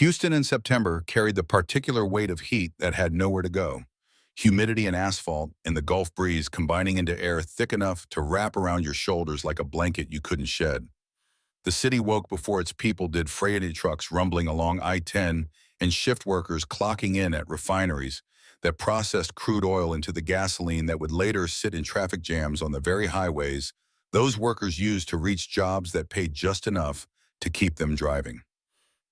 Houston in September carried the particular weight of heat that had nowhere to go. Humidity and asphalt and the Gulf breeze combining into air thick enough to wrap around your shoulders like a blanket you couldn't shed. The city woke before its people did, freighted trucks rumbling along I-10 and shift workers clocking in at refineries that processed crude oil into the gasoline that would later sit in traffic jams on the very highways those workers used to reach jobs that paid just enough to keep them driving.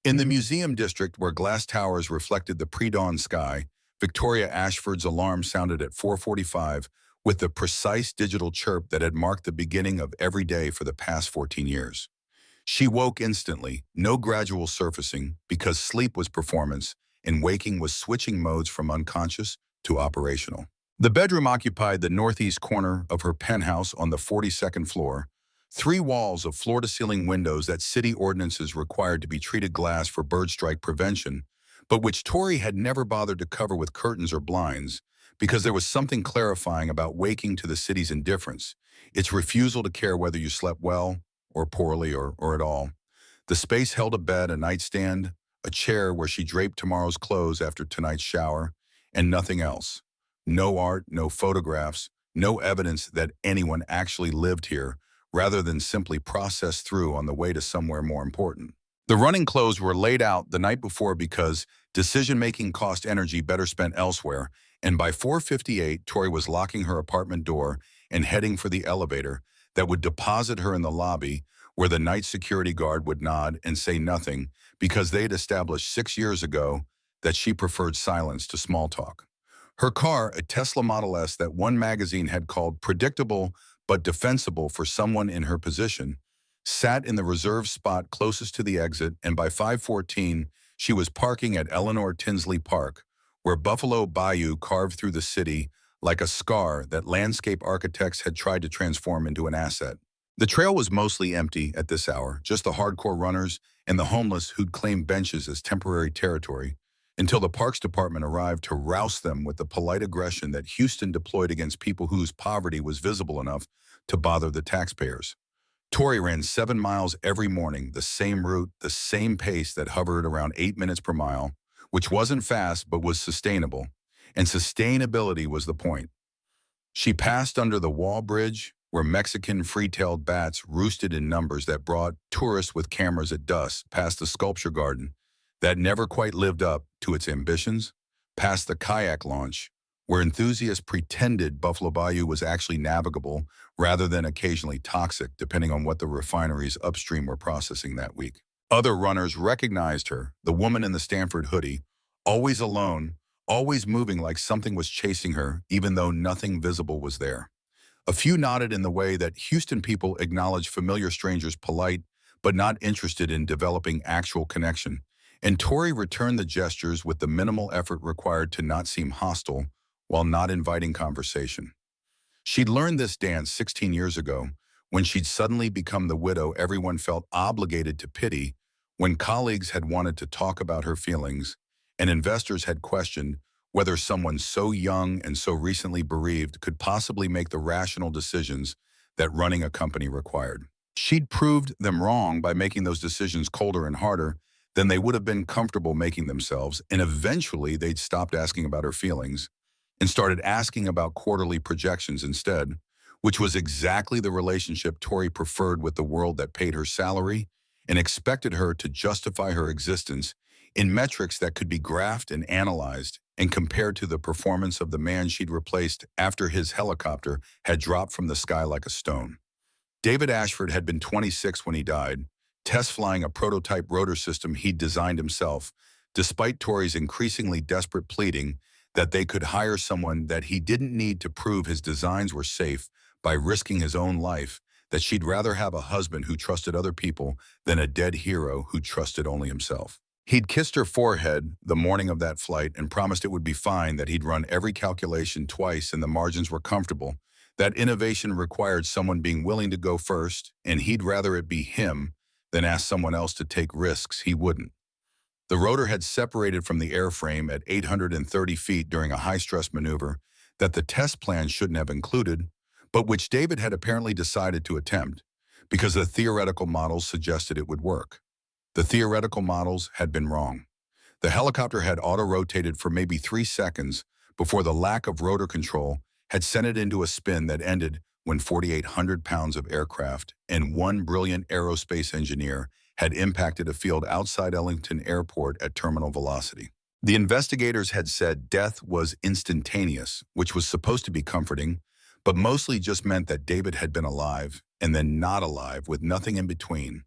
In the museum district where glass towers reflected the pre-dawn sky, Victoria Ashford's alarm sounded at 4:45 with the precise digital chirp that had marked the beginning of every day for the past 14 years. She woke instantly, no gradual surfacing, because sleep was performance and waking was switching modes from unconscious to operational. The bedroom occupied the northeast corner of her penthouse on the 42nd floor, three walls of floor-to-ceiling windows that city ordinances required to be treated glass for bird strike prevention, but which Tori had never bothered to cover with curtains or blinds because there was something clarifying about waking to the city's indifference, its refusal to care whether you slept well or poorly or at all. The space held a bed, a nightstand, a chair where she draped tomorrow's clothes after tonight's shower, and nothing else. No art, no photographs, no evidence that anyone actually lived here, rather than simply processed through on the way to somewhere more important. The running clothes were laid out the night before because decision-making cost energy better spent elsewhere, and by 4:58, Tori was locking her apartment door and heading for the elevator that would deposit her in the lobby where the night security guard would nod and say nothing because they'd established 6 years ago that she preferred silence to small talk. Her car, a Tesla Model S that one magazine had called predictable but defensible for someone in her position, sat in the reserved spot closest to the exit, and by 5:14, she was parking at Eleanor Tinsley Park, where Buffalo Bayou carved through the city like a scar that landscape architects had tried to transform into an asset. The trail was mostly empty at this hour, just the hardcore runners and the homeless who'd claimed benches as temporary territory, until the Parks Department arrived to rouse them with the polite aggression that Houston deployed against people whose poverty was visible enough to bother the taxpayers. Tori ran 7 miles every morning, the same route, the same pace that hovered around 8 minutes per mile, which wasn't fast but was sustainable. And sustainability was the point. She passed under the Wall Bridge, where Mexican free-tailed bats roosted in numbers that brought tourists with cameras at dusk, past the sculpture garden that never quite lived up to its ambitions, past the kayak launch, where enthusiasts pretended Buffalo Bayou was actually navigable rather than occasionally toxic, depending on what the refineries upstream were processing that week. Other runners recognized her, the woman in the Stanford hoodie, always alone, always moving like something was chasing her, even though nothing visible was there. A few nodded in the way that Houston people acknowledge familiar strangers polite, but not interested in developing actual connection, and Tori returned the gestures with the minimal effort required to not seem hostile while not inviting conversation. She'd learned this dance 16 years ago, when she'd suddenly become the widow everyone felt obligated to pity, when colleagues had wanted to talk about her feelings, and investors had questioned whether someone so young and so recently bereaved could possibly make the rational decisions that running a company required. She'd proved them wrong by making those decisions colder and harder than they would have been comfortable making themselves, and eventually they'd stopped asking about her feelings and started asking about quarterly projections instead, which was exactly the relationship Tori preferred with the world that paid her salary and expected her to justify her existence in metrics that could be graphed and analyzed and compared to the performance of the man she'd replaced after his helicopter had dropped from the sky like a stone. David Ashford had been 26 when he died, test flying a prototype rotor system he'd designed himself, despite Tori's increasingly desperate pleading that they could hire someone that he didn't need to prove his designs were safe by risking his own life, that she'd rather have a husband who trusted other people than a dead hero who trusted only himself. He'd kissed her forehead the morning of that flight and promised it would be fine, that he'd run every calculation twice and the margins were comfortable, that innovation required someone being willing to go first, and he'd rather it be him than ask someone else to take risks he wouldn't. The rotor had separated from the airframe at 830 feet during a high-stress maneuver that the test plan shouldn't have included, but which David had apparently decided to attempt because the theoretical models suggested it would work. The theoretical models had been wrong. The helicopter had auto-rotated for maybe 3 seconds before the lack of rotor control had sent it into a spin that ended when 4,800 pounds of aircraft and one brilliant aerospace engineer had impacted a field outside Ellington Airport at terminal velocity. The investigators had said death was instantaneous, which was supposed to be comforting, but mostly just meant that David had been alive and then not alive with nothing in between.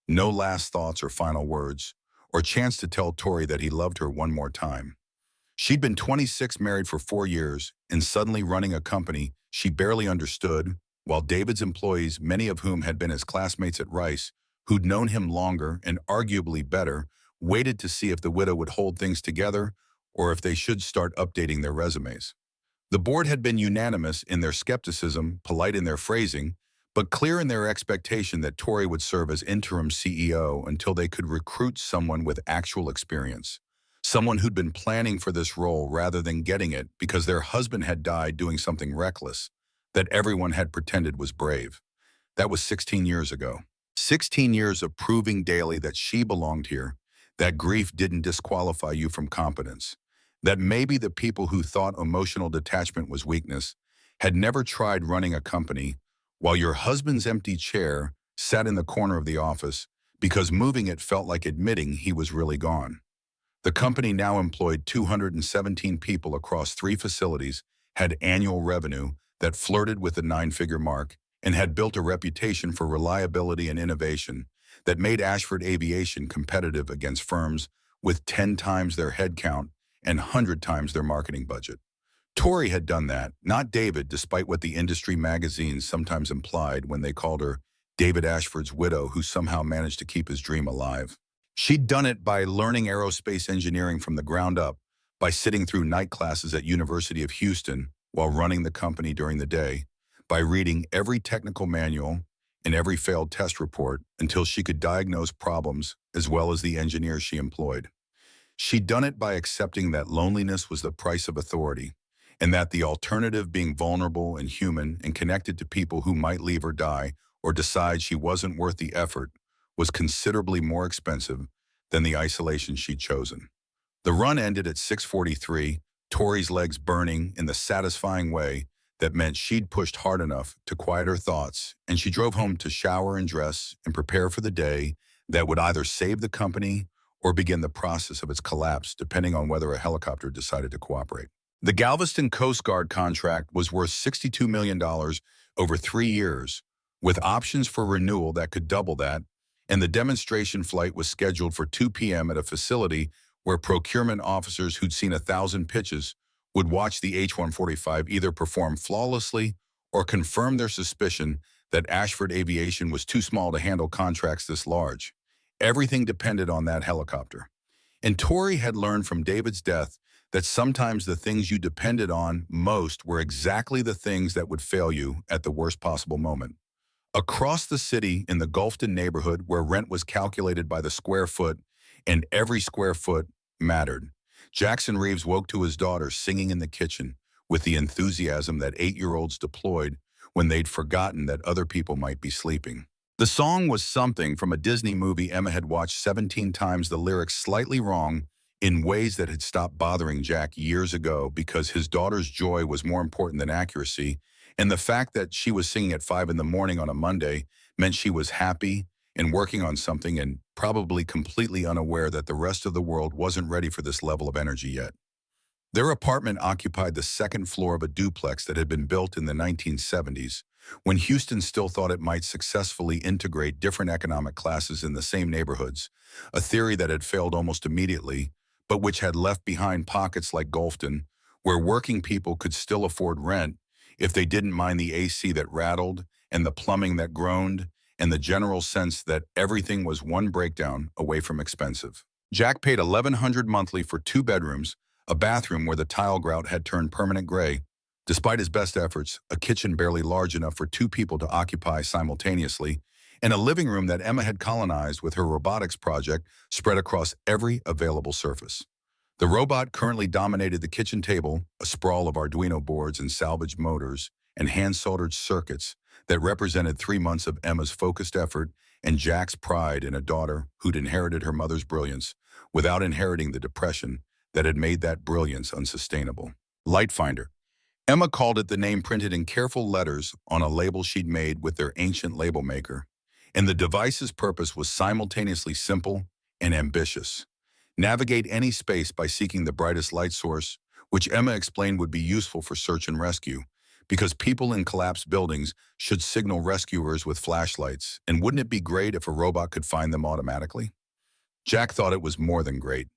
No last thoughts or final words, or chance to tell Tori that he loved her one more time. She'd been 26, married for 4 years, and suddenly running a company she barely understood, while David's employees, many of whom had been his classmates at Rice, who'd known him longer and arguably better, waited to see if the widow would hold things together or if they should start updating their resumes. The board had been unanimous in their skepticism, polite in their phrasing, but clear in their expectation that Tori would serve as interim CEO until they could recruit someone with actual experience. Someone who'd been planning for this role rather than getting it because their husband had died doing something reckless that everyone had pretended was brave. That was 16 years ago. 16 years of proving daily that she belonged here, that grief didn't disqualify you from competence, that maybe the people who thought emotional detachment was weakness had never tried running a company while your husband's empty chair sat in the corner of the office because moving it felt like admitting he was really gone. The company now employed 217 people across 3 facilities, had annual revenue that flirted with the 9-figure mark, and had built a reputation for reliability and innovation that made Ashford Aviation competitive against firms with 10 times their headcount and 100 times their marketing budget. Tori had done that, not David, despite what the industry magazines sometimes implied when they called her David Ashford's widow who somehow managed to keep his dream alive. She'd done it by learning aerospace engineering from the ground up, by sitting through night classes at University of Houston while running the company during the day, by reading every technical manual and every failed test report until she could diagnose problems as well as the engineers she employed. She'd done it by accepting that loneliness was the price of authority, and that the alternative, being vulnerable and human and connected to people who might leave or die or decide she wasn't worth the effort, was considerably more expensive than the isolation she'd chosen. The run ended at 6:43, Tori's legs burning in the satisfying way that meant she'd pushed hard enough to quiet her thoughts, and she drove home to shower and dress and prepare for the day that would either save the company or begin the process of its collapse, depending on whether a helicopter decided to cooperate. The Galveston Coast Guard contract was worth $62 million over 3 years, with options for renewal that could double that, and the demonstration flight was scheduled for 2 p.m. at a facility where procurement officers who'd seen 1,000 pitches would watch the H-145 either perform flawlessly or confirm their suspicion that Ashford Aviation was too small to handle contracts this large. Everything depended on that helicopter. And Tori had learned from David's death that sometimes the things you depended on most were exactly the things that would fail you at the worst possible moment. Across the city in the Gulfton neighborhood where rent was calculated by the square foot and every square foot mattered, Jackson Reeves woke to his daughter singing in the kitchen with the enthusiasm that 8-year-olds deployed when they'd forgotten that other people might be sleeping. The song was something from a Disney movie Emma had watched 17 times, the lyrics slightly wrong in ways that had stopped bothering Jack years ago because his daughter's joy was more important than accuracy, and the fact that she was singing at 5 in the morning on a Monday meant she was happy and working on something and probably completely unaware that the rest of the world wasn't ready for this level of energy yet. Their apartment occupied the second floor of a duplex that had been built in the 1970s, when Houston still thought it might successfully integrate different economic classes in the same neighborhoods, a theory that had failed almost immediately, but which had left behind pockets like Gulfton, where working people could still afford rent if they didn't mind the AC that rattled and the plumbing that groaned and the general sense that everything was one breakdown away from expensive. Jack paid $1,100 monthly for 2 bedrooms, a bathroom where the tile grout had turned permanent gray, despite his best efforts, a kitchen barely large enough for 2 people to occupy simultaneously, and a living room that Emma had colonized with her robotics project spread across every available surface. The robot currently dominated the kitchen table, a sprawl of Arduino boards and salvaged motors and hand-soldered circuits that represented 3 months of Emma's focused effort and Jack's pride in a daughter who'd inherited her mother's brilliance without inheriting the depression that had made that brilliance unsustainable. Lightfinder. Emma called it the name printed in careful letters on a label she'd made with their ancient label maker. And the device's purpose was simultaneously simple and ambitious. Navigate any space by seeking the brightest light source, which Emma explained would be useful for search and rescue, because people in collapsed buildings should signal rescuers with flashlights, and wouldn't it be great if a robot could find them automatically? Jack thought it was more than great,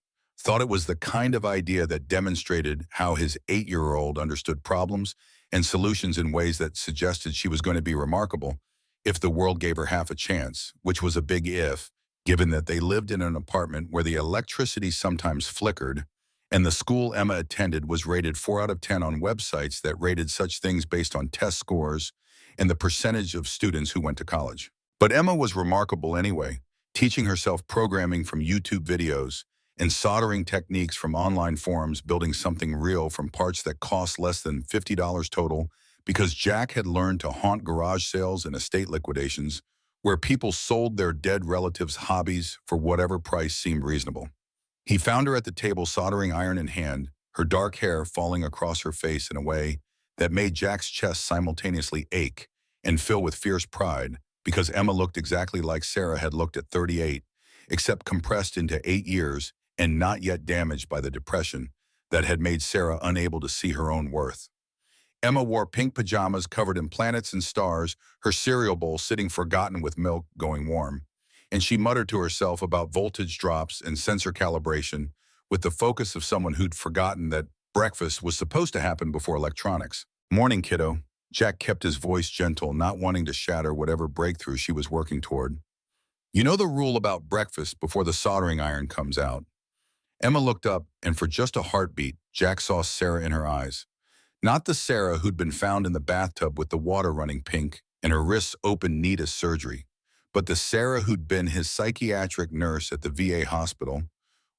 thought it was the kind of idea that demonstrated how his 8-year-old understood problems and solutions in ways that suggested she was going to be remarkable if the world gave her half a chance, which was a big if, given that they lived in an apartment where the electricity sometimes flickered, and the school Emma attended was rated 4 out of 10 on websites that rated such things based on test scores and the percentage of students who went to college. But Emma was remarkable anyway, teaching herself programming from YouTube videos and soldering techniques from online forums, building something real from parts that cost less than $50 total, because Jack had learned to haunt garage sales and estate liquidations where people sold their dead relatives' hobbies for whatever price seemed reasonable. He found her at the table, soldering iron in hand, her dark hair falling across her face in a way that made Jack's chest simultaneously ache and fill with fierce pride, because Emma looked exactly like Sarah had looked at 38, except compressed into 8 years and not yet damaged by the depression that had made Sarah unable to see her own worth. Emma wore pink pajamas covered in planets and stars, her cereal bowl sitting forgotten with milk going warm, and she muttered to herself about voltage drops and sensor calibration with the focus of someone who'd forgotten that breakfast was supposed to happen before electronics. "Morning, kiddo." Jack kept his voice gentle, not wanting to shatter whatever breakthrough she was working toward. "You know the rule about breakfast before the soldering iron comes out." Emma looked up, and for just a heartbeat, Jack saw Sarah in her eyes. Not the Sarah who'd been found in the bathtub with the water running pink and her wrists open neat as surgery, but the Sarah who'd been his psychiatric nurse at the VA hospital,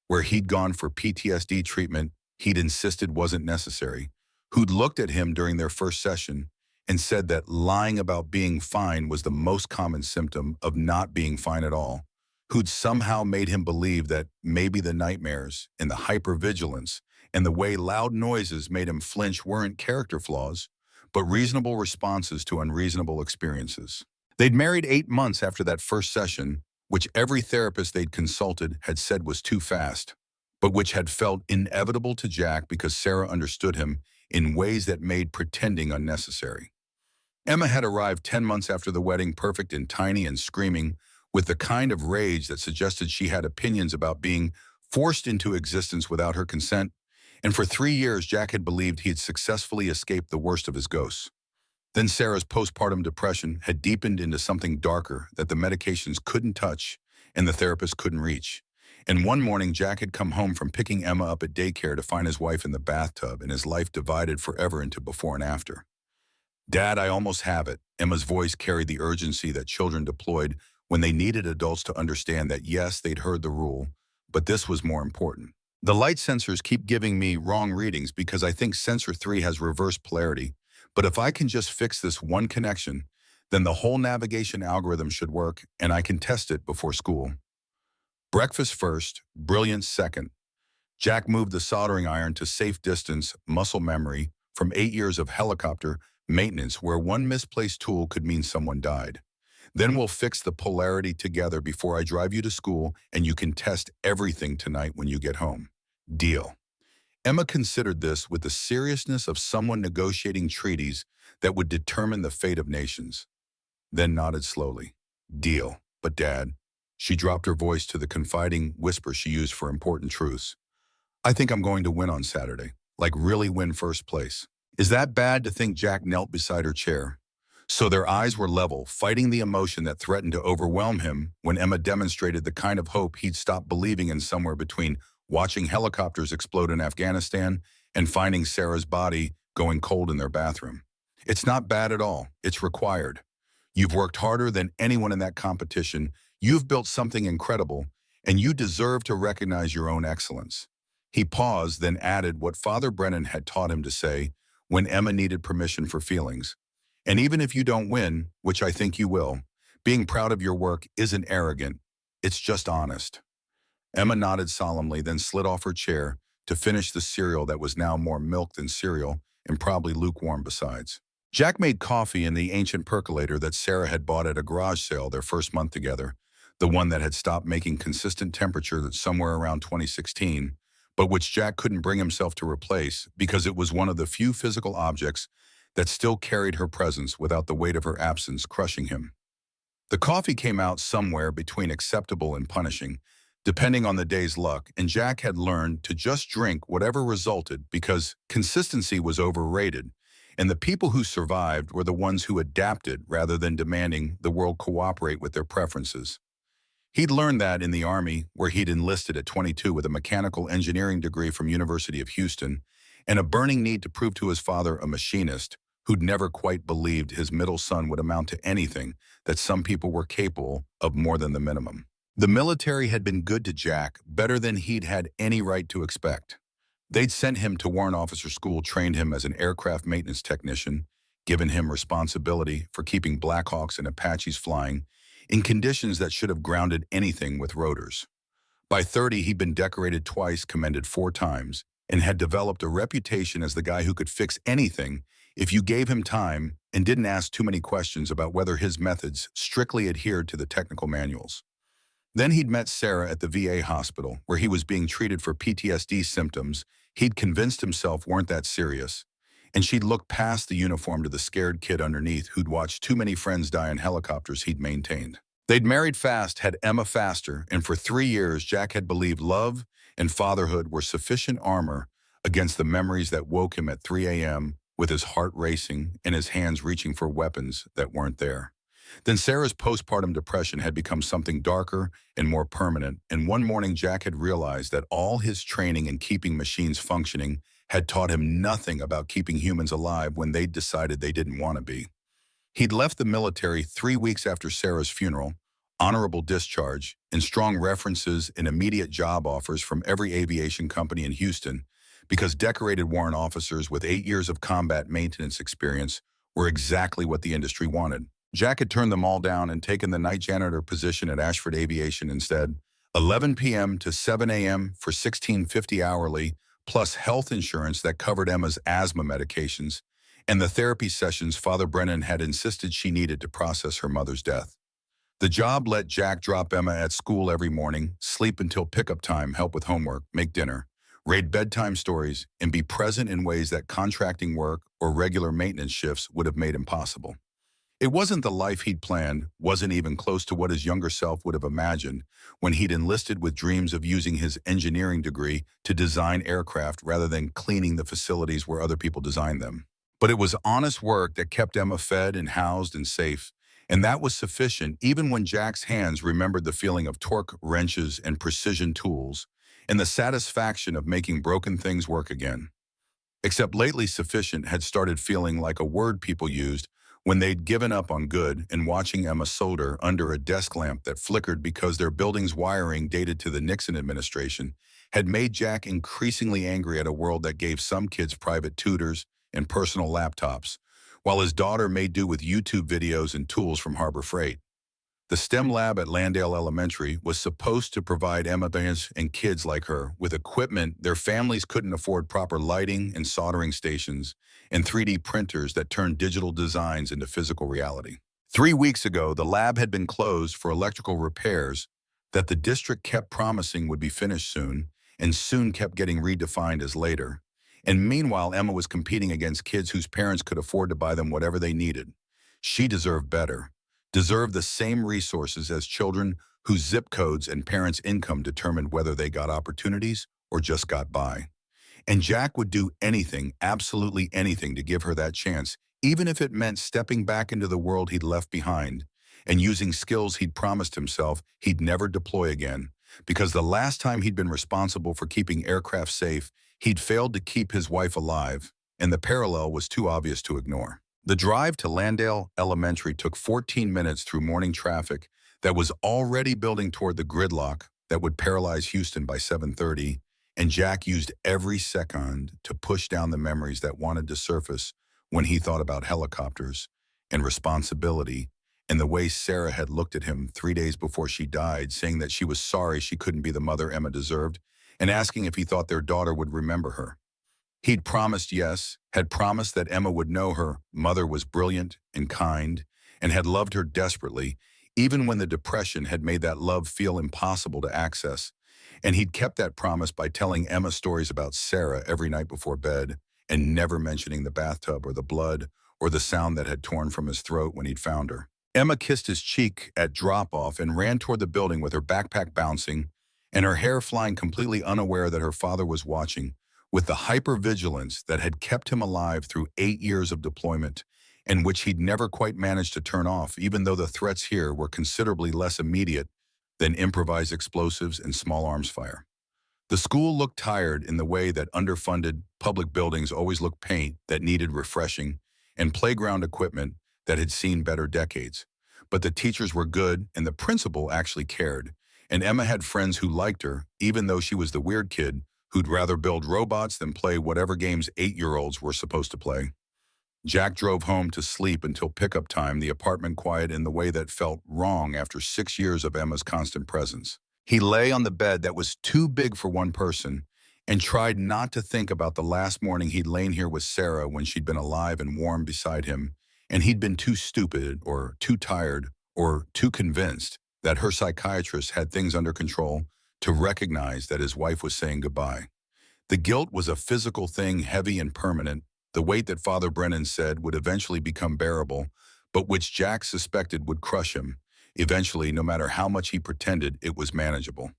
where he'd gone for PTSD treatment he'd insisted wasn't necessary, who'd looked at him during their first session and said that lying about being fine was the most common symptom of not being fine at all, who'd somehow made him believe that maybe the nightmares and the hypervigilance and the way loud noises made him flinch weren't character flaws, but reasonable responses to unreasonable experiences. They'd married 8 months after that first session, which every therapist they'd consulted had said was too fast, but which had felt inevitable to Jack because Sarah understood him in ways that made pretending unnecessary. Emma had arrived 10 months after the wedding, perfect and tiny and screaming, with the kind of rage that suggested she had opinions about being forced into existence without her consent, and for 3 years Jack had believed he had successfully escaped the worst of his ghosts. Then Sarah's postpartum depression had deepened into something darker that the medications couldn't touch and the therapist couldn't reach. And one morning Jack had come home from picking Emma up at daycare to find his wife in the bathtub and his life divided forever into before and after. "Dad, I almost have it." Emma's voice carried the urgency that children deployed when they needed adults to understand that yes, they'd heard the rule, but this was more important. "The light sensors keep giving me wrong readings because I think sensor 3 has reverse polarity, but if I can just fix this one connection, then the whole navigation algorithm should work and I can test it before school." Breakfast first, brilliance second. Jack moved the soldering iron to safe distance, muscle memory, from 8 years of helicopter maintenance where one misplaced tool could mean someone died. "Then we'll fix the polarity together before I drive you to school and you can test everything tonight when you get home. Deal." Emma considered this with the seriousness of someone negotiating treaties that would determine the fate of nations, then nodded slowly. "Deal. But Dad," she dropped her voice to the confiding whisper she used for important truths, "I think I'm going to win on Saturday, like really win first place." "Is that bad?" to think Jack knelt beside her chair. So their eyes were level, fighting the emotion that threatened to overwhelm him when Emma demonstrated the kind of hope he'd stopped believing in somewhere between watching helicopters explode in Afghanistan and finding Sarah's body going cold in their bathroom. "It's not bad at all. It's required. You've worked harder than anyone in that competition. You've built something incredible, and you deserve to recognize your own excellence." He paused, then added what Father Brennan had taught him to say when Emma needed permission for feelings. "And even if you don't win, which I think you will, Being proud of your work isn't arrogant, it's just honest. Emma nodded solemnly, then slid off her chair to finish the cereal that was now more milk than cereal and probably lukewarm besides. Jack made coffee in the ancient percolator that Sarah had bought at a garage sale their first month together, the one that had stopped making consistent temperature somewhere around 2016, but which Jack couldn't bring himself to replace because it was one of the few physical objects that still carried her presence without the weight of her absence crushing him. The coffee came out somewhere between acceptable and punishing, depending on the day's luck, and Jack had learned to just drink whatever resulted because consistency was overrated, and the people who survived were the ones who adapted rather than demanding the world cooperate with their preferences. He'd learned that in the Army, where he'd enlisted at 22 with a mechanical engineering degree from University of Houston, and a burning need to prove to his father, a machinist, who'd never quite believed his middle son would amount to anything, that some people were capable of more than the minimum. The military had been good to Jack, better than he'd had any right to expect. They'd sent him to Warrant Officer School, trained him as an aircraft maintenance technician, given him responsibility for keeping Blackhawks and Apaches flying in conditions that should have grounded anything with rotors. By 30, he'd been decorated twice, commended 4 times, and had developed a reputation as the guy who could fix anything if you gave him time and didn't ask too many questions about whether his methods strictly adhered to the technical manuals. Then he'd met Sarah at the VA hospital, where he was being treated for PTSD symptoms he'd convinced himself weren't that serious, and she'd looked past the uniform to the scared kid underneath who'd watched too many friends die in helicopters he'd maintained. They'd married fast, had Emma faster, and for 3 years Jack had believed love and fatherhood were sufficient armor against the memories that woke him at 3 a.m. with his heart racing and his hands reaching for weapons that weren't there. Then Sarah's postpartum depression had become something darker and more permanent, and one morning Jack had realized that all his training in keeping machines functioning had taught him nothing about keeping humans alive when they'd decided they didn't want to be. He'd left the military 3 weeks after Sarah's funeral, honorable discharge, and strong references and immediate job offers from every aviation company in Houston, because decorated warrant officers with 8 years of combat maintenance experience were exactly what the industry wanted. Jack had turned them all down and taken the night janitor position at Ashford Aviation instead, 11 p.m. to 7 a.m. for $16.50 hourly, plus health insurance that covered Emma's asthma medications, and the therapy sessions Father Brennan had insisted she needed to process her mother's death. The job let Jack drop Emma at school every morning, sleep until pickup time, help with homework, make dinner, read bedtime stories, and be present in ways that contracting work or regular maintenance shifts would have made impossible. It wasn't the life he'd planned, wasn't even close to what his younger self would have imagined when he'd enlisted with dreams of using his engineering degree to design aircraft rather than cleaning the facilities where other people designed them. But it was honest work that kept Emma fed and housed and safe, and that was sufficient even when Jack's hands remembered the feeling of torque wrenches and precision tools and the satisfaction of making broken things work again. Except lately sufficient had started feeling like a word people used when they'd given up on good, and watching Emma solder under a desk lamp that flickered because their building's wiring dated to the Nixon administration had made Jack increasingly angry at a world that gave some kids private tutors and personal laptops, while his daughter made do with YouTube videos and tools from Harbor Freight. The STEM lab at Landale Elementary was supposed to provide Emma and kids like her with equipment their families couldn't afford: proper lighting and soldering stations, and 3D printers that turned digital designs into physical reality. 3 weeks ago, the lab had been closed for electrical repairs that the district kept promising would be finished soon, and soon kept getting redefined as later. And meanwhile, Emma was competing against kids whose parents could afford to buy them whatever they needed. She deserved better, deserved the same resources as children whose zip codes and parents' income determined whether they got opportunities or just got by. And Jack would do anything, absolutely anything, to give her that chance, even if it meant stepping back into the world he'd left behind and using skills he'd promised himself he'd never deploy again, because the last time he'd been responsible for keeping aircraft safe, he'd failed to keep his wife alive, and the parallel was too obvious to ignore. The drive to Landale Elementary took 14 minutes through morning traffic that was already building toward the gridlock that would paralyze Houston by 7:30, and Jack used every second to push down the memories that wanted to surface when he thought about helicopters and responsibility and the way Sarah had looked at him 3 days before she died, saying that she was sorry she couldn't be the mother Emma deserved, and asking if he thought their daughter would remember her. He'd promised yes, had promised that Emma would know her mother was brilliant and kind, and had loved her desperately, even when the depression had made that love feel impossible to access. And he'd kept that promise by telling Emma stories about Sarah every night before bed, and never mentioning the bathtub or the blood or the sound that had torn from his throat when he'd found her. Emma kissed his cheek at drop-off and ran toward the building with her backpack bouncing and her hair flying, completely unaware that her father was watching, with the hypervigilance that had kept him alive through 8 years of deployment, and which he'd never quite managed to turn off, even though the threats here were considerably less immediate than improvised explosives and small arms fire. The school looked tired in the way that underfunded public buildings always look, paint that needed refreshing, and playground equipment that had seen better decades. But the teachers were good, and the principal actually cared. And Emma had friends who liked her, even though she was the weird kid who'd rather build robots than play whatever games 8-year-olds were supposed to play. Jack drove home to sleep until pickup time, the apartment quiet in the way that felt wrong after 6 years of Emma's constant presence. He lay on the bed that was too big for one person and tried not to think about the last morning he'd lain here with Sarah when she'd been alive and warm beside him, and he'd been too stupid or too tired or too convinced that her psychiatrist had things under control to recognize that his wife was saying goodbye. The guilt was a physical thing, heavy and permanent, the weight that Father Brennan said would eventually become bearable, but which Jack suspected would crush him, eventually, no matter how much he pretended it was manageable.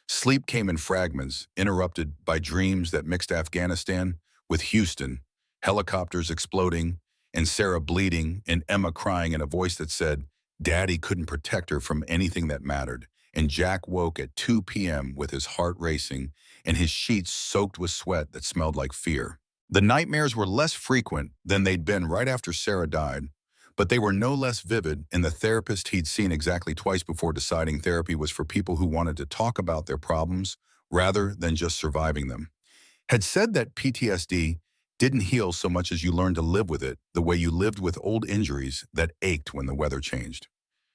Sleep came in fragments, interrupted by dreams that mixed Afghanistan with Houston, helicopters exploding, and Sarah bleeding, and Emma crying in a voice that said, Daddy couldn't protect her from anything that mattered. And Jack woke at 2 p.m. with his heart racing and his sheets soaked with sweat that smelled like fear. The nightmares were less frequent than they'd been right after Sarah died, but they were no less vivid, and the therapist he'd seen exactly twice before deciding therapy was for people who wanted to talk about their problems rather than just surviving them, had said that PTSD didn't heal so much as you learned to live with it the way you lived with old injuries that ached when the weather changed.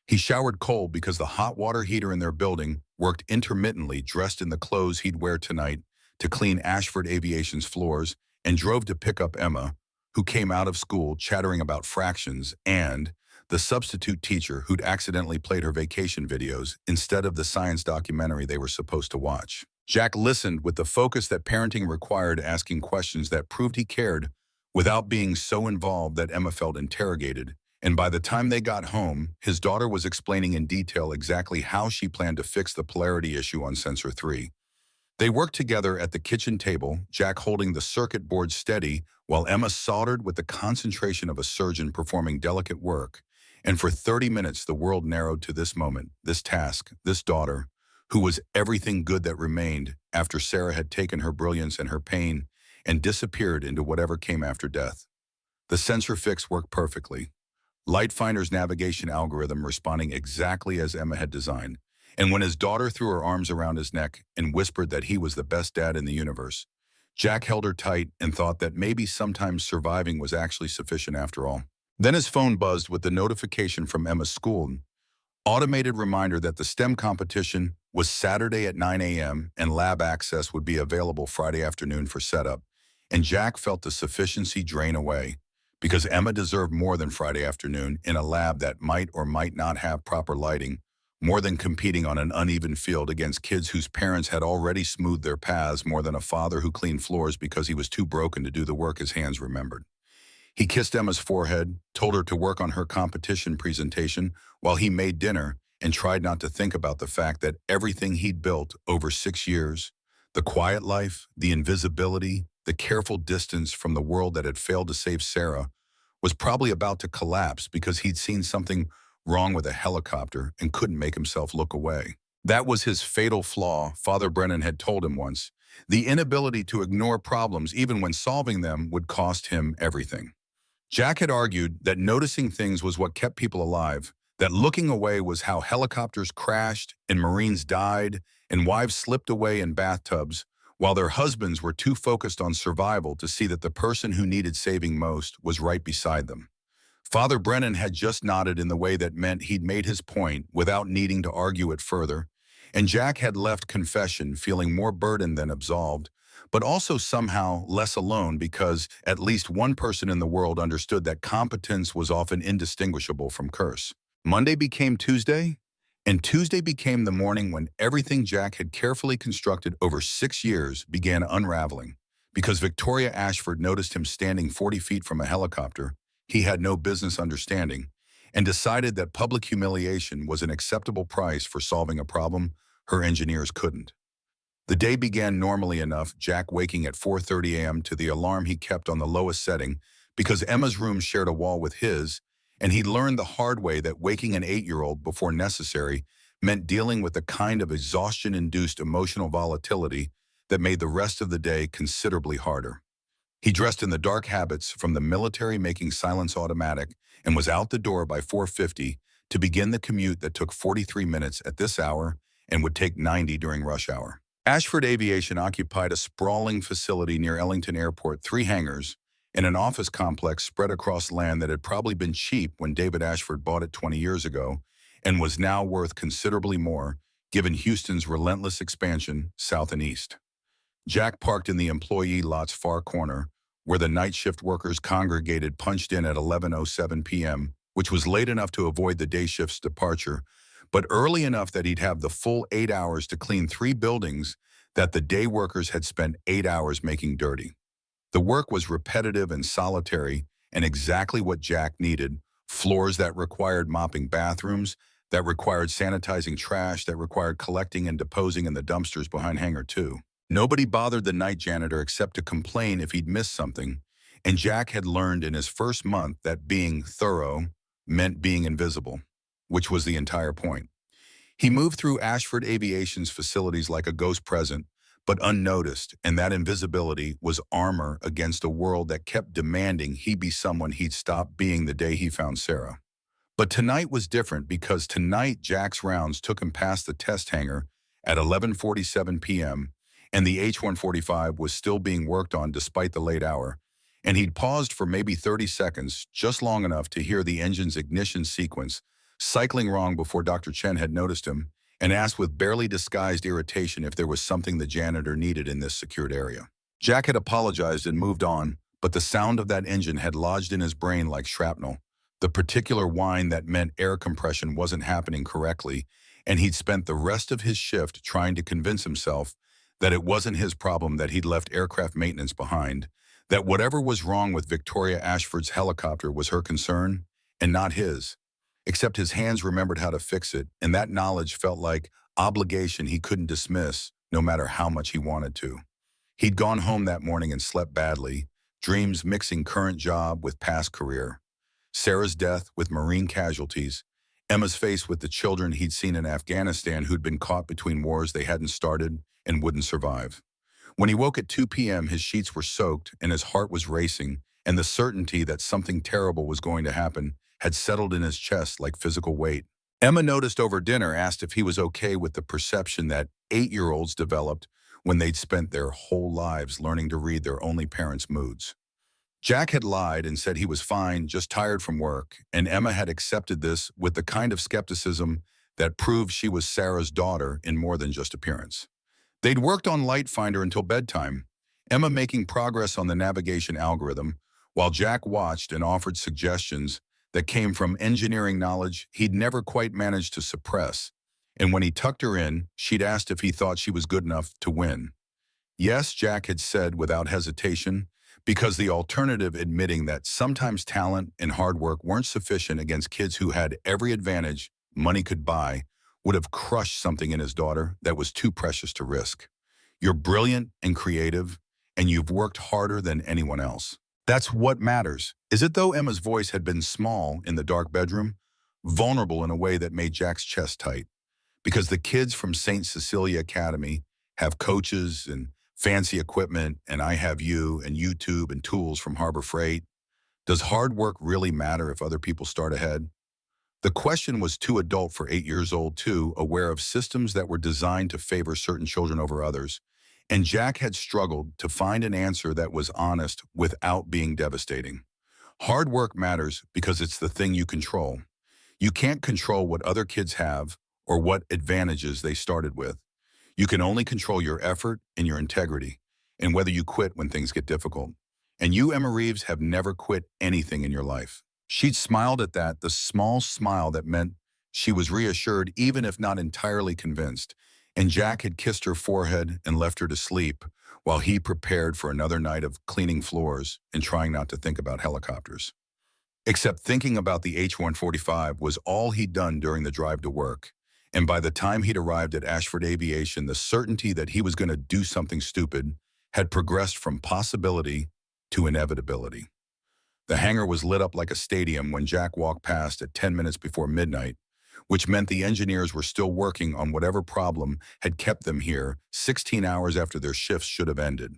He showered cold because the hot water heater in their building worked intermittently, dressed in the clothes he'd wear tonight to clean Ashford Aviation's floors, and drove to pick up Emma, who came out of school chattering about fractions, and the substitute teacher who'd accidentally played her vacation videos instead of the science documentary they were supposed to watch. Jack listened with the focus that parenting required, asking questions that proved he cared without being so involved that Emma felt interrogated. And by the time they got home, his daughter was explaining in detail exactly how she planned to fix the polarity issue on sensor 3. They worked together at the kitchen table, Jack holding the circuit board steady while Emma soldered with the concentration of a surgeon performing delicate work. And for 30 minutes, the world narrowed to this moment, this task, this daughter, who was everything good that remained after Sarah had taken her brilliance and her pain and disappeared into whatever came after death. The sensor fix worked perfectly. Lightfinder's navigation algorithm responding exactly as Emma had designed. And when his daughter threw her arms around his neck and whispered that he was the best dad in the universe, Jack held her tight and thought that maybe sometimes surviving was actually sufficient after all. Then his phone buzzed with the notification from Emma's school, automated reminder that the STEM competition was Saturday at 9 a.m. and lab access would be available Friday afternoon for setup. And Jack felt the sufficiency drain away, because Emma deserved more than Friday afternoon in a lab that might or might not have proper lighting, more than competing on an uneven field against kids whose parents had already smoothed their paths, more than a father who cleaned floors because he was too broken to do the work his hands remembered. He kissed Emma's forehead, told her to work on her competition presentation while he made dinner, and tried not to think about the fact that everything he'd built over 6 years, the quiet life, the invisibility, the careful distance from the world that had failed to save Sarah, was probably about to collapse because he'd seen something wrong with a helicopter and couldn't make himself look away. That was his fatal flaw, Father Brennan had told him once. The inability to ignore problems even when solving them would cost him everything. Jack had argued that noticing things was what kept people alive, that looking away was how helicopters crashed and Marines died and wives slipped away in bathtubs, while their husbands were too focused on survival to see that the person who needed saving most was right beside them. Father Brennan had just nodded in the way that meant he'd made his point without needing to argue it further, and Jack had left confession feeling more burdened than absolved, but also somehow less alone because at least one person in the world understood that competence was often indistinguishable from curse. Monday became Tuesday, and Tuesday became the morning when everything Jack had carefully constructed over 6 years began unraveling. Because Victoria Ashford noticed him standing 40 feet from a helicopter he had no business understanding, and decided that public humiliation was an acceptable price for solving a problem her engineers couldn't. The day began normally enough, Jack waking at 4:30 a.m. to the alarm he kept on the lowest setting because Emma's room shared a wall with his, and he'd learned the hard way that waking an 8-year-old before necessary meant dealing with the kind of exhaustion-induced emotional volatility that made the rest of the day considerably harder. He dressed in the dark habits from the military making silence automatic and was out the door by 4:50 to begin the commute that took 43 minutes at this hour and would take 90 during rush hour. Ashford Aviation occupied a sprawling facility near Ellington Airport, 3 hangars, and an office complex spread across land that had probably been cheap when David Ashford bought it 20 years ago and was now worth considerably more given Houston's relentless expansion south and east. Jack parked in the employee lot's far corner, where the night shift workers congregated punched in at 11:07 p.m., which was late enough to avoid the day shift's departure, but early enough that he'd have the full 8 hours to clean 3 buildings that the day workers had spent 8 hours making dirty. The work was repetitive and solitary, and exactly what Jack needed: floors that required mopping bathrooms, that required sanitizing trash, that required collecting and disposing in the dumpsters behind Hangar 2. Nobody bothered the night janitor except to complain if he'd missed something, and Jack had learned in his first month that being thorough meant being invisible, which was the entire point. He moved through Ashford Aviation's facilities like a ghost present, but unnoticed, and that invisibility was armor against a world that kept demanding he be someone he'd stopped being the day he found Sarah. But tonight was different because tonight Jack's rounds took him past the test hangar at 11:47 p.m., and the H-145 was still being worked on despite the late hour, and he'd paused for maybe 30 seconds, just long enough to hear the engine's ignition sequence cycling wrong before Dr. Chen had noticed him and asked with barely disguised irritation if there was something the janitor needed in this secured area. Jack had apologized and moved on, but the sound of that engine had lodged in his brain like shrapnel, the particular whine that meant air compression wasn't happening correctly, and he'd spent the rest of his shift trying to convince himself that it wasn't his problem that he'd left aircraft maintenance behind, that whatever was wrong with Victoria Ashford's helicopter was her concern and not his. Except his hands remembered how to fix it, and that knowledge felt like obligation he couldn't dismiss no matter how much he wanted to. He'd gone home that morning and slept badly, dreams mixing current job with past career. Sarah's death with Marine casualties, Emma's face with the children he'd seen in Afghanistan who'd been caught between wars they hadn't started and wouldn't survive. When he woke at 2 p.m., his sheets were soaked and his heart was racing, and the certainty that something terrible was going to happen had settled in his chest like physical weight. Emma noticed over dinner, asked if he was okay with the perception that 8-year-olds developed when they'd spent their whole lives learning to read their only parents' moods. Jack had lied and said he was fine, just tired from work, and Emma had accepted this with the kind of skepticism that proved she was Sarah's daughter in more than just appearance. They'd worked on Light Finder until bedtime, Emma making progress on the navigation algorithm, while Jack watched and offered suggestions that came from engineering knowledge he'd never quite managed to suppress, and when he tucked her in, she'd asked if he thought she was good enough to win. Yes, Jack had said without hesitation, because the alternative admitting that sometimes talent and hard work weren't sufficient against kids who had every advantage money could buy would have crushed something in his daughter that was too precious to risk. You're brilliant and creative, and you've worked harder than anyone else. That's what matters. Is it though? Emma's voice had been small in the dark bedroom, vulnerable in a way that made Jack's chest tight. Because the kids from St. Cecilia Academy have coaches and fancy equipment, and I have you and YouTube and tools from Harbor Freight. Does hard work really matter if other people start ahead? The question was too adult for 8 years old, too aware of systems that were designed to favor certain children over others, and Jack had struggled to find an answer that was honest without being devastating. Hard work matters because it's the thing you control. You can't control what other kids have or what advantages they started with. You can only control your effort and your integrity, and whether you quit when things get difficult. And you, Emma Reeves, have never quit anything in your life. She'd smiled at that, the small smile that meant she was reassured, even if not entirely convinced. And Jack had kissed her forehead and left her to sleep while he prepared for another night of cleaning floors and trying not to think about helicopters. Except thinking about the H-145 was all he'd done during the drive to work. And by the time he'd arrived at Ashford Aviation, the certainty that he was going to do something stupid had progressed from possibility to inevitability. The hangar was lit up like a stadium when Jack walked past at 10 minutes before midnight, which meant the engineers were still working on whatever problem had kept them here 16 hours after their shifts should have ended.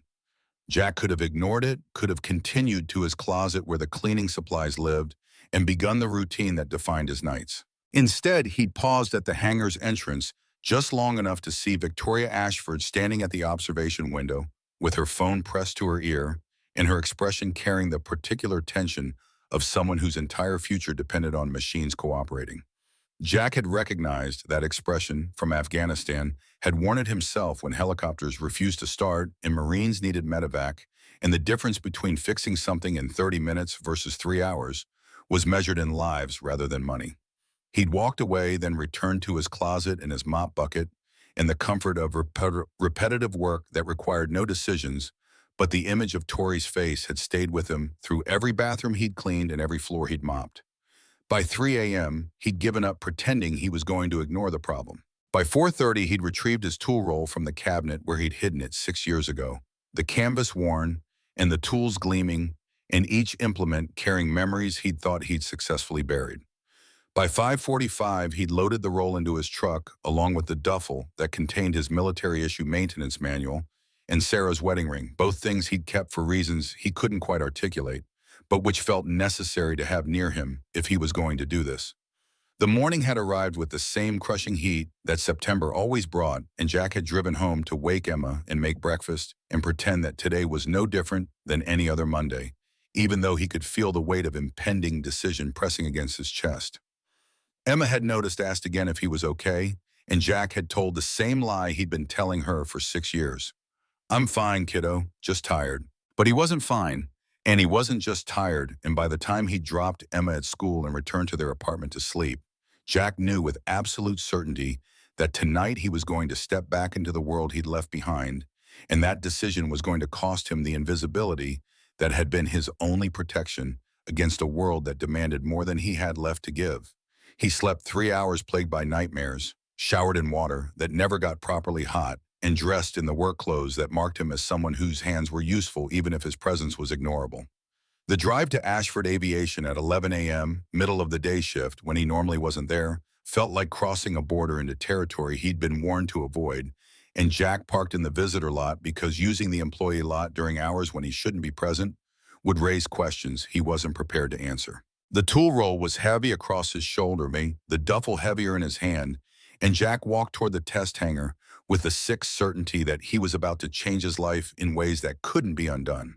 Jack could have ignored it, could have continued to his closet where the cleaning supplies lived, and begun the routine that defined his nights. Instead, he'd paused at the hangar's entrance just long enough to see Victoria Ashford standing at the observation window with her phone pressed to her ear and her expression carrying the particular tension of someone whose entire future depended on machines cooperating. Jack had recognized that expression from Afghanistan, had worn it himself when helicopters refused to start and Marines needed medevac, and the difference between fixing something in 30 minutes versus 3 hours was measured in lives rather than money. He'd walked away, then returned to his closet and his mop bucket in the comfort of repetitive work that required no decisions, but the image of Tori's face had stayed with him through every bathroom he'd cleaned and every floor he'd mopped. By 3 a.m., he'd given up pretending he was going to ignore the problem. By 4:30, he'd retrieved his tool roll from the cabinet where he'd hidden it 6 years ago, the canvas worn and the tools gleaming, and each implement carrying memories he'd thought he'd successfully buried. By 5:45, he'd loaded the roll into his truck along with the duffel that contained his military-issue maintenance manual and Sarah's wedding ring, both things he'd kept for reasons he couldn't quite articulate, but which felt necessary to have near him if he was going to do this. The morning had arrived with the same crushing heat that September always brought, and Jack had driven home to wake Emma and make breakfast and pretend that today was no different than any other Monday, even though he could feel the weight of impending decision pressing against his chest. Emma had noticed, asked again if he was okay, and Jack had told the same lie he'd been telling her for 6 years. "I'm fine, kiddo, just tired." But he wasn't fine. And he wasn't just tired, and by the time he dropped Emma at school and returned to their apartment to sleep, Jack knew with absolute certainty that tonight he was going to step back into the world he'd left behind, and that decision was going to cost him the invisibility that had been his only protection against a world that demanded more than he had left to give. He slept 3 hours plagued by nightmares, showered in water that never got properly hot, and dressed in the work clothes that marked him as someone whose hands were useful even if his presence was ignorable. The drive to Ashford Aviation at 11 a.m., middle of the day shift, when he normally wasn't there, felt like crossing a border into territory he'd been warned to avoid, and Jack parked in the visitor lot because using the employee lot during hours when he shouldn't be present would raise questions he wasn't prepared to answer. The tool roll was heavy across his shoulder, the duffel heavier in his hand, and Jack walked toward the test hangar with the sick certainty that he was about to change his life in ways that couldn't be undone.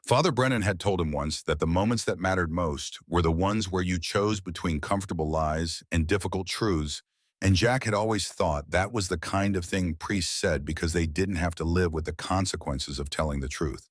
Father Brennan had told him once that the moments that mattered most were the ones where you chose between comfortable lies and difficult truths, and Jack had always thought that was the kind of thing priests said because they didn't have to live with the consequences of telling the truth.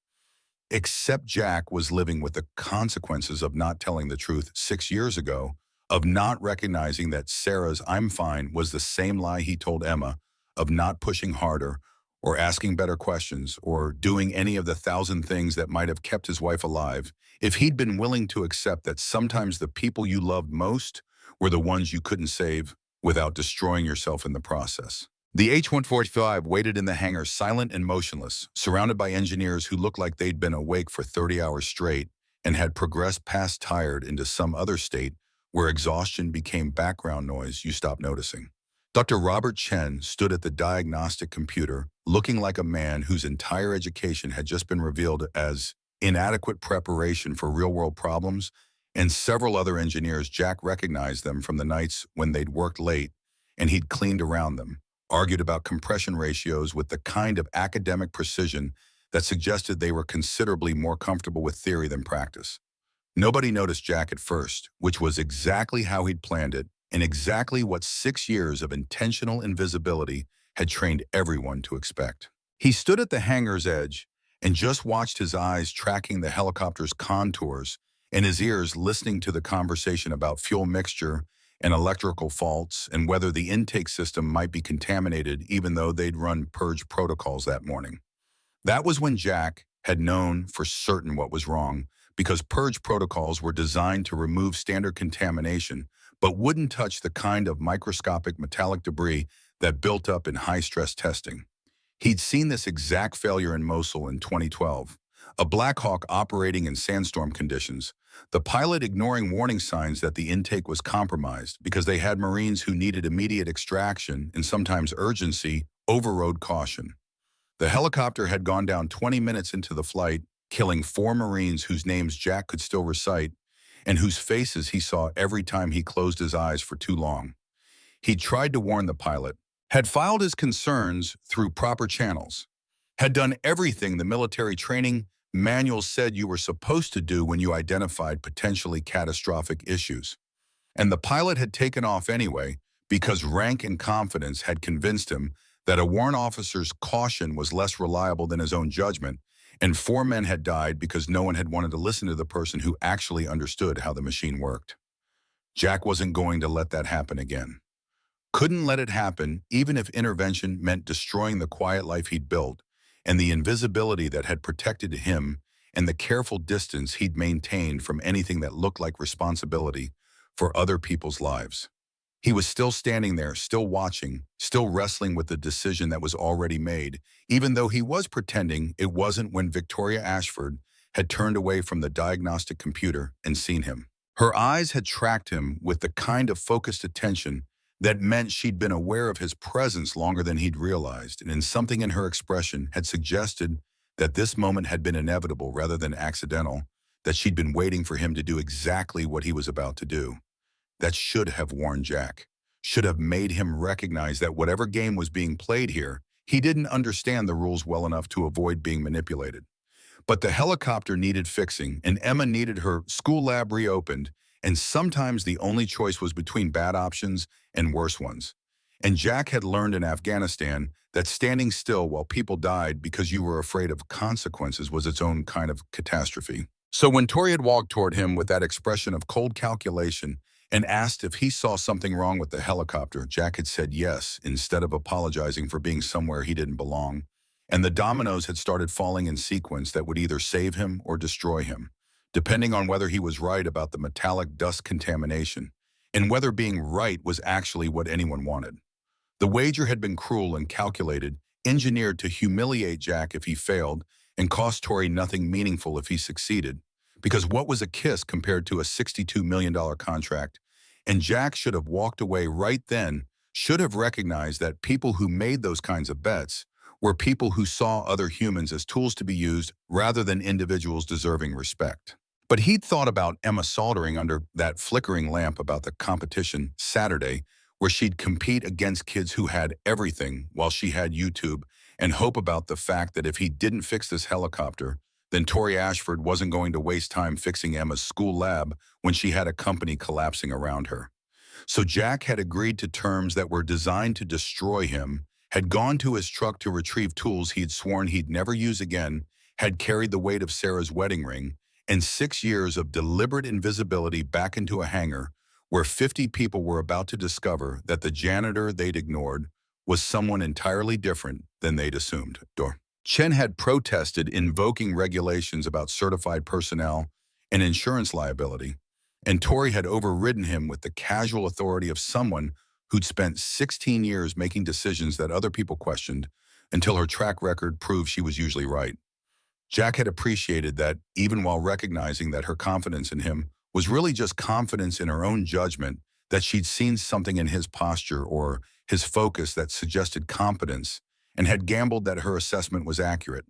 Except Jack was living with the consequences of not telling the truth 6 years ago, of not recognizing that Sarah's "I'm fine" was the same lie he told Emma, of not pushing harder, or asking better questions, or doing any of the 1,000 things that might have kept his wife alive, if he'd been willing to accept that sometimes the people you loved most were the ones you couldn't save without destroying yourself in the process. The H-145 waited in the hangar silent and motionless, surrounded by engineers who looked like they'd been awake for 30 hours straight and had progressed past tired into some other state where exhaustion became background noise you stopped noticing. Dr. Robert Chen stood at the diagnostic computer, looking like a man whose entire education had just been revealed as inadequate preparation for real-world problems, and several other engineers. Jack recognized them from the nights when they'd worked late and he'd cleaned around them, argued about compression ratios with the kind of academic precision that suggested they were considerably more comfortable with theory than practice. Nobody noticed Jack at first, which was exactly how he'd planned it and exactly what 6 years of intentional invisibility had trained everyone to expect. He stood at the hangar's edge and just watched, his eyes tracking the helicopter's contours and his ears listening to the conversation about fuel mixture and electrical faults and whether the intake system might be contaminated, even though they'd run purge protocols that morning. That was when Jack had known for certain what was wrong, because purge protocols were designed to remove standard contamination, but wouldn't touch the kind of microscopic metallic debris that built up in high-stress testing. He'd seen this exact failure in Mosul in 2012, a Black Hawk operating in sandstorm conditions, the pilot ignoring warning signs that the intake was compromised because they had Marines who needed immediate extraction and sometimes urgency overrode caution. The helicopter had gone down 20 minutes into the flight, killing 4 Marines whose names Jack could still recite and whose faces he saw every time he closed his eyes for too long. He tried to warn the pilot, had filed his concerns through proper channels, had done everything the military training manual said you were supposed to do when you identified potentially catastrophic issues. And the pilot had taken off anyway because rank and confidence had convinced him that a warrant officer's caution was less reliable than his own judgment, and 4 men had died because no one had wanted to listen to the person who actually understood how the machine worked. Jack wasn't going to let that happen again. Couldn't let it happen, even if intervention meant destroying the quiet life he'd built, and the invisibility that had protected him, and the careful distance he'd maintained from anything that looked like responsibility for other people's lives. He was still standing there, still watching, still wrestling with the decision that was already made, even though he was pretending it wasn't, when Victoria Ashford had turned away from the diagnostic computer and seen him. Her eyes had tracked him with the kind of focused attention that meant she'd been aware of his presence longer than he'd realized, and in something in her expression had suggested that this moment had been inevitable rather than accidental, that she'd been waiting for him to do exactly what he was about to do. That should have warned Jack, should have made him recognize that whatever game was being played here, he didn't understand the rules well enough to avoid being manipulated. But the helicopter needed fixing, and Emma needed her school lab reopened, and sometimes the only choice was between bad options and worse ones. And Jack had learned in Afghanistan that standing still while people died because you were afraid of consequences was its own kind of catastrophe. So when Tori had walked toward him with that expression of cold calculation and asked if he saw something wrong with the helicopter, Jack had said yes, instead of apologizing for being somewhere he didn't belong. And the dominoes had started falling in sequence that would either save him or destroy him, depending on whether he was right about the metallic dust contamination, and whether being right was actually what anyone wanted. The wager had been cruel and calculated, engineered to humiliate Jack if he failed, and cost Tori nothing meaningful if he succeeded. Because what was a kiss compared to a $62 million contract? And Jack should have walked away right then, should have recognized that people who made those kinds of bets were people who saw other humans as tools to be used rather than individuals deserving respect. But he'd thought about Emma soldering under that flickering lamp about the competition Saturday, where she'd compete against kids who had everything while she had YouTube, and hope about the fact that if he didn't fix this helicopter, then Tori Ashford wasn't going to waste time fixing Emma's school lab when she had a company collapsing around her. So Jack had agreed to terms that were designed to destroy him, had gone to his truck to retrieve tools he'd sworn he'd never use again, had carried the weight of Sarah's wedding ring, and 6 years of deliberate invisibility back into a hangar where 50 people were about to discover that the janitor they'd ignored was someone entirely different than they'd assumed. Chen had protested invoking regulations about certified personnel and insurance liability, and Tori had overridden him with the casual authority of someone who'd spent 16 years making decisions that other people questioned until her track record proved she was usually right. Jack had appreciated that, even while recognizing that her confidence in him was really just confidence in her own judgment, that she'd seen something in his posture or his focus that suggested competence, and had gambled that her assessment was accurate.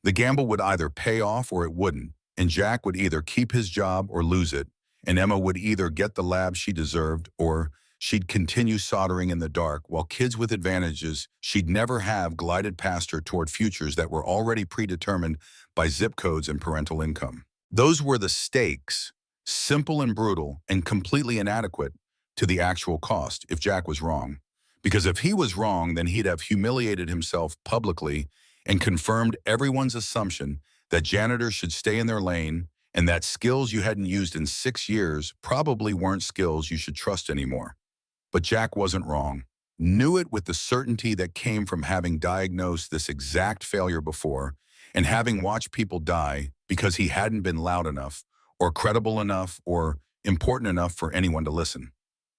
The gamble would either pay off or it wouldn't, and Jack would either keep his job or lose it, and Emma would either get the lab she deserved or she'd continue soldering in the dark while kids with advantages she'd never have glided past her toward futures that were already predetermined by zip codes and parental income. Those were the stakes, Simple and brutal and completely inadequate to the actual cost if Jack was wrong. Because if he was wrong, then he'd have humiliated himself publicly and confirmed everyone's assumption that janitors should stay in their lane and that skills you hadn't used in 6 years probably weren't skills you should trust anymore. But Jack wasn't wrong. Knew it with the certainty that came from having diagnosed this exact failure before and having watched people die because he hadn't been loud enough or credible enough or important enough for anyone to listen.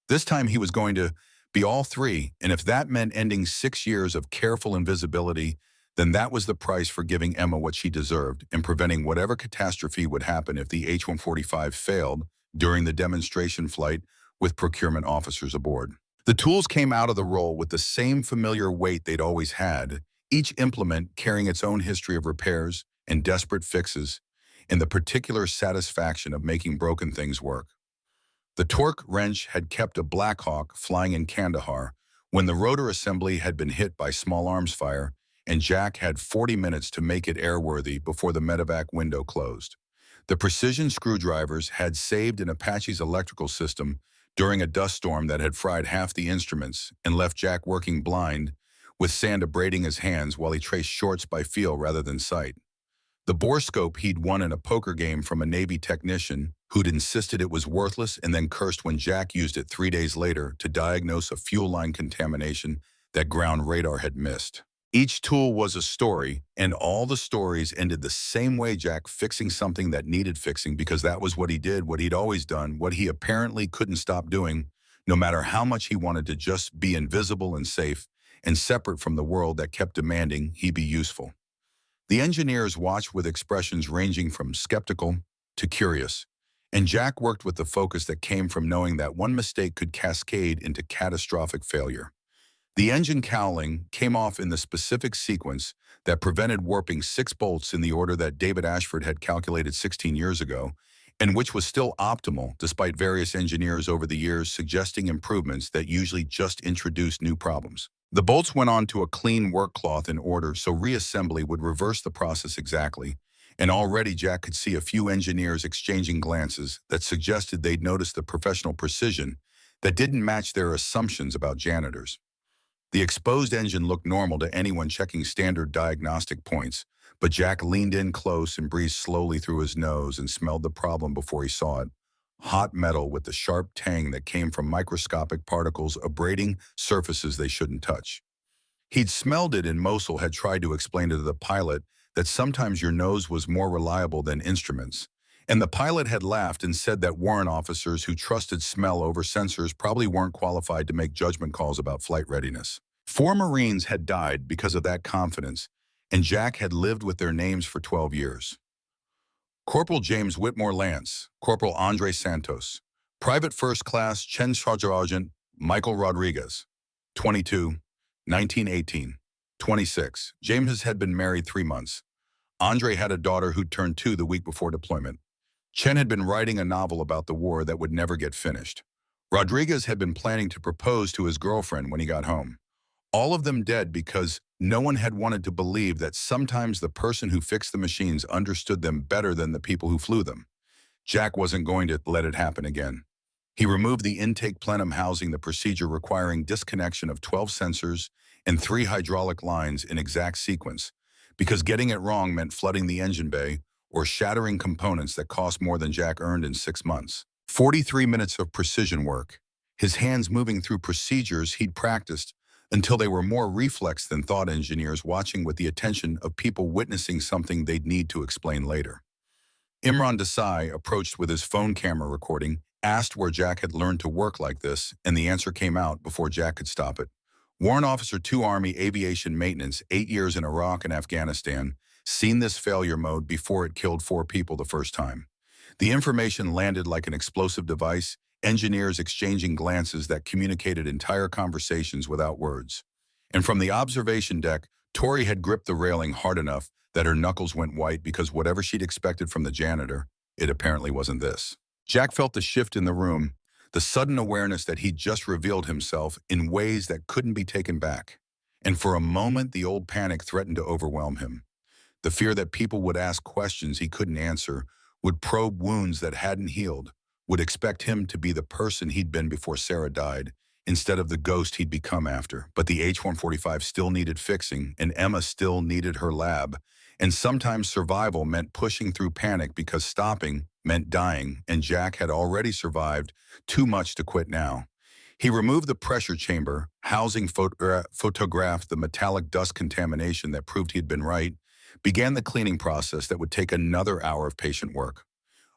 This time he was going to be all three, and if that meant ending 6 years of careful invisibility, then that was the price for giving Emma what she deserved and preventing whatever catastrophe would happen if the H-145 failed during the demonstration flight with procurement officers aboard. The tools came out of the roll with the same familiar weight they'd always had, each implement carrying its own history of repairs and desperate fixes, and the particular satisfaction of making broken things work. The torque wrench had kept a Black Hawk flying in Kandahar when the rotor assembly had been hit by small arms fire, and Jack had 40 minutes to make it airworthy before the medevac window closed. The precision screwdrivers had saved an Apache's electrical system during a dust storm that had fried half the instruments and left Jack working blind, with sand abrading his hands while he traced shorts by feel rather than sight. The borescope he'd won in a poker game from a Navy technician who'd insisted it was worthless and then cursed when Jack used it 3 days later to diagnose a fuel line contamination that ground radar had missed. Each tool was a story, and all the stories ended the same way: Jack fixing something that needed fixing because that was what he did, what he'd always done, what he apparently couldn't stop doing, no matter how much he wanted to just be invisible and safe and separate from the world that kept demanding he be useful. The engineers watched with expressions ranging from skeptical to curious, and Jack worked with the focus that came from knowing that one mistake could cascade into catastrophic failure. The engine cowling came off in the specific sequence that prevented warping 6 bolts in the order that David Ashford had calculated 16 years ago, and which was still optimal despite various engineers over the years suggesting improvements that usually just introduced new problems. The bolts went onto a clean work cloth in order so reassembly would reverse the process exactly, and already Jack could see a few engineers exchanging glances that suggested they'd noticed the professional precision that didn't match their assumptions about janitors. The exposed engine looked normal to anyone checking standard diagnostic points, but Jack leaned in close and breathed slowly through his nose and smelled the problem before he saw it. Hot metal with the sharp tang that came from microscopic particles abrading surfaces they shouldn't touch. He'd smelled it, and Mosul had tried to explain to the pilot that sometimes your nose was more reliable than instruments. And the pilot had laughed and said that warrant officers who trusted smell over sensors probably weren't qualified to make judgment calls about flight readiness. 4 Marines had died because of that confidence, and Jack had lived with their names for 12 years. Corporal James Whitmore Lance, Corporal Andre Santos, Private First Class Chen Sergeant Michael Rodriguez, 22, 1918, 26. James had been married 3 months. Andre had a daughter who'd turned 2 the week before deployment. Chen had been writing a novel about the war that would never get finished. Rodriguez had been planning to propose to his girlfriend when he got home. All of them dead because no one had wanted to believe that sometimes the person who fixed the machines understood them better than the people who flew them. Jack wasn't going to let it happen again. He removed the intake plenum housing the procedure requiring disconnection of 12 sensors and 3 hydraulic lines in exact sequence, because getting it wrong meant flooding the engine bay or shattering components that cost more than Jack earned in 6 months. 43 minutes of precision work, his hands moving through procedures he'd practiced until they were more reflex than thought, engineers watching with the attention of people witnessing something they'd need to explain later. Imran Desai approached with his phone camera recording, asked where Jack had learned to work like this, and the answer came out before Jack could stop it. Warrant Officer 2 Army Aviation Maintenance, 8 years in Iraq and Afghanistan, seen this failure mode before it killed 4 people the first time. The information landed like an explosive device, engineers exchanging glances that communicated entire conversations without words. And from the observation deck, Tori had gripped the railing hard enough that her knuckles went white because whatever she'd expected from the janitor, it apparently wasn't this. Jack felt the shift in the room, the sudden awareness that he'd just revealed himself in ways that couldn't be taken back. And for a moment, the old panic threatened to overwhelm him. The fear that people would ask questions he couldn't answer, would probe wounds that hadn't healed, would expect him to be the person he'd been before Sarah died, instead of the ghost he'd become after. But the H-145 still needed fixing, and Emma still needed her lab. And sometimes survival meant pushing through panic because stopping meant dying, and Jack had already survived too much to quit now. He removed the pressure chamber, housing photographed the metallic dust contamination that proved he'd been right, began the cleaning process that would take another hour of patient work.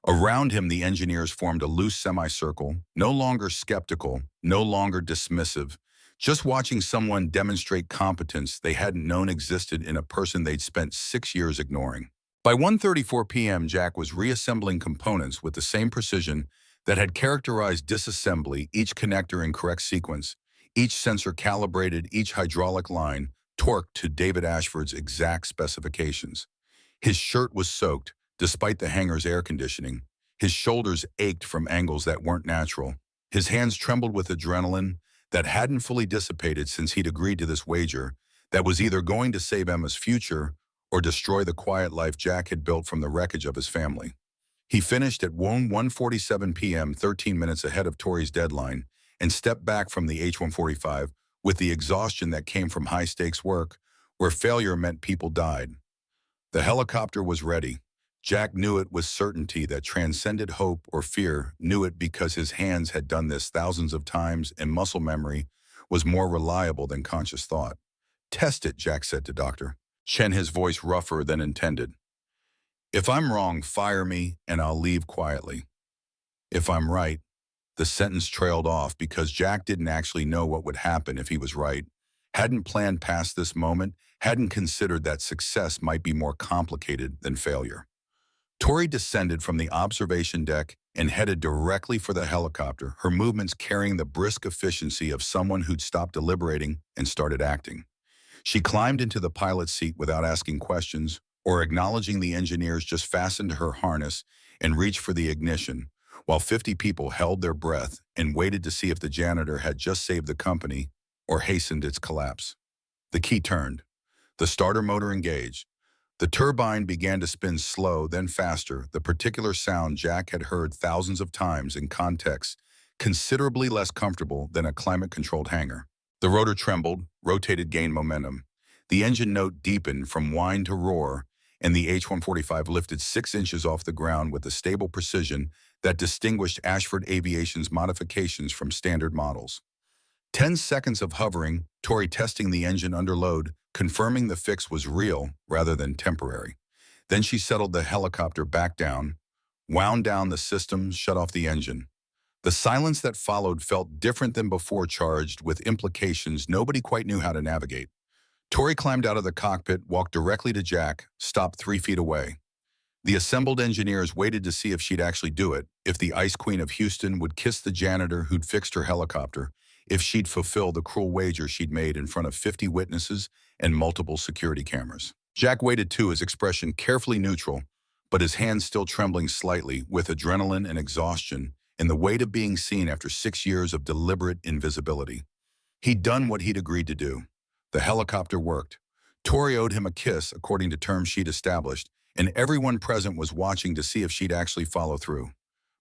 Around him, the engineers formed a loose semicircle, no longer skeptical, no longer dismissive, just watching someone demonstrate competence they hadn't known existed in a person they'd spent 6 years ignoring. By 1:34 p.m., Jack was reassembling components with the same precision that had characterized disassembly, each connector in correct sequence, each sensor calibrated, each hydraulic line torqued to David Ashford's exact specifications. His shirt was soaked, despite the hangar's air conditioning. His shoulders ached from angles that weren't natural. His hands trembled with adrenaline that hadn't fully dissipated since he'd agreed to this wager that was either going to save Emma's future or destroy the quiet life Jack had built from the wreckage of his family. He finished at 1:47 p.m., 13 minutes ahead of Tori's deadline, and stepped back from the H-145 with the exhaustion that came from high-stakes work where failure meant people died. The helicopter was ready. Jack knew it with certainty that transcended hope or fear, knew it because his hands had done this thousands of times and muscle memory was more reliable than conscious thought. "Test it," Jack said to Dr. Chen, his voice rougher than intended. "If I'm wrong, fire me and I'll leave quietly. If I'm right." The sentence trailed off because Jack didn't actually know what would happen if he was right, hadn't planned past this moment, hadn't considered that success might be more complicated than failure. Tori descended from the observation deck and headed directly for the helicopter, her movements carrying the brisk efficiency of someone who'd stopped deliberating and started acting. She climbed into the pilot's seat without asking questions or acknowledging the engineers, just fastened her harness and reached for the ignition, while 50 people held their breath and waited to see if the janitor had just saved the company or hastened its collapse. The key turned. The starter motor engaged. The turbine began to spin slow, then faster, the particular sound Jack had heard thousands of times in contexts considerably less comfortable than a climate-controlled hangar. The rotor trembled, rotated, gained momentum. The engine note deepened from whine to roar, and the H-145 lifted 6 inches off the ground with the stable precision that distinguished Ashford Aviation's modifications from standard models. 10 seconds of hovering, Tori testing the engine under load, confirming the fix was real rather than temporary. Then she settled the helicopter back down, wound down the systems, shut off the engine. The silence that followed felt different than before, charged with implications nobody quite knew how to navigate. Tori climbed out of the cockpit, walked directly to Jack, stopped 3 feet away. The assembled engineers waited to see if she'd actually do it, if the Ice Queen of Houston would kiss the janitor who'd fixed her helicopter, if she'd fulfill the cruel wager she'd made in front of 50 witnesses and multiple security cameras. Jack waited too, his expression carefully neutral, but his hands still trembling slightly with adrenaline and exhaustion and the weight of being seen after 6 years of deliberate invisibility. He'd done what he'd agreed to do. The helicopter worked. Tori owed him a kiss, according to terms she'd established, and everyone present was watching to see if she'd actually follow through.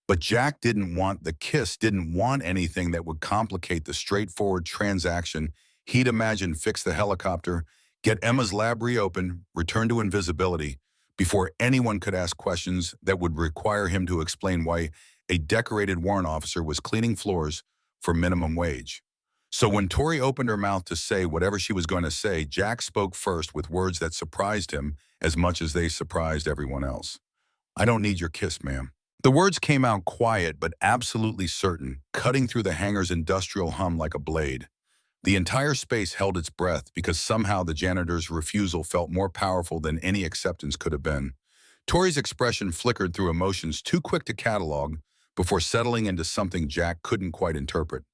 But Jack didn't want the kiss, didn't want anything that would complicate the straightforward transaction he'd imagined: fix the helicopter, get Emma's lab reopened, return to invisibility, before anyone could ask questions that would require him to explain why a decorated warrant officer was cleaning floors for minimum wage. So when Tori opened her mouth to say whatever she was going to say, Jack spoke first with words that surprised him as much as they surprised everyone else. "I don't need your kiss, ma'am." The words came out quiet but absolutely certain, cutting through the hangar's industrial hum like a blade. The entire space held its breath because somehow the janitor's refusal felt more powerful than any acceptance could have been. Tori's expression flickered through emotions too quick to catalog before settling into something Jack couldn't quite interpret.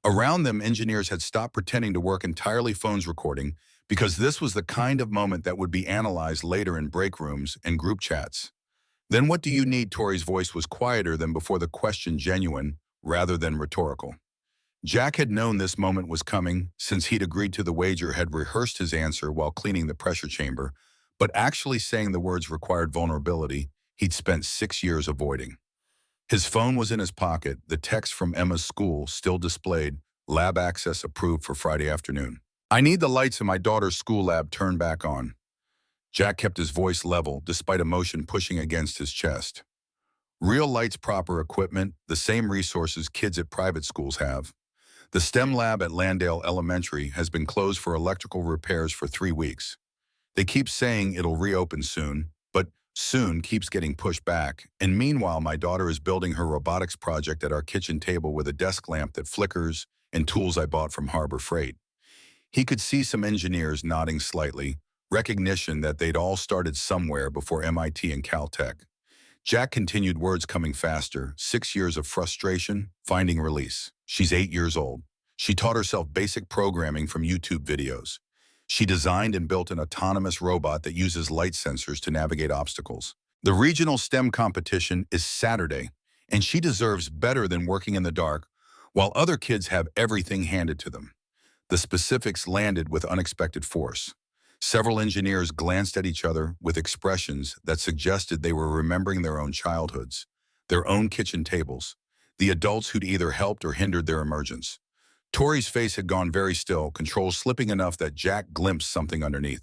Around them, engineers had stopped pretending to work entirely phones recording because this was the kind of moment that would be analyzed later in break rooms and group chats. "Then what do you need?" Tori's voice was quieter than before, the question genuine rather than rhetorical. Jack had known this moment was coming since he'd agreed to the wager, had rehearsed his answer while cleaning the pressure chamber, but actually saying the words required vulnerability. he'd spent 6 years avoiding. His phone was in his pocket, the text from Emma's school still displayed, lab access approved for Friday afternoon. I need the lights in my daughter's school lab turned back on. Jack kept his voice level despite emotion pushing against his chest. Real lights, proper equipment, the same resources kids at private schools have. The STEM lab at Landale Elementary has been closed for electrical repairs for 3 weeks. They keep saying it'll reopen soon, but soon keeps getting pushed back. And meanwhile, my daughter is building her robotics project at our kitchen table with a desk lamp that flickers and tools I bought from Harbor Freight. He could see some engineers nodding slightly, recognition that they'd all started somewhere before MIT and Caltech. Jack continued, words coming faster. 6 years of frustration, finding release. She's 8 years old. She taught herself basic programming from YouTube videos. She designed and built an autonomous robot that uses light sensors to navigate obstacles. The regional STEM competition is Saturday, and she deserves better than working in the dark, while other kids have everything handed to them. The specifics landed with unexpected force. Several engineers glanced at each other with expressions that suggested they were remembering their own childhoods, their own kitchen tables, the adults who'd either helped or hindered their emergence. Tori's face had gone very still, control slipping enough that Jack glimpsed something underneath.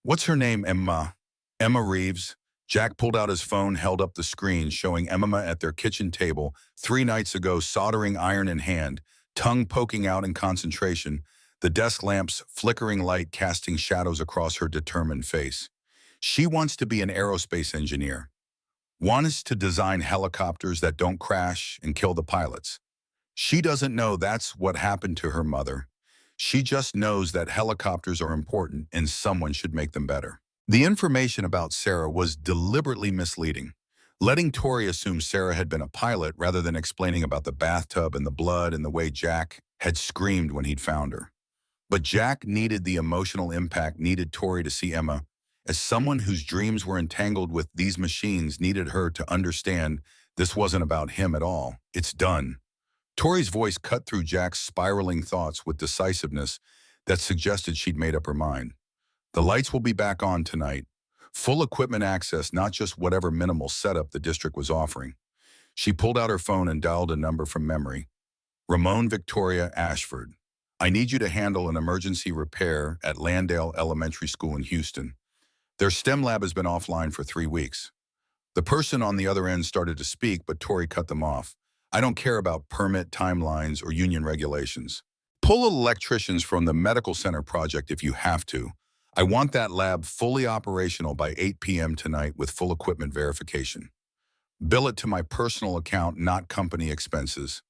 What's her name, Emma? Emma Reeves. Jack pulled out his phone, held up the screen, showing Emma at their kitchen table 3 nights ago, soldering iron in hand, tongue poking out in concentration, the desk lamp's flickering light casting shadows across her determined face. She wants to be an aerospace engineer. Wants to design helicopters that don't crash and kill the pilots. She doesn't know that's what happened to her mother. She just knows that helicopters are important and someone should make them better. The information about Sarah was deliberately misleading, letting Tori assume Sarah had been a pilot rather than explaining about the bathtub and the blood and the way Jack had screamed when he'd found her. But Jack needed the emotional impact, needed Tori to see Emma as someone whose dreams were entangled with these machines, needed her to understand this wasn't about him at all. It's done. Tori's voice cut through Jack's spiraling thoughts with decisiveness that suggested she'd made up her mind. The lights will be back on tonight. Full equipment access, not just whatever minimal setup the district was offering. She pulled out her phone and dialed a number from memory. Ramon Victoria Ashford. I need you to handle an emergency repair at Landale Elementary School in Houston. Their STEM lab has been offline for 3 weeks. The person on the other end started to speak, but Tori cut them off. I don't care about permit timelines or union regulations. Pull electricians from the medical center project if you have to. I want that lab fully operational by 8 p.m. tonight with full equipment verification. Bill it to my personal account, not company expenses.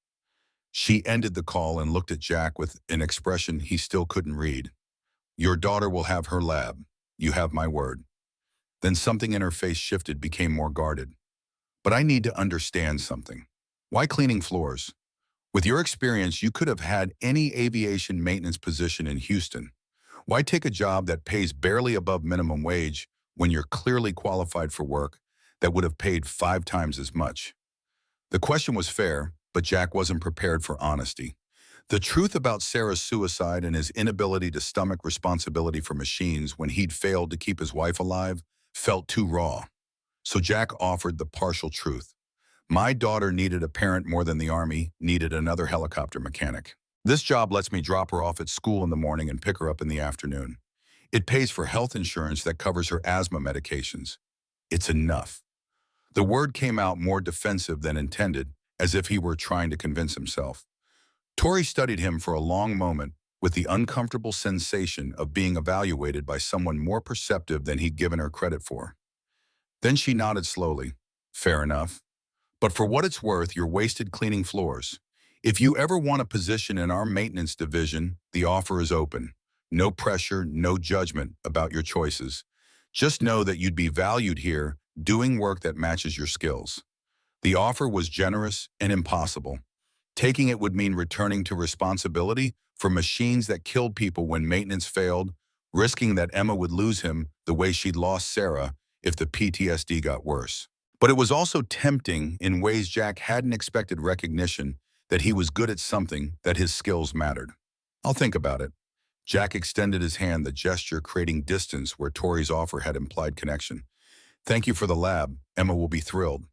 She ended the call and looked at Jack with an expression he still couldn't read. Your daughter will have her lab. You have my word. Then something in her face shifted, became more guarded. But I need to understand something. Why cleaning floors? With your experience, you could have had any aviation maintenance position in Houston. Why take a job that pays barely above minimum wage when you're clearly qualified for work that would have paid 5 times as much? The question was fair, but Jack wasn't prepared for honesty. The truth about Sarah's suicide and his inability to stomach responsibility for machines when he'd failed to keep his wife alive felt too raw. So Jack offered the partial truth. My daughter needed a parent more than the Army needed another helicopter mechanic. This job lets me drop her off at school in the morning and pick her up in the afternoon. It pays for health insurance that covers her asthma medications. It's enough. The word came out more defensive than intended, as if he were trying to convince himself. Tori studied him for a long moment with the uncomfortable sensation of being evaluated by someone more perceptive than he'd given her credit for. Then she nodded slowly. Fair enough. But for what it's worth, you're wasted cleaning floors. If you ever want a position in our maintenance division, the offer is open. No pressure, no judgment about your choices. Just know that you'd be valued here doing work that matches your skills. The offer was generous and impossible. Taking it would mean returning to responsibility for machines that killed people when maintenance failed, risking that Emma would lose him the way she'd lost Sarah if the PTSD got worse. But it was also tempting in ways Jack hadn't expected: recognition that he was good at something, that his skills mattered. I'll think about it. Jack extended his hand, the gesture creating distance where Tori's offer had implied connection. Thank you for the lab. Emma will be thrilled.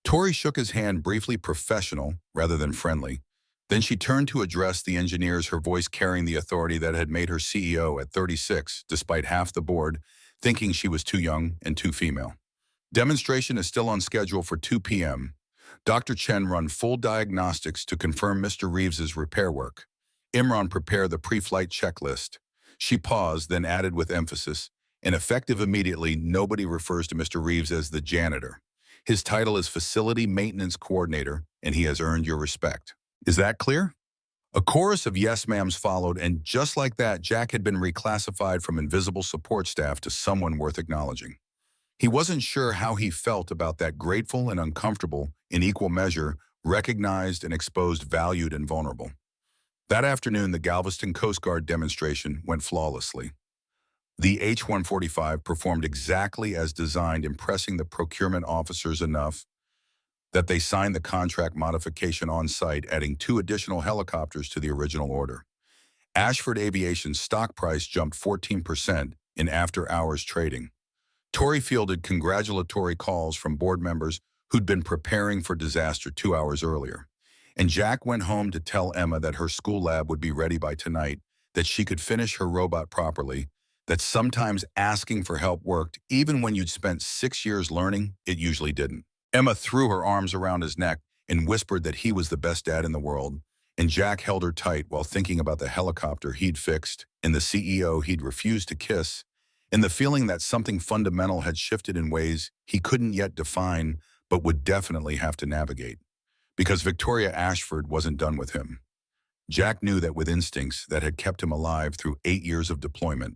Tori shook his hand briefly, professional rather than friendly. Then she turned to address the engineers, her voice carrying the authority that had made her CEO at 36, despite half the board thinking she was too young and too female. Demonstration is still on schedule for 2 p.m. Dr. Chen run full diagnostics to confirm Mr. Reeves's repair work. Imran prepare the pre-flight checklist. She paused, then added with emphasis, and effective immediately, nobody refers to Mr. Reeves as the janitor. His title is Facility Maintenance Coordinator, and he has earned your respect. Is that clear? A chorus of yes ma'ams followed, and just like that, Jack had been reclassified from invisible support staff to someone worth acknowledging. He wasn't sure how he felt about that, grateful and uncomfortable, in equal measure, recognized and exposed, valued and vulnerable. That afternoon, the Galveston Coast Guard demonstration went flawlessly. The H-145 performed exactly as designed, impressing the procurement officers enough that they signed the contract modification on site, adding 2 additional helicopters to the original order. Ashford Aviation's stock price jumped 14% in after-hours trading. Tori fielded congratulatory calls from board members who'd been preparing for disaster 2 hours earlier. And Jack went home to tell Emma that her school lab would be ready by tonight, that she could finish her robot properly, that sometimes asking for help worked. Even when you'd spent 6 years learning, it usually didn't. Emma threw her arms around his neck and whispered that he was the best dad in the world, and Jack held her tight while thinking about the helicopter he'd fixed and the CEO he'd refused to kiss, and the feeling that something fundamental had shifted in ways he couldn't yet define but would definitely have to navigate. Because Victoria Ashford wasn't done with him. Jack knew that with instincts that had kept him alive through 8 years of deployment.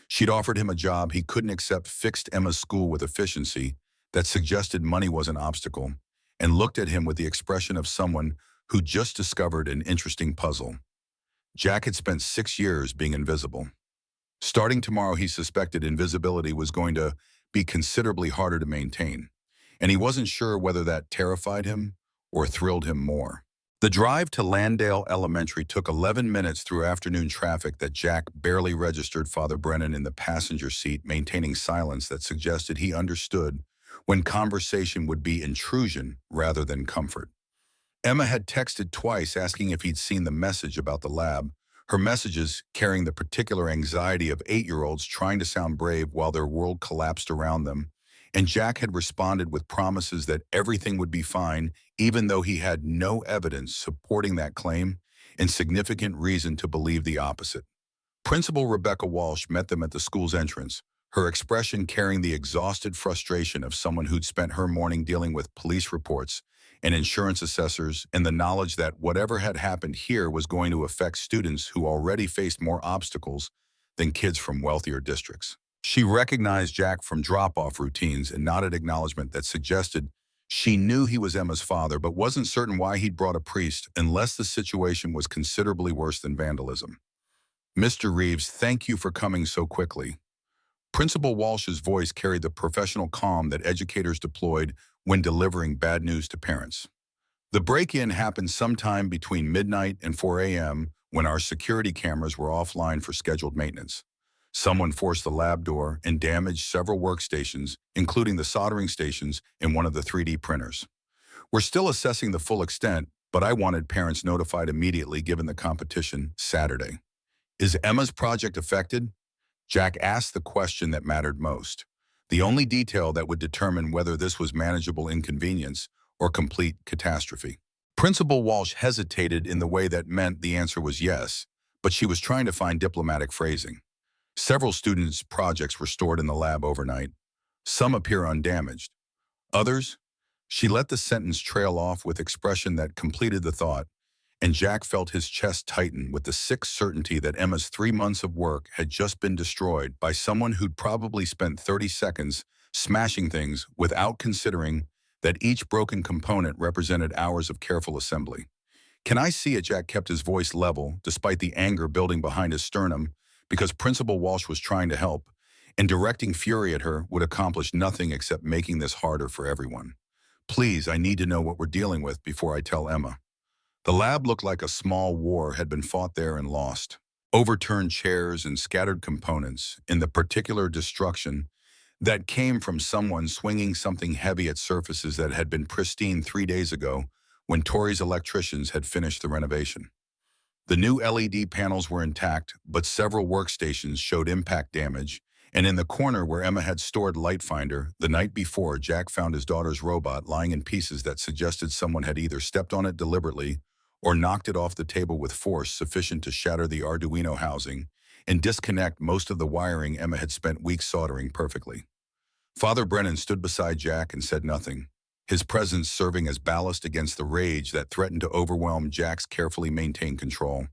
She'd offered him a job he couldn't accept, fixed Emma's school with efficiency that suggested money was an obstacle, and looked at him with the expression of someone who just discovered an interesting puzzle. Jack had spent 6 years being invisible. Starting tomorrow, he suspected invisibility was going to be considerably harder to maintain, and he wasn't sure whether that terrified him or thrilled him more. The drive to Landale Elementary took 11 minutes through afternoon traffic that Jack barely registered, Father Brennan in the passenger seat maintaining silence that suggested he understood when conversation would be intrusion rather than comfort. Emma had texted twice asking if he'd seen the message about the lab, her messages carrying the particular anxiety of 8-year-olds trying to sound brave while their world collapsed around them, and Jack had responded with promises that everything would be fine, even though he had no evidence supporting that claim and significant reason to believe the opposite. Principal Rebecca Walsh met them at the school's entrance, her expression carrying the exhausted frustration of someone who'd spent her morning dealing with police reports and insurance assessors, and the knowledge that whatever had happened here was going to affect students who already faced more obstacles than kids from wealthier districts. She recognized Jack from drop-off routines and nodded acknowledgement that suggested she knew he was Emma's father, but wasn't certain why he'd brought a priest unless the situation was considerably worse than vandalism. Mr. Reeves, thank you for coming so quickly. Principal Walsh's voice carried the professional calm that educators deployed when delivering bad news to parents. The break-in happened sometime between midnight and 4 a.m. when our security cameras were offline for scheduled maintenance. Someone forced the lab door and damaged several workstations, including the soldering stations and one of the 3D printers. We're still assessing the full extent, but I wanted parents notified immediately given the competition Saturday. Is Emma's project affected? Jack asked the question that mattered most, the only detail that would determine whether this was manageable inconvenience or complete catastrophe. Principal Walsh hesitated in the way that meant the answer was yes, but she was trying to find diplomatic phrasing. Several students' projects were stored in the lab overnight. Some appear undamaged. Others, she let the sentence trail off with expression that completed the thought, and Jack felt his chest tighten with the sick certainty that Emma's 3 months of work had just been destroyed by someone who'd probably spent 30 seconds smashing things without considering that each broken component represented hours of careful assembly. Can I see it? Jack kept his voice level despite the anger building behind his sternum because Principal Walsh was trying to help, and directing fury at her would accomplish nothing except making this harder for everyone. Please, I need to know what we're dealing with before I tell Emma. The lab looked like a small war had been fought there and lost. Overturned chairs and scattered components, in the particular destruction that came from someone swinging something heavy at surfaces that had been pristine 3 days ago when Tori's electricians had finished the renovation. The new LED panels were intact, but several workstations showed impact damage, and in the corner where Emma had stored Lightfinder the night before, Jack found his daughter's robot lying in pieces that suggested someone had either stepped on it deliberately or knocked it off the table with force sufficient to shatter the Arduino housing and disconnect most of the wiring Emma had spent weeks soldering perfectly. Father Brennan stood beside Jack and said nothing, his presence serving as ballast against the rage that threatened to overwhelm Jack's carefully maintained control.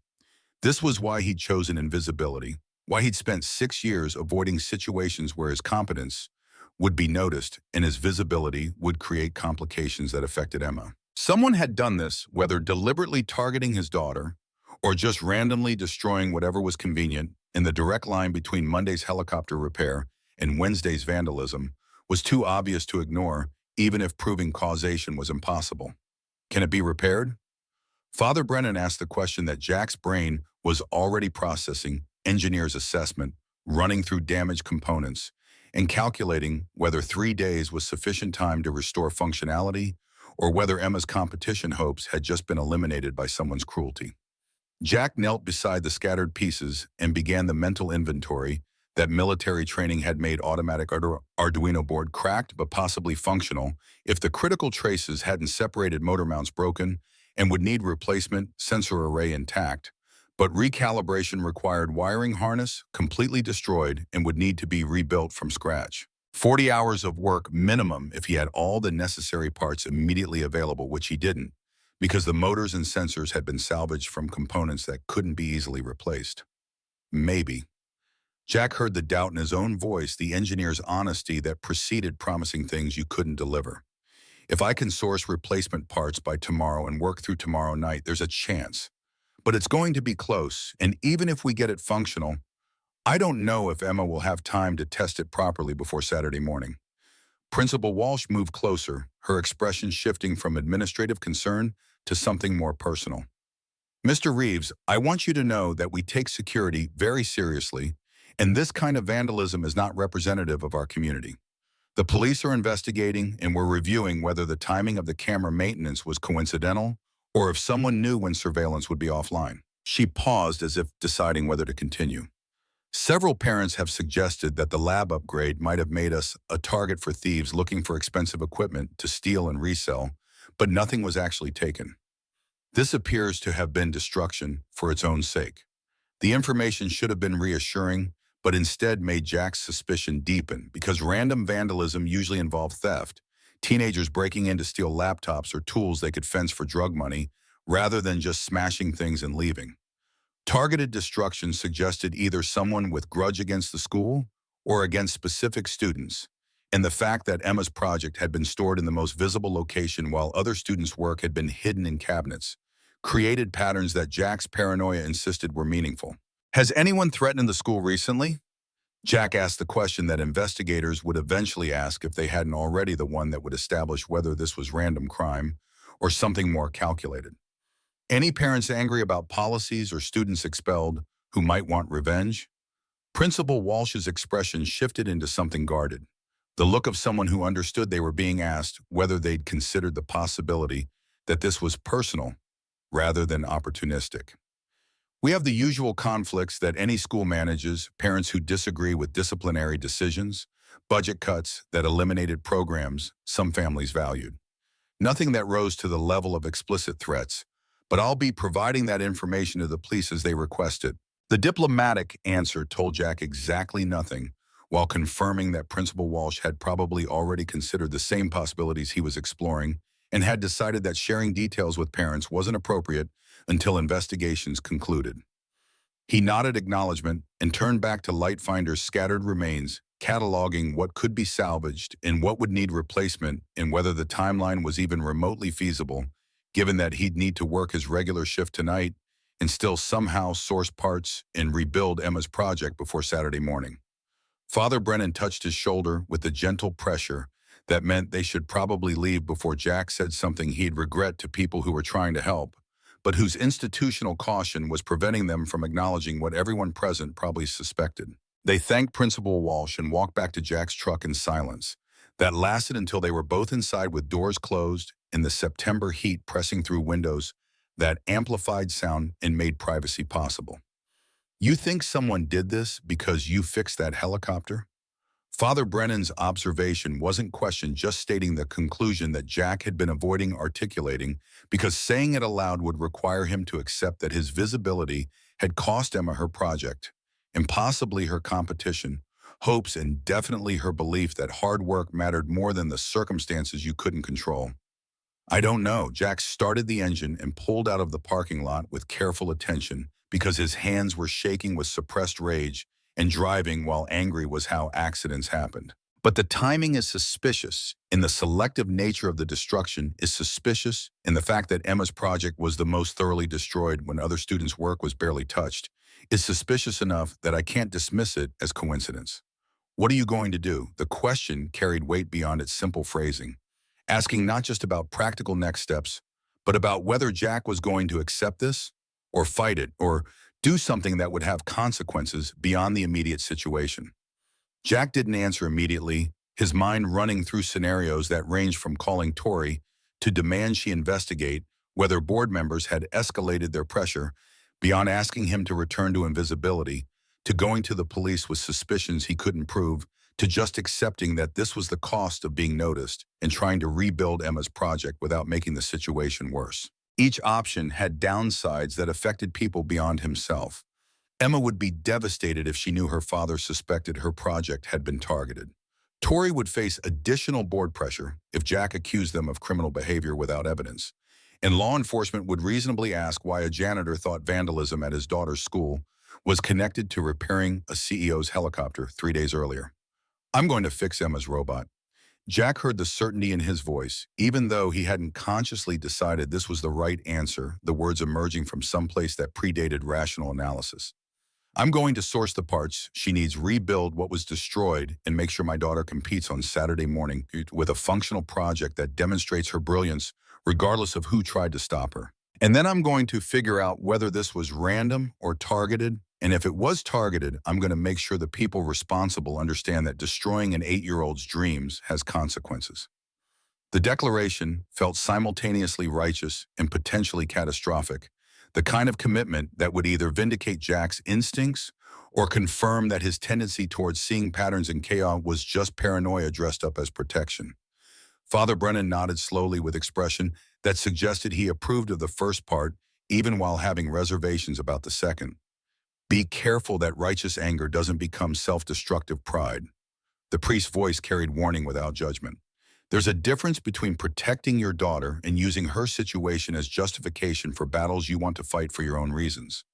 This was why he'd chosen invisibility, why he'd spent 6 years avoiding situations where his competence would be noticed and his visibility would create complications that affected Emma. Someone had done this, whether deliberately targeting his daughter or just randomly destroying whatever was convenient, and the direct line between Monday's helicopter repair and Wednesday's vandalism was too obvious to ignore, even if proving causation was impossible. Can it be repaired? Father Brennan asked the question that Jack's brain was already processing, engineer's assessment, running through damaged components, and calculating whether 3 days was sufficient time to restore functionality or whether Emma's competition hopes had just been eliminated by someone's cruelty. Jack knelt beside the scattered pieces and began the mental inventory that military training had made automatic Arduino board cracked but possibly functional if the critical traces hadn't separated motor mounts broken and would need replacement, sensor array intact, but recalibration required wiring harness completely destroyed and would need to be rebuilt from scratch. 40 hours of work minimum if he had all the necessary parts immediately available, which he didn't, because the motors and sensors had been salvaged from components that couldn't be easily replaced. Maybe. Jack heard the doubt in his own voice, the engineer's honesty that preceded promising things you couldn't deliver. If I can source replacement parts by tomorrow and work through tomorrow night, there's a chance. But it's going to be close, and even if we get it functional, I don't know if Emma will have time to test it properly before Saturday morning. Principal Walsh moved closer, her expression shifting from administrative concern to something more personal. Mr. Reeves, I want you to know that we take security very seriously, and this kind of vandalism is not representative of our community. The police are investigating, and we're reviewing whether the timing of the camera maintenance was coincidental or if someone knew when surveillance would be offline. She paused as if deciding whether to continue. Several parents have suggested that the lab upgrade might have made us a target for thieves looking for expensive equipment to steal and resell, but nothing was actually taken. This appears to have been destruction for its own sake. The information should have been reassuring, but instead made Jack's suspicion deepen because random vandalism usually involved theft, teenagers breaking in to steal laptops or tools they could fence for drug money, rather than just smashing things and leaving. Targeted destruction suggested either someone with grudge against the school or against specific students, and the fact that Emma's project had been stored in the most visible location while other students' work had been hidden in cabinets created patterns that Jack's paranoia insisted were meaningful. Has anyone threatened the school recently? Jack asked the question that investigators would eventually ask if they hadn't already, the one that would establish whether this was random crime or something more calculated. Any parents angry about policies or students expelled who might want revenge? Principal Walsh's expression shifted into something guarded, the look of someone who understood they were being asked whether they'd considered the possibility that this was personal rather than opportunistic. We have the usual conflicts that any school manages, parents who disagree with disciplinary decisions, budget cuts that eliminated programs some families valued. Nothing that rose to the level of explicit threats, but I'll be providing that information to the police as they request it. The diplomatic answer told Jack exactly nothing, while confirming that Principal Walsh had probably already considered the same possibilities he was exploring and had decided that sharing details with parents wasn't appropriate until investigations concluded. He nodded acknowledgement and turned back to Lightfinder's scattered remains, cataloging what could be salvaged and what would need replacement and whether the timeline was even remotely feasible, given that he'd need to work his regular shift tonight and still somehow source parts and rebuild Emma's project before Saturday morning. Father Brennan touched his shoulder with a gentle pressure that meant they should probably leave before Jack said something he'd regret to people who were trying to help, but whose institutional caution was preventing them from acknowledging what everyone present probably suspected. They thanked Principal Walsh and walked back to Jack's truck in silence. That lasted until they were both inside with doors closed and the September heat pressing through windows that amplified sound and made privacy possible. You think someone did this because you fixed that helicopter? Father Brennan's observation wasn't questioned, just stating the conclusion that Jack had been avoiding articulating because saying it aloud would require him to accept that his visibility had cost Emma her project, and possibly her competition, hopes, and definitely her belief that hard work mattered more than the circumstances you couldn't control. I don't know. Jack started the engine and pulled out of the parking lot with careful attention because his hands were shaking with suppressed rage, and driving while angry was how accidents happened. But the timing is suspicious, and the selective nature of the destruction is suspicious, and the fact that Emma's project was the most thoroughly destroyed when other students' work was barely touched is suspicious enough that I can't dismiss it as coincidence. What are you going to do? The question carried weight beyond its simple phrasing, asking not just about practical next steps, but about whether Jack was going to accept this, or fight it, or do something that would have consequences beyond the immediate situation. Jack didn't answer immediately, his mind running through scenarios that ranged from calling Tori to demand she investigate whether board members had escalated their pressure, beyond asking him to return to invisibility, to going to the police with suspicions he couldn't prove, to just accepting that this was the cost of being noticed and trying to rebuild Emma's project without making the situation worse. Each option had downsides that affected people beyond himself. Emma would be devastated if she knew her father suspected her project had been targeted. Tori would face additional board pressure if Jack accused them of criminal behavior without evidence. And law enforcement would reasonably ask why a janitor thought vandalism at his daughter's school was connected to repairing a CEO's helicopter 3 days earlier. I'm going to fix Emma's robot. Jack heard the certainty in his voice, even though he hadn't consciously decided this was the right answer, the words emerging from someplace that predated rational analysis. I'm going to source the parts she needs, rebuild what was destroyed, and make sure my daughter competes on Saturday morning with a functional project that demonstrates her brilliance regardless of who tried to stop her. And then I'm going to figure out whether this was random or targeted. And if it was targeted, I'm going to make sure the people responsible understand that destroying an 8-year-old's dreams has consequences. The declaration felt simultaneously righteous and potentially catastrophic, the kind of commitment that would either vindicate Jack's instincts or confirm that his tendency towards seeing patterns in chaos was just paranoia dressed up as protection. Father Brennan nodded slowly with expression that suggested he approved of the first part, even while having reservations about the second. Be careful that righteous anger doesn't become self-destructive pride. The priest's voice carried warning without judgment. There's a difference between protecting your daughter and using her situation as justification for battles you want to fight for your own reasons.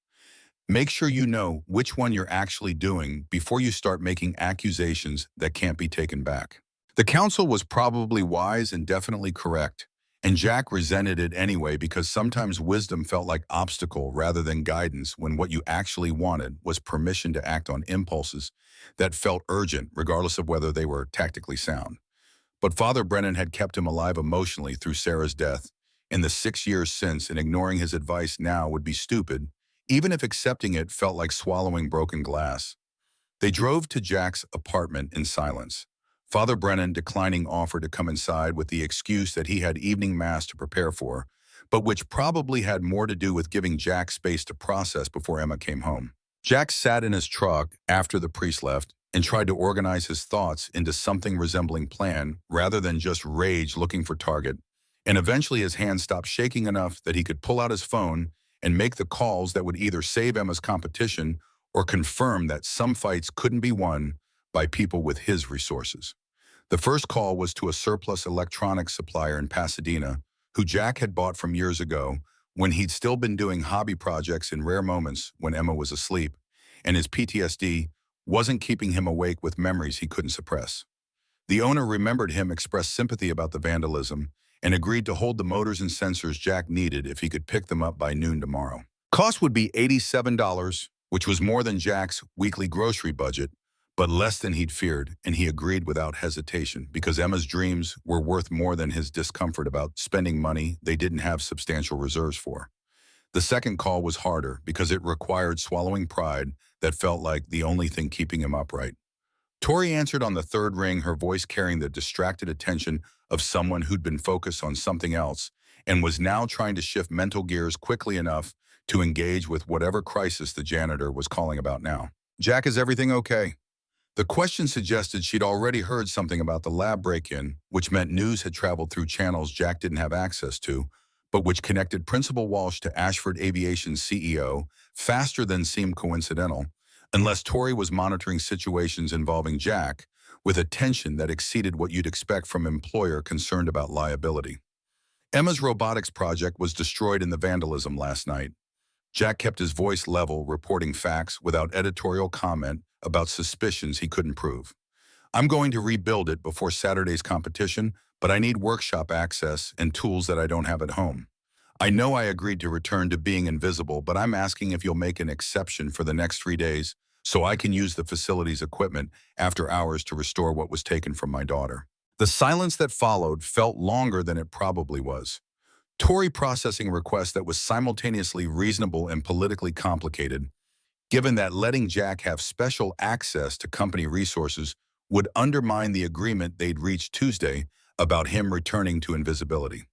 Make sure you know which one you're actually doing before you start making accusations that can't be taken back. The counsel was probably wise and definitely correct, and Jack resented it anyway because sometimes wisdom felt like obstacle rather than guidance when what you actually wanted was permission to act on impulses that felt urgent regardless of whether they were tactically sound. But Father Brennan had kept him alive emotionally through Sarah's death, and the 6 years since, and ignoring his advice now would be stupid, even if accepting it felt like swallowing broken glass. They drove to Jack's apartment in silence. Father Brennan declining offer to come inside with the excuse that he had evening mass to prepare for, but which probably had more to do with giving Jack space to process before Emma came home. Jack sat in his truck after the priest left and tried to organize his thoughts into something resembling plan rather than just rage looking for target, and eventually his hands stopped shaking enough that he could pull out his phone and make the calls that would either save Emma's competition or confirm that some fights couldn't be won by people with his resources. The first call was to a surplus electronics supplier in Pasadena, who Jack had bought from years ago when he'd still been doing hobby projects in rare moments when Emma was asleep, and his PTSD wasn't keeping him awake with memories he couldn't suppress. The owner remembered him, expressed sympathy about the vandalism, and agreed to hold the motors and sensors Jack needed if he could pick them up by noon tomorrow. Cost would be $87, which was more than Jack's weekly grocery budget, but less than he'd feared, and he agreed without hesitation because Emma's dreams were worth more than his discomfort about spending money they didn't have substantial reserves for. The second call was harder because it required swallowing pride that felt like the only thing keeping him upright. Tori answered on the third ring, her voice carrying the distracted attention of someone who'd been focused on something else and was now trying to shift mental gears quickly enough to engage with whatever crisis the janitor was calling about now. Jack, is everything okay? The question suggested she'd already heard something about the lab break-in, which meant news had traveled through channels Jack didn't have access to, but which connected Principal Walsh to Ashford Aviation's CEO faster than seemed coincidental, unless Tori was monitoring situations involving Jack with attention that exceeded what you'd expect from an employer concerned about liability. Emma's robotics project was destroyed in the vandalism last night. Jack kept his voice level, reporting facts without editorial comment about suspicions he couldn't prove. I'm going to rebuild it before Saturday's competition, but I need workshop access and tools that I don't have at home. I know I agreed to return to being invisible, but I'm asking if you'll make an exception for the next 3 days so I can use the facility's equipment after hours to restore what was taken from my daughter. The silence that followed felt longer than it probably was. Tory processing a request that was simultaneously reasonable and politically complicated, given that letting Jack have special access to company resources would undermine the agreement they'd reached Tuesday about him returning to invisibility.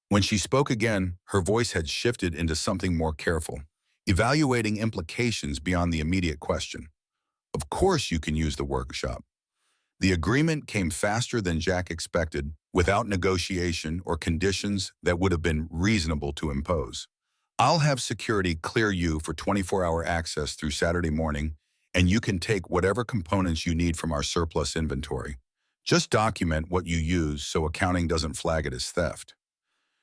When she spoke again, her voice had shifted into something more careful, evaluating implications beyond the immediate question. Of course you can use the workshop. The agreement came faster than Jack expected, without negotiation or conditions that would have been reasonable to impose. I'll have security clear you for 24-hour access through Saturday morning, and you can take whatever components you need from our surplus inventory. Just document what you use so accounting doesn't flag it as theft.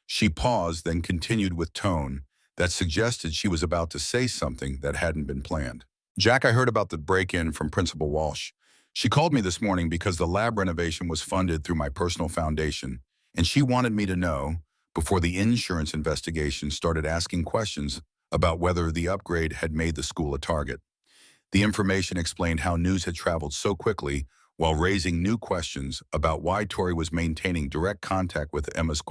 She paused, then continued with tone that suggested she was about to say something that hadn't been planned. Jack, I heard about the break-in from Principal Walsh. She called me this morning because the lab renovation was funded through my personal foundation, and she wanted me to know, before the insurance investigation started asking questions about whether the upgrade had made the school a target. The information explained how news had traveled so quickly while raising new questions about why Tori was maintaining direct contact with Emma's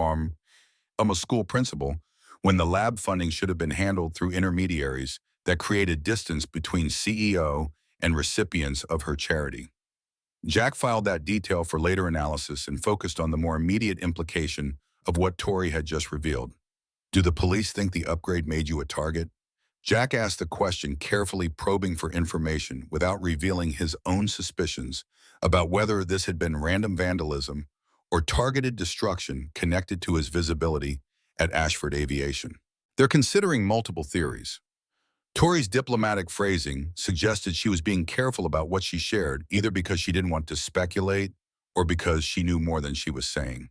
school principal when the lab funding should have been handled through intermediaries that created distance between CEO and recipients of her charity. Jack filed that detail for later analysis and focused on the more immediate implication of what Tori had just revealed. Do the police think the upgrade made you a target? Jack asked the question, carefully probing for information without revealing his own suspicions about whether this had been random vandalism or targeted destruction connected to his visibility at Ashford Aviation. They're considering multiple theories. Tori's diplomatic phrasing suggested she was being careful about what she shared, either because she didn't want to speculate or because she knew more than she was saying.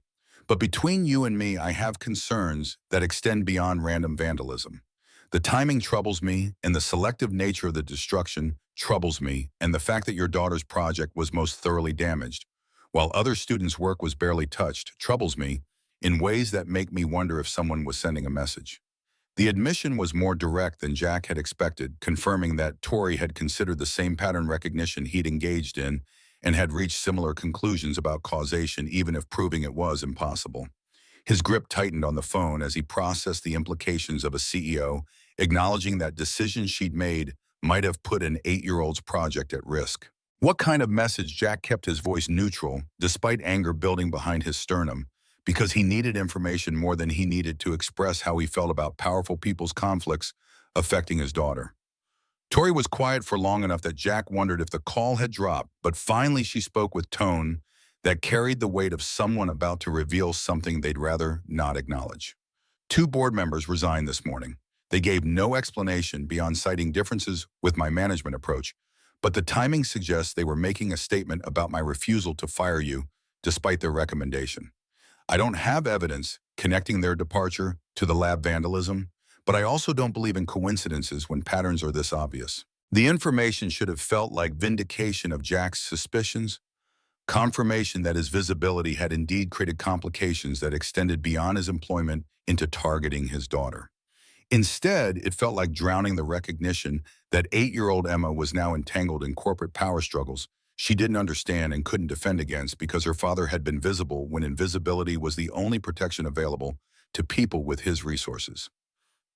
But between you and me, I have concerns that extend beyond random vandalism. The timing troubles me, and the selective nature of the destruction troubles me, and the fact that your daughter's project was most thoroughly damaged, while other students' work was barely touched, troubles me in ways that make me wonder if someone was sending a message. The admission was more direct than Jack had expected, confirming that Tori had considered the same pattern recognition he'd engaged in and had reached similar conclusions about causation, even if proving it was impossible. His grip tightened on the phone as he processed the implications of a CEO, acknowledging that decisions she'd made might have put an 8-year-old's project at risk. What kind of message? Jack kept his voice neutral, despite anger building behind his sternum, because he needed information more than he needed to express how he felt about powerful people's conflicts affecting his daughter. Tori was quiet for long enough that Jack wondered if the call had dropped, but finally she spoke with tone that carried the weight of someone about to reveal something they'd rather not acknowledge. 2 board members resigned this morning. They gave no explanation beyond citing differences with my management approach, but the timing suggests they were making a statement about my refusal to fire you despite their recommendation. I don't have evidence connecting their departure to the lab vandalism, but I also don't believe in coincidences when patterns are this obvious. The information should have felt like vindication of Jack's suspicions, confirmation that his visibility had indeed created complications that extended beyond his employment into targeting his daughter. Instead, it felt like drowning the recognition that 8-year-old Emma was now entangled in corporate power struggles she didn't understand and couldn't defend against because her father had been visible when invisibility was the only protection available to people with his resources.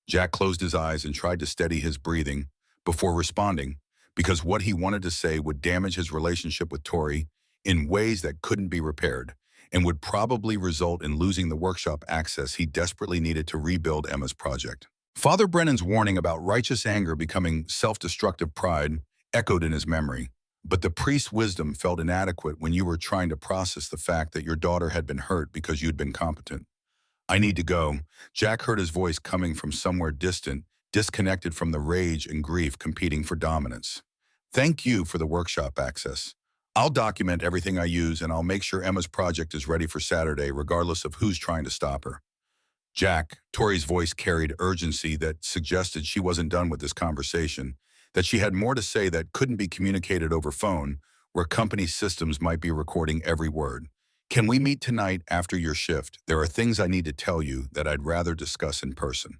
Jack closed his eyes and tried to steady his breathing before responding, because what he wanted to say would damage his relationship with Tori in ways that couldn't be repaired and would probably result in losing the workshop access he desperately needed to rebuild Emma's project. Father Brennan's warning about righteous anger becoming self-destructive pride echoed in his memory, but the priest's wisdom felt inadequate when you were trying to process the fact that your daughter had been hurt because you'd been competent. I need to go. Jack heard his voice coming from somewhere distant, disconnected from the rage and grief competing for dominance. Thank you for the workshop access. I'll document everything I use and I'll make sure Emma's project is ready for Saturday regardless of who's trying to stop her. Jack, Tori's voice carried urgency that suggested she wasn't done with this conversation, that she had more to say that couldn't be communicated over phone, where company systems might be recording every word. Can we meet tonight after your shift? There are things I need to tell you that I'd rather discuss in person.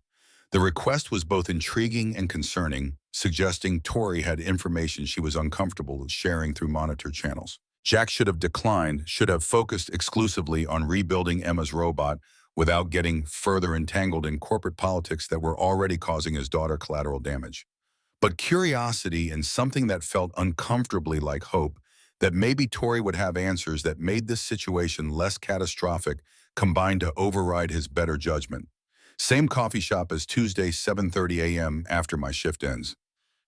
The request was both intriguing and concerning, suggesting Tori had information she was uncomfortable sharing through monitor channels. Jack should have declined, should have focused exclusively on rebuilding Emma's robot without getting further entangled in corporate politics that were already causing his daughter collateral damage. But curiosity and something that felt uncomfortably like hope that maybe Tori would have answers that made this situation less catastrophic combined to override his better judgment. Same coffee shop as Tuesday, 7:30 a.m. after my shift ends.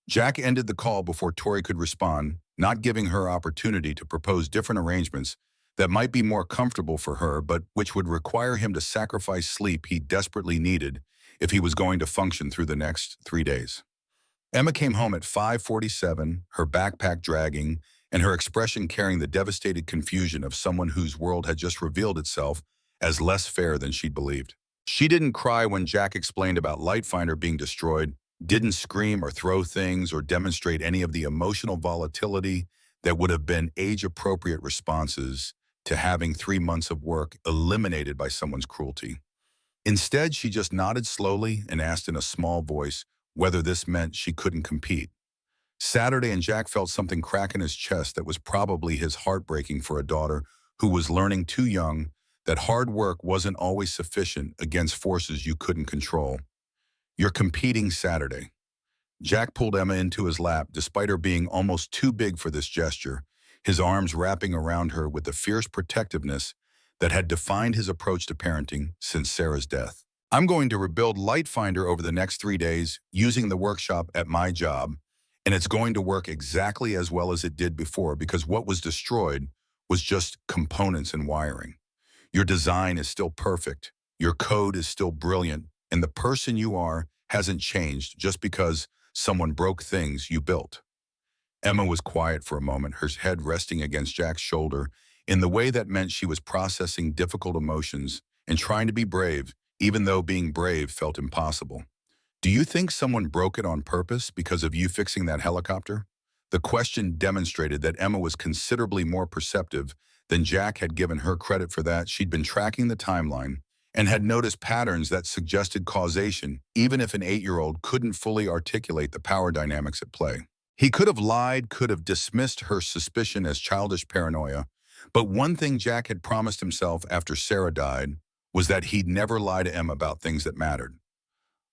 Jack ended the call before Tori could respond, not giving her opportunity to propose different arrangements that might be more comfortable for her, but which would require him to sacrifice sleep he desperately needed if he was going to function through the next 3 days. Emma came home at 5:47, her backpack dragging, and her expression carrying the devastated confusion of someone whose world had just revealed itself as less fair than she'd believed. She didn't cry when Jack explained about Lightfinder being destroyed, didn't scream or throw things or demonstrate any of the emotional volatility that would have been age-appropriate responses to having 3 months of work eliminated by someone's cruelty. Instead, she just nodded slowly and asked in a small voice whether this meant she couldn't compete. Saturday, and Jack felt something crack in his chest that was probably his heartbreaking for a daughter who was learning too young that hard work wasn't always sufficient against forces you couldn't control. You're competing Saturday. Jack pulled Emma into his lap despite her being almost too big for this gesture, his arms wrapping around her with the fierce protectiveness that had defined his approach to parenting since Sarah's death. I'm going to rebuild Lightfinder over the next 3 days using the workshop at my job, and it's going to work exactly as well as it did before because what was destroyed was just components and wiring. Your design is still perfect, your code is still brilliant, and the person you are hasn't changed just because someone broke things you built. Emma was quiet for a moment, her head resting against Jack's shoulder in the way that meant she was processing difficult emotions and trying to be brave, even though being brave felt impossible. Do you think someone broke it on purpose because of you fixing that helicopter? The question demonstrated that Emma was considerably more perceptive than Jack had given her credit for that. She'd been tracking the timeline and had noticed patterns that suggested causation, even if an 8-year-old couldn't fully articulate the power dynamics at play. He could have lied, could have dismissed her suspicion as childish paranoia, but one thing Jack had promised himself after Sarah died was that he'd never lie to Emma about things that mattered.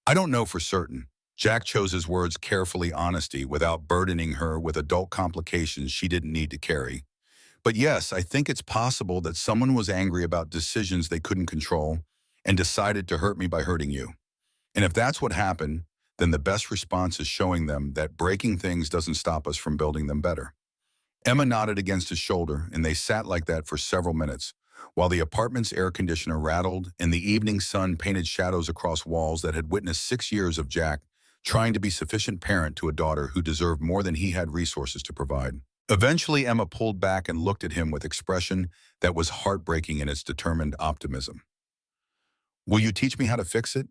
I don't know for certain. Jack chose his words carefully, honesty, without burdening her with adult complications she didn't need to carry. But yes, I think it's possible that someone was angry about decisions they couldn't control and decided to hurt me by hurting you. And if that's what happened, then the best response is showing them that breaking things doesn't stop us from building them better. Emma nodded against his shoulder, and they sat like that for several minutes, while the apartment's air conditioner rattled and the evening sun painted shadows across walls that had witnessed 6 years of Jack trying to be sufficient parent to a daughter who deserved more than he had resources to provide. Eventually, Emma pulled back and looked at him with expression that was heartbreaking in its determined optimism. Will you teach me how to fix it?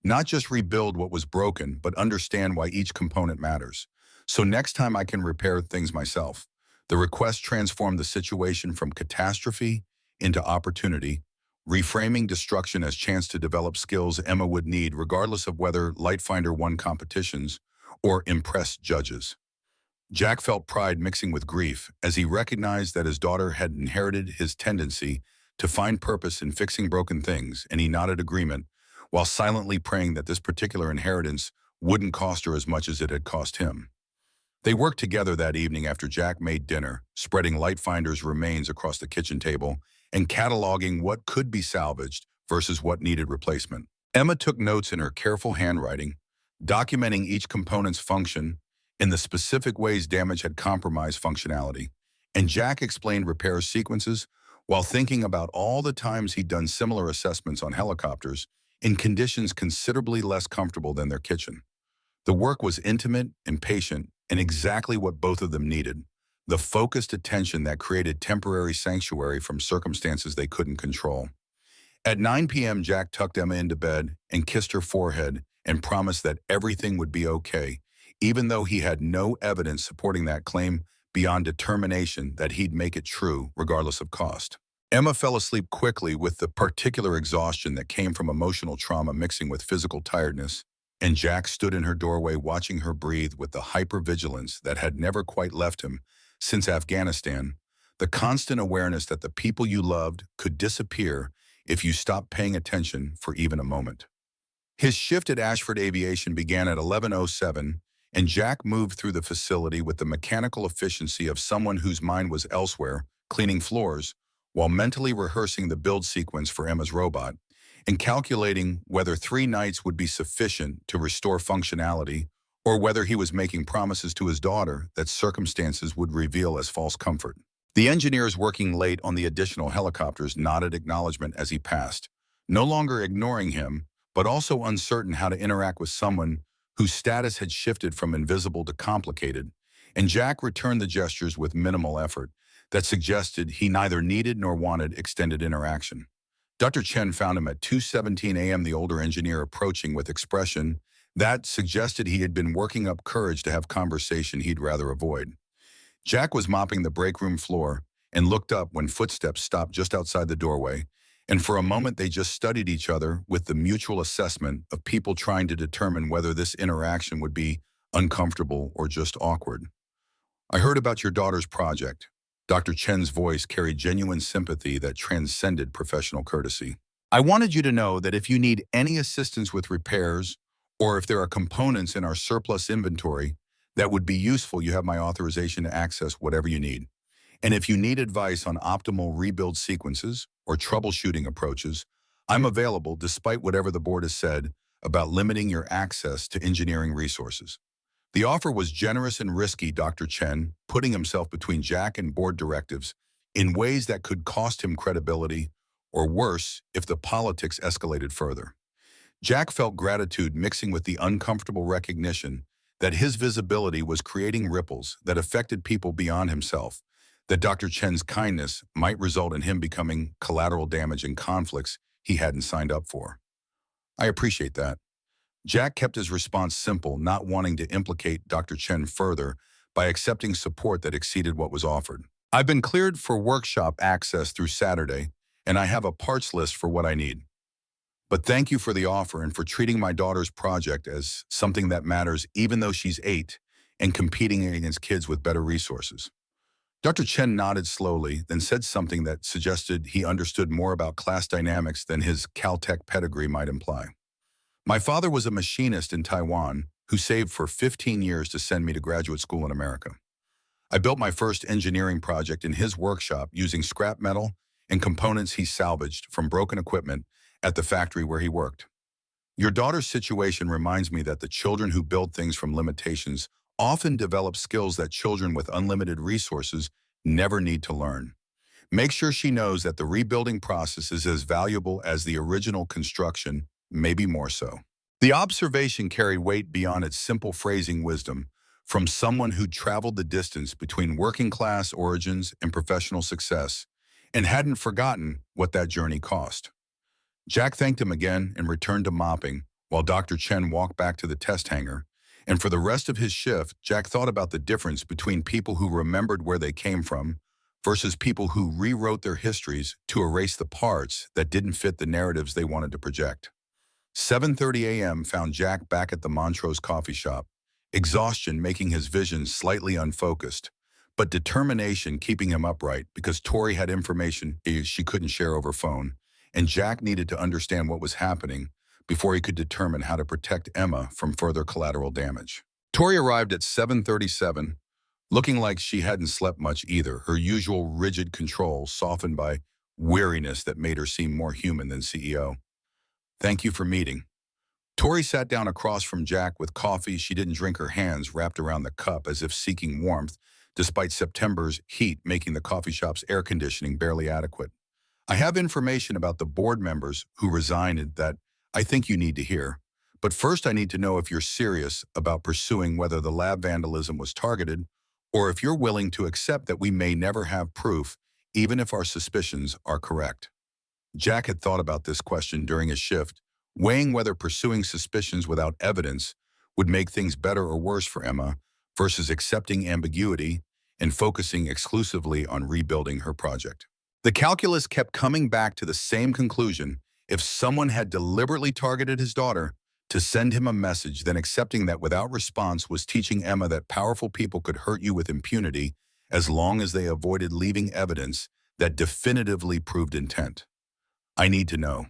Not just rebuild what was broken, but understand why each component matters. So next time I can repair things myself. The request transformed the situation from catastrophe into opportunity, reframing destruction as chance to develop skills Emma would need regardless of whether Lightfinder won competitions or impressed judges. Jack felt pride mixing with grief as he recognized that his daughter had inherited his tendency to find purpose in fixing broken things, and he nodded agreement while silently praying that this particular inheritance wouldn't cost her as much as it had cost him. They worked together that evening after Jack made dinner, spreading Lightfinder's remains across the kitchen table and cataloging what could be salvaged versus what needed replacement. Emma took notes in her careful handwriting, documenting each component's function in the specific ways damage had compromised functionality, and Jack explained repair sequences while thinking about all the times he'd done similar assessments on helicopters in conditions considerably less comfortable than their kitchen. The work was intimate and patient and exactly what both of them needed, the focused attention that created temporary sanctuary from circumstances they couldn't control. At 9 p.m., Jack tucked Emma into bed and kissed her forehead and promised that everything would be okay, even though he had no evidence supporting that claim beyond determination that he'd make it true regardless of cost. Emma fell asleep quickly with the particular exhaustion that came from emotional trauma mixing with physical tiredness, and Jack stood in her doorway watching her breathe with the hypervigilance that had never quite left him since Afghanistan, the constant awareness that the people you loved could disappear if you stopped paying attention for even a moment. His shift at Ashford Aviation began at 11:07, and Jack moved through the facility with the mechanical efficiency of someone whose mind was elsewhere, cleaning floors, while mentally rehearsing the build sequence for Emma's robot, and calculating whether 3 nights would be sufficient to restore functionality or whether he was making promises to his daughter that circumstances would reveal as false comfort. The engineers working late on the additional helicopters nodded acknowledgement as he passed, no longer ignoring him, but also uncertain how to interact with someone whose status had shifted from invisible to complicated, and Jack returned the gestures with minimal effort that suggested he neither needed nor wanted extended interaction. Dr. Chen found him at 2:17 a.m., the older engineer approaching with expression that suggested he had been working up courage to have conversation he'd rather avoid. Jack was mopping the break room floor and looked up when footsteps stopped just outside the doorway, and for a moment they just studied each other with the mutual assessment of people trying to determine whether this interaction would be uncomfortable or just awkward. "I heard about your daughter's project." Dr. Chen's voice carried genuine sympathy that transcended professional courtesy. "I wanted you to know that if you need any assistance with repairs or if there are components in our surplus inventory that would be useful, you have my authorization to access whatever you need. And if you need advice on optimal rebuild sequences or troubleshooting approaches, I'm available despite whatever the board has said about limiting your access to engineering resources." The offer was generous and risky, Dr. Chen, putting himself between Jack and board directives in ways that could cost him credibility, or worse, if the politics escalated further. Jack felt gratitude mixing with the uncomfortable recognition that his visibility was creating ripples that affected people beyond himself, that Dr. Chen's kindness might result in him becoming collateral damage in conflicts he hadn't signed up for. "I appreciate that." Jack kept his response simple, not wanting to implicate Dr. Chen further by accepting support that exceeded what was offered. "I've been cleared for workshop access through Saturday, and I have a parts list for what I need. But thank you for the offer and for treating my daughter's project as something that matters even though she's 8 and competing against kids with better resources." Dr. Chen nodded slowly, then said something that suggested he understood more about class dynamics than his Caltech pedigree might imply. "My father was a machinist in Taiwan who saved for 15 years to send me to graduate school in America. I built my first engineering project in his workshop using scrap metal and components he salvaged from broken equipment at the factory where he worked. Your daughter's situation reminds me that the children who build things from limitations often develop skills that children with unlimited resources never need to learn. Make sure she knows that the rebuilding process is as valuable as the original construction, maybe more so." The observation carried weight beyond its simple phrasing wisdom from someone who'd traveled the distance between working-class origins and professional success and hadn't forgotten what that journey cost. Jack thanked him again and returned to mopping while Dr. Chen walked back to the test hangar, and for the rest of his shift, Jack thought about the difference between people who remembered where they came from versus people who rewrote their histories to erase the parts that didn't fit the narratives they wanted to project. 7:30 a.m. found Jack back at the Montrose coffee shop, exhaustion making his vision slightly unfocused, but determination keeping him upright because Tori had information she couldn't share over phone, and Jack needed to understand what was happening before he could determine how to protect Emma from further collateral damage. Tori arrived at 7:37, looking like she hadn't slept much either, her usual rigid control softened by weariness that made her seem more human than CEO. Thank you for meeting. Tori sat down across from Jack with coffee she didn't drink, her hands wrapped around the cup as if seeking warmth, despite September's heat making the coffee shop's air conditioning barely adequate. I have information about the board members who resigned that I think you need to hear. But first I need to know if you're serious about pursuing whether the lab vandalism was targeted, or if you're willing to accept that we may never have proof, even if our suspicions are correct. Jack had thought about this question during his shift, weighing whether pursuing suspicions without evidence would make things better or worse for Emma versus accepting ambiguity and focusing exclusively on rebuilding her project. The calculus kept coming back to the same conclusion: if someone had deliberately targeted his daughter to send him a message, then accepting that without response was teaching Emma that powerful people could hurt you with impunity as long as they avoided leaving evidence that definitively proved intent. I need to know.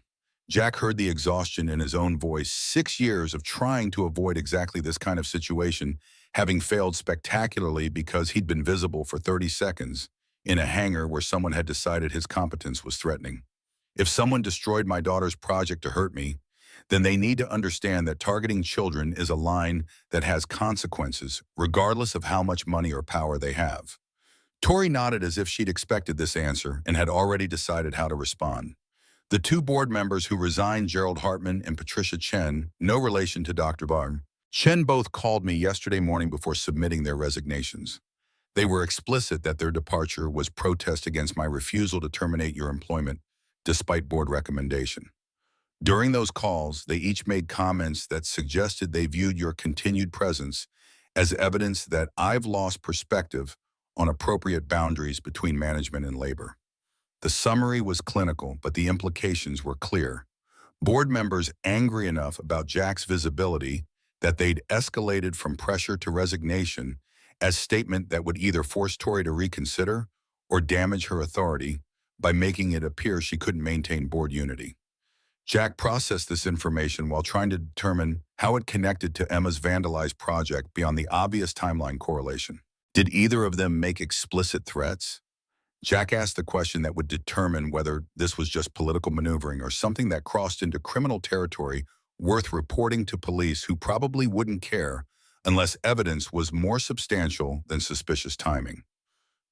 Jack heard the exhaustion in his own voice. 6 years of trying to avoid exactly this kind of situation, having failed spectacularly because he'd been visible for 30 seconds in a hangar where someone had decided his competence was threatening. If someone destroyed my daughter's project to hurt me, then they need to understand that targeting children is a line that has consequences, regardless of how much money or power they have. Tori nodded as if she'd expected this answer and had already decided how to respond. The two board members who resigned, Gerald Hartman and Patricia Chen, no relation to Dr. Barn, Chen, both called me yesterday morning before submitting their resignations. They were explicit that their departure was protest against my refusal to terminate your employment, despite board recommendation. During those calls, they each made comments that suggested they viewed your continued presence as evidence that I've lost perspective on appropriate boundaries between management and labor. The summary was clinical, but the implications were clear. Board members angry enough about Jack's visibility that they'd escalated from pressure to resignation as statement that would either force Tori to reconsider or damage her authority by making it appear she couldn't maintain board unity. Jack processed this information while trying to determine how it connected to Emma's vandalized project beyond the obvious timeline correlation. Did either of them make explicit threats? Jack asked the question that would determine whether this was just political maneuvering or something that crossed into criminal territory worth reporting to police who probably wouldn't care unless evidence was more substantial than suspicious timing.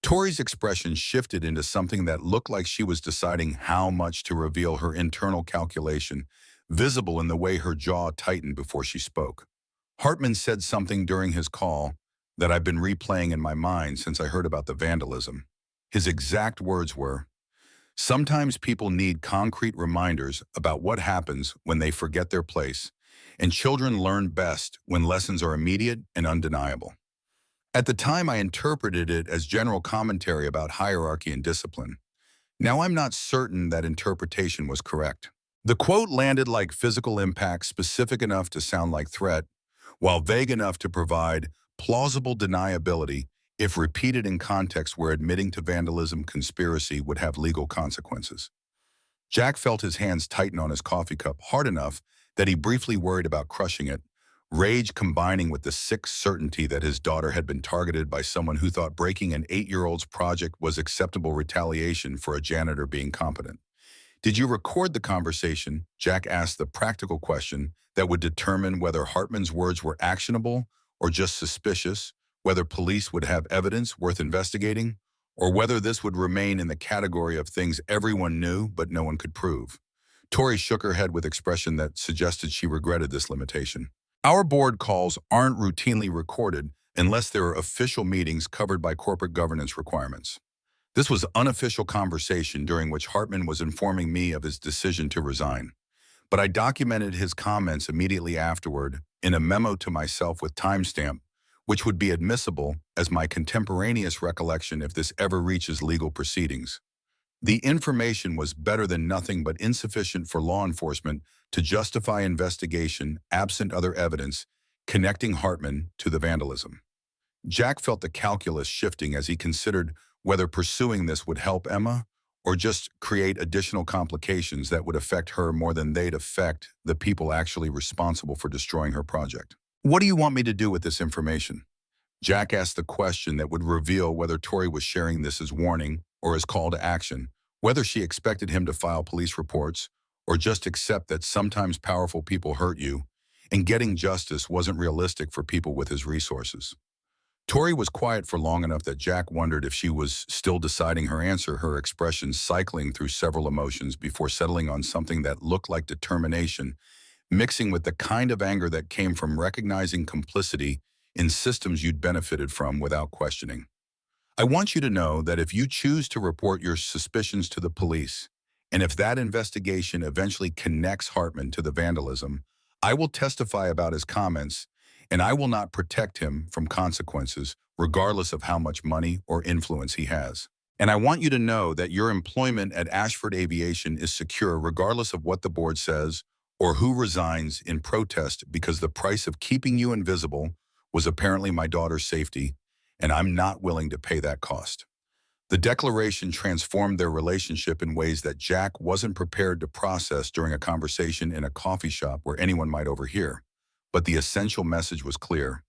Tori's expression shifted into something that looked like she was deciding how much to reveal her internal calculation, visible in the way her jaw tightened before she spoke. Hartman said something during his call that I've been replaying in my mind since I heard about the vandalism. His exact words were, "Sometimes people need concrete reminders about what happens when they forget their place, and children learn best when lessons are immediate and undeniable." At the time, I interpreted it as general commentary about hierarchy and discipline. Now I'm not certain that interpretation was correct. The quote landed like physical impact, specific enough to sound like threat, while vague enough to provide plausible deniability if repeated in context where admitting to vandalism conspiracy would have legal consequences. Jack felt his hands tighten on his coffee cup hard enough that he briefly worried about crushing it, rage combining with the sick certainty that his daughter had been targeted by someone who thought breaking an 8-year-old's project was acceptable retaliation for a janitor being competent. "Did you record the conversation?" Jack asked the practical question that would determine whether Hartman's words were actionable or just suspicious, whether police would have evidence worth investigating, or whether this would remain in the category of things everyone knew but no one could prove. Tori shook her head with expression that suggested she regretted this limitation. "Our board calls aren't routinely recorded unless there are official meetings covered by corporate governance requirements. This was unofficial conversation during which Hartman was informing me of his decision to resign. But I documented his comments immediately afterward in a memo to myself with timestamp, which would be admissible as my contemporaneous recollection if this ever reaches legal proceedings. The information was better than nothing but insufficient for law enforcement to justify investigation absent other evidence connecting Hartman to the vandalism." Jack felt the calculus shifting as he considered whether pursuing this would help Emma or just create additional complications that would affect her more than they'd affect the people actually responsible for destroying her project. What do you want me to do with this information? Jack asked the question that would reveal whether Tori was sharing this as warning or as call to action, whether she expected him to file police reports or just accept that sometimes powerful people hurt you, and getting justice wasn't realistic for people with his resources. Tori was quiet for long enough that Jack wondered if she was still deciding her answer, her expression cycling through several emotions before settling on something that looked like determination, mixing with the kind of anger that came from recognizing complicity in systems you'd benefited from without questioning. I want you to know that if you choose to report your suspicions to the police, and if that investigation eventually connects Hartman to the vandalism, I will testify about his comments, and I will not protect him from consequences, regardless of how much money or influence he has. And I want you to know that your employment at Ashford Aviation is secure regardless of what the board says or who resigns in protest, because the price of keeping you invisible was apparently my daughter's safety, and I'm not willing to pay that cost. The declaration transformed their relationship in ways that Jack wasn't prepared to process during a conversation in a coffee shop where anyone might overhear. But the essential message was clear.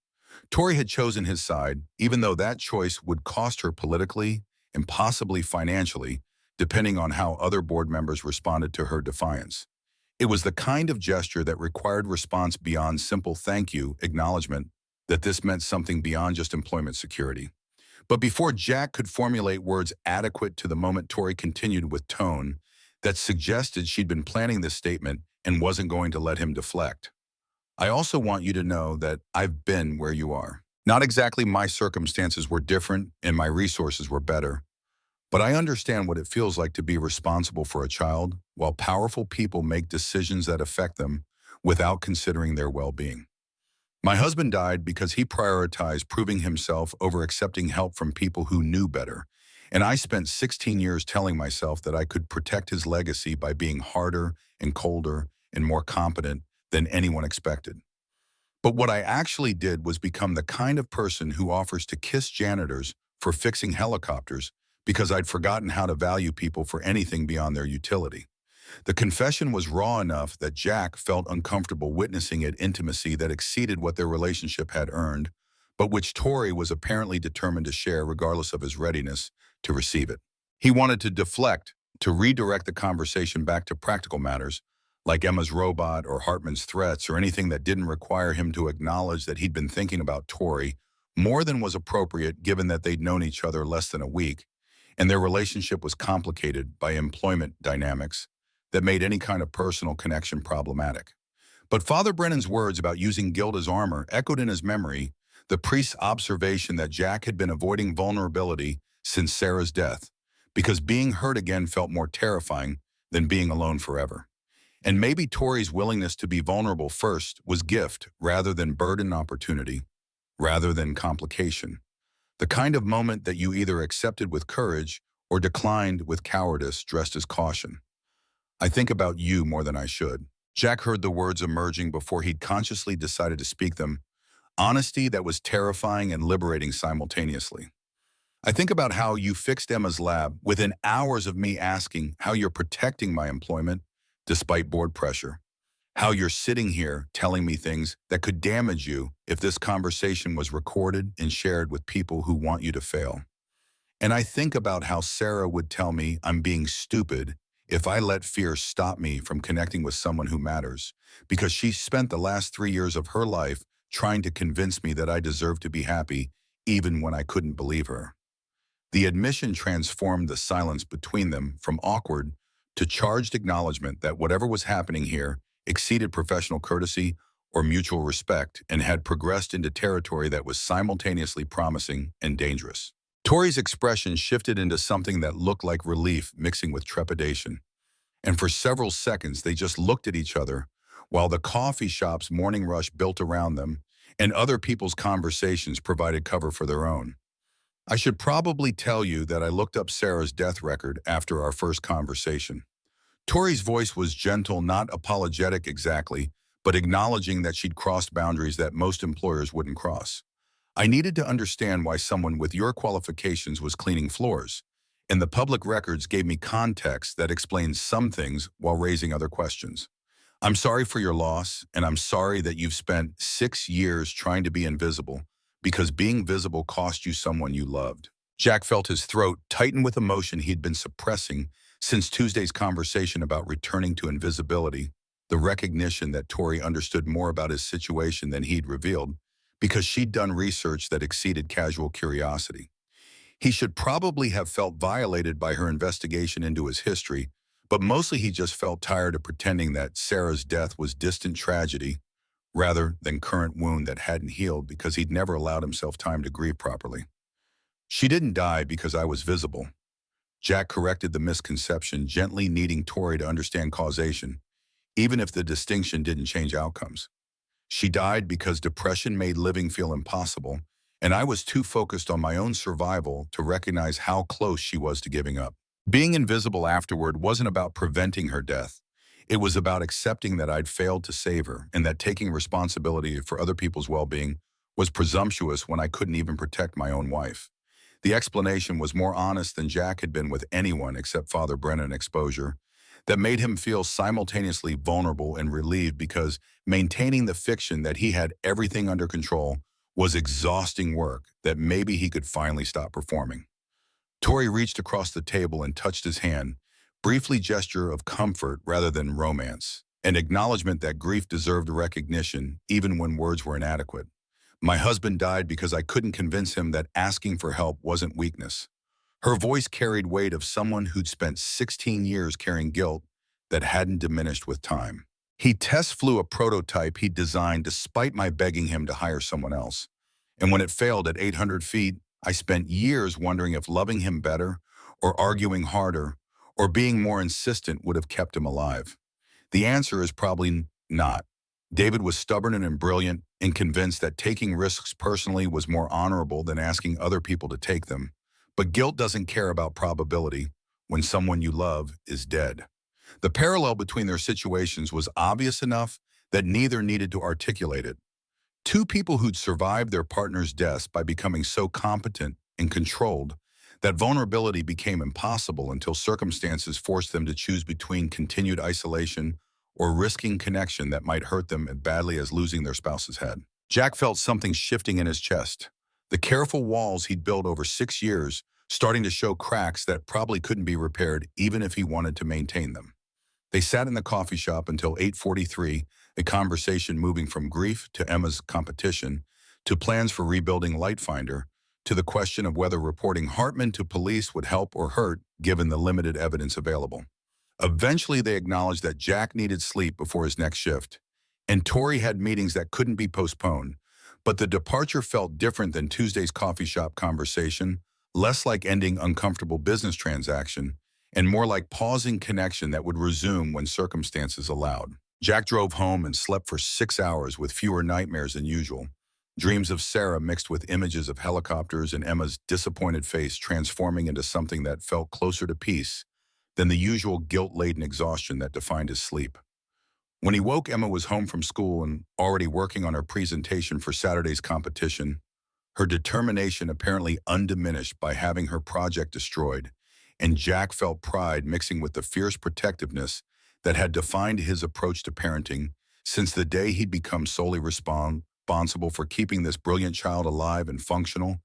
Tori had chosen his side, even though that choice would cost her politically and possibly financially, depending on how other board members responded to her defiance. It was the kind of gesture that required response beyond simple thank you, acknowledgement that this meant something beyond just employment security. But before Jack could formulate words adequate to the moment, Tori continued with tone that suggested she'd been planning this statement and wasn't going to let him deflect. I also want you to know that I've been where you are. Not exactly my circumstances were different and my resources were better, but I understand what it feels like to be responsible for a child while powerful people make decisions that affect them without considering their well-being. My husband died because he prioritized proving himself over accepting help from people who knew better, and I spent 16 years telling myself that I could protect his legacy by being harder and colder and more competent than anyone expected. But what I actually did was become the kind of person who offers to kiss janitors for fixing helicopters because I'd forgotten how to value people for anything beyond their utility. The confession was raw enough that Jack felt uncomfortable witnessing it, intimacy that exceeded what their relationship had earned, but which Tori was apparently determined to share regardless of his readiness to receive it. He wanted to deflect, to redirect the conversation back to practical matters, like Emma's robot or Hartman's threats or anything that didn't require him to acknowledge that he'd been thinking about Tori more than was appropriate given that they'd known each other less than a week, and their relationship was complicated by employment dynamics that made any kind of personal connection problematic. But Father Brennan's words about using guilt as armor echoed in his memory the priest's observation that Jack had been avoiding vulnerability since Sarah's death, because being hurt again felt more terrifying than being alone forever. And maybe Tori's willingness to be vulnerable first was gift rather than burden, opportunity, rather than complication. The kind of moment that you either accepted with courage or declined with cowardice dressed as caution. I think about you more than I should. Jack heard the words emerging before he'd consciously decided to speak them. Honesty that was terrifying and liberating simultaneously. I think about how you fixed Emma's lab within hours of me asking how you're protecting my employment despite board pressure. How you're sitting here telling me things that could damage you if this conversation was recorded and shared with people who want you to fail. And I think about how Sarah would tell me I'm being stupid if I let fear stop me from connecting with someone who matters, because she spent the last 3 years of her life trying to convince me that I deserve to be happy even when I couldn't believe her. The admission transformed the silence between them from awkward to charged acknowledgement that whatever was happening here exceeded professional courtesy or mutual respect and had progressed into territory that was simultaneously promising and dangerous. Tori's expression shifted into something that looked like relief mixing with trepidation, and for several seconds they just looked at each other while the coffee shop's morning rush built around them and other people's conversations provided cover for their own. I should probably tell you that I looked up Sarah's death record after our first conversation. Tori's voice was gentle, not apologetic exactly, but acknowledging that she'd crossed boundaries that most employers wouldn't cross. I needed to understand why someone with your qualifications was cleaning floors, and the public records gave me context that explained some things while raising other questions. I'm sorry for your loss, and I'm sorry that you've spent 6 years trying to be invisible because being visible cost you someone you loved. Jack felt his throat tighten with emotion he'd been suppressing since Tuesday's conversation about returning to invisibility, the recognition that Tori understood more about his situation than he'd revealed because she'd done research that exceeded casual curiosity. He should probably have felt violated by her investigation into his history, but mostly he just felt tired of pretending that Sarah's death was distant tragedy rather than current wound that hadn't healed because he'd never allowed himself time to grieve properly. She didn't die because I was visible. Jack corrected the misconception, gently needing Tori to understand causation, even if the distinction didn't change outcomes. She died because depression made living feel impossible, and I was too focused on my own survival to recognize how close she was to giving up. Being invisible afterward wasn't about preventing her death. It was about accepting that I'd failed to save her and that taking responsibility for other people's well-being was presumptuous when I couldn't even protect my own wife. The explanation was more honest than Jack had been with anyone except Father Brennan exposure, that made him feel simultaneously vulnerable and relieved because maintaining the fiction that he had everything under control was exhausting work that maybe he could finally stop performing. Tori reached across the table and touched his hand, briefly gesture of comfort rather than romance, an acknowledgement that grief deserved recognition even when words were inadequate. My husband died because I couldn't convince him that asking for help wasn't weakness. Her voice carried weight of someone who'd spent 16 years carrying guilt that hadn't diminished with time. He test flew a prototype he'd designed despite my begging him to hire someone else. And when it failed at 800 feet, I spent years wondering if loving him better, or arguing harder, or being more insistent would have kept him alive. The answer is probably not. David was stubborn and brilliant and convinced that taking risks personally was more honorable than asking other people to take them. But guilt doesn't care about probability when someone you love is dead. The parallel between their situations was obvious enough that neither needed to articulate it. Two people who'd survived their partner's deaths by becoming so competent and controlled that vulnerability became impossible until circumstances forced them to choose between continued isolation or risking connection that might hurt them as badly as losing their spouse's head. Jack felt something shifting in his chest. The careful walls he'd built over 6 years starting to show cracks that probably couldn't be repaired even if he wanted to maintain them. They sat in the coffee shop until 8:43, a conversation moving from grief to Emma's competition, to plans for rebuilding Lightfinder, to the question of whether reporting Hartman to police would help or hurt given the limited evidence available. Eventually, they acknowledged that Jack needed sleep before his next shift, and Tori had meetings that couldn't be postponed, but the departure felt different than Tuesday's coffee shop conversation, less like ending uncomfortable business transaction, and more like pausing connection that would resume when circumstances allowed. Jack drove home and slept for 6 hours with fewer nightmares than usual. Dreams of Sarah mixed with images of helicopters and Emma's disappointed face transforming into something that felt closer to peace than the usual guilt-laden exhaustion that defined his sleep. When he woke, Emma was home from school and already working on her presentation for Saturday's competition, her determination apparently undiminished by having her project destroyed, and Jack felt pride mixing with the fierce protectiveness that had defined his approach to parenting since the day he'd become solely responsible for keeping this brilliant child alive and functional,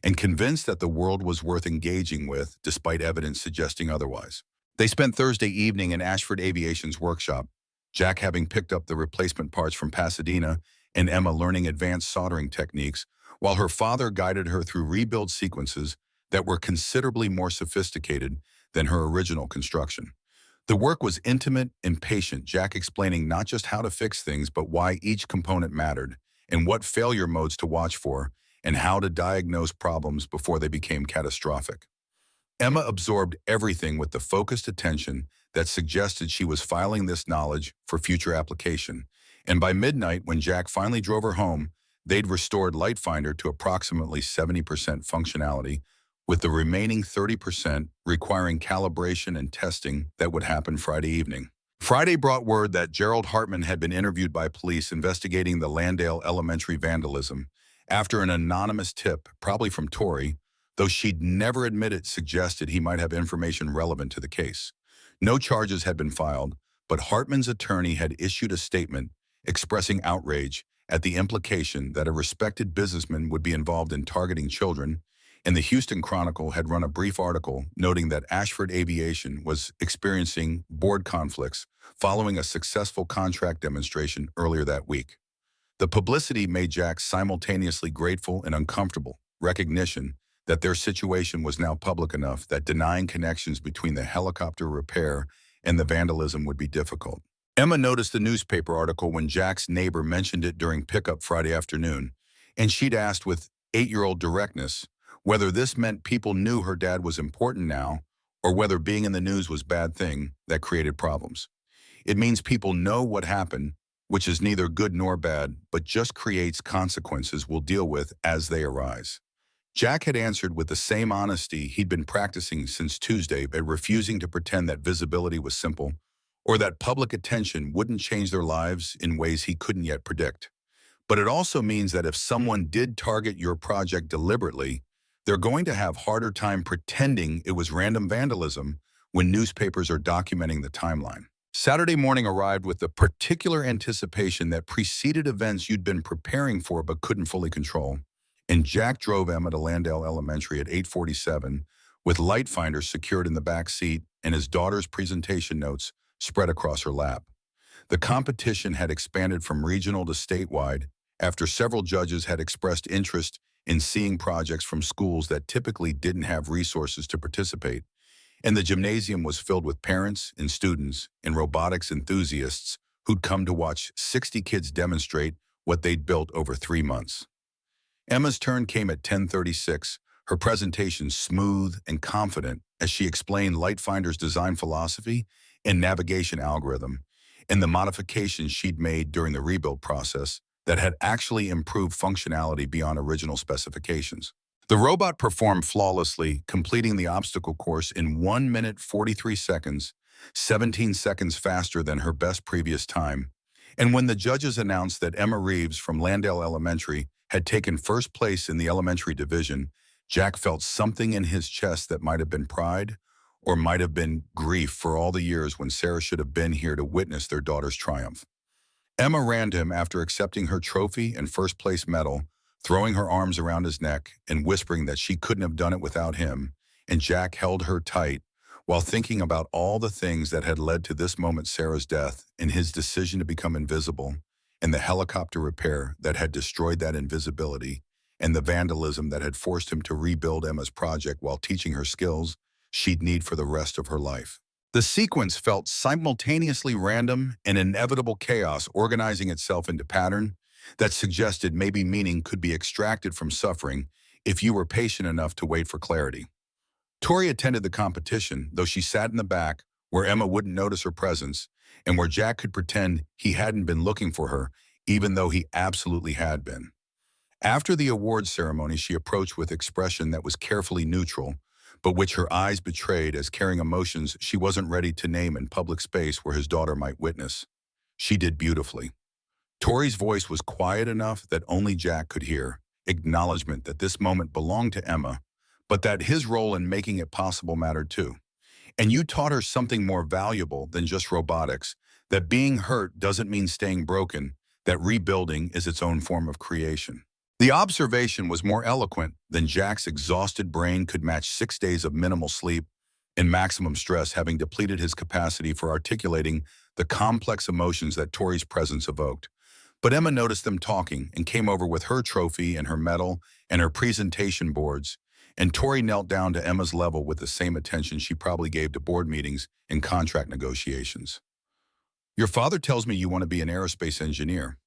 and convinced that the world was worth engaging with despite evidence suggesting otherwise. They spent Thursday evening in Ashford Aviation's workshop, Jack having picked up the replacement parts from Pasadena and Emma learning advanced soldering techniques, while her father guided her through rebuild sequences that were considerably more sophisticated than her original construction. The work was intimate and patient, Jack explaining not just how to fix things, but why each component mattered, and what failure modes to watch for, and how to diagnose problems before they became catastrophic. Emma absorbed everything with the focused attention that suggested she was filing this knowledge for future application, and by midnight, when Jack finally drove her home, they'd restored Lightfinder to approximately 70% functionality, with the remaining 30% requiring calibration and testing that would happen Friday evening. Friday brought word that Gerald Hartman had been interviewed by police investigating the Landale Elementary vandalism after an anonymous tip, probably from Tori, though she'd never admit it, suggested he might have information relevant to the case. No charges had been filed, but Hartman's attorney had issued a statement expressing outrage at the implication that a respected businessman would be involved in targeting children, and the Houston Chronicle had run a brief article noting that Ashford Aviation was experiencing board conflicts following a successful contract demonstration earlier that week. The publicity made Jack simultaneously grateful and uncomfortable, recognition that their situation was now public enough that denying connections between the helicopter repair and the vandalism would be difficult. Emma noticed the newspaper article when Jack's neighbor mentioned it during pickup Friday afternoon, and she'd asked with 8-year-old directness whether this meant people knew her dad was important now or whether being in the news was a bad thing that created problems. It means people know what happened, which is neither good nor bad, but just creates consequences we'll deal with as they arise. Jack had answered with the same honesty he'd been practicing since Tuesday by refusing to pretend that visibility was simple or that public attention wouldn't change their lives in ways he couldn't yet predict. But it also means that if someone did target your project deliberately, they're going to have harder time pretending it was random vandalism when newspapers are documenting the timeline. Saturday morning arrived with the particular anticipation that preceded events you'd been preparing for but couldn't fully control, and Jack drove Emma to Landale Elementary at 8:47 with light finders secured in the back seat and his daughter's presentation notes spread across her lap. The competition had expanded from regional to statewide after several judges had expressed interest in seeing projects from schools that typically didn't have resources to participate, and the gymnasium was filled with parents and students and robotics enthusiasts who'd come to watch 60 kids demonstrate what they'd built over 3 months. Emma's turn came at 10:36, her presentation smooth and confident as she explained Lightfinder's design philosophy and navigation algorithm, and the modifications she'd made during the rebuild process that had actually improved functionality beyond original specifications. The robot performed flawlessly, completing the obstacle course in 1 minute 43 seconds, 17 seconds faster than her best previous time. And when the judges announced that Emma Reeves from Landale Elementary had taken first place in the elementary division, Jack felt something in his chest that might have been pride or might have been grief for all the years when Sarah should have been here to witness their daughter's triumph. Emma ran to him after accepting her trophy and first place medal, throwing her arms around his neck and whispering that she couldn't have done it without him, and Jack held her tight while thinking about all the things that had led to this moment, Sarah's death and his decision to become invisible, and the helicopter repair that had destroyed that invisibility, and the vandalism that had forced him to rebuild Emma's project while teaching her skills she'd need for the rest of her life. The sequence felt simultaneously random and inevitable chaos organizing itself into pattern that suggested maybe meaning could be extracted from suffering if you were patient enough to wait for clarity. Tori attended the competition, though she sat in the back where Emma wouldn't notice her presence and where Jack could pretend he hadn't been looking for her, even though he absolutely had been. After the awards ceremony, she approached with expression that was carefully neutral, but which her eyes betrayed as carrying emotions she wasn't ready to name in public space where his daughter might witness. She did beautifully. Tori's voice was quiet enough that only Jack could hear, acknowledgement that this moment belonged to Emma, but that his role in making it possible mattered too. And you taught her something more valuable than just robotics, that being hurt doesn't mean staying broken, that rebuilding is its own form of creation. The observation was more eloquent than Jack's exhausted brain could match 6 days of minimal sleep and maximum stress, having depleted his capacity for articulating the complex emotions that Tori's presence evoked. But Emma noticed them talking and came over with her trophy and her medal and her presentation boards, and Tori knelt down to Emma's level with the same attention she probably gave to board meetings and contract negotiations. "Your father tells me you want to be an aerospace engineer."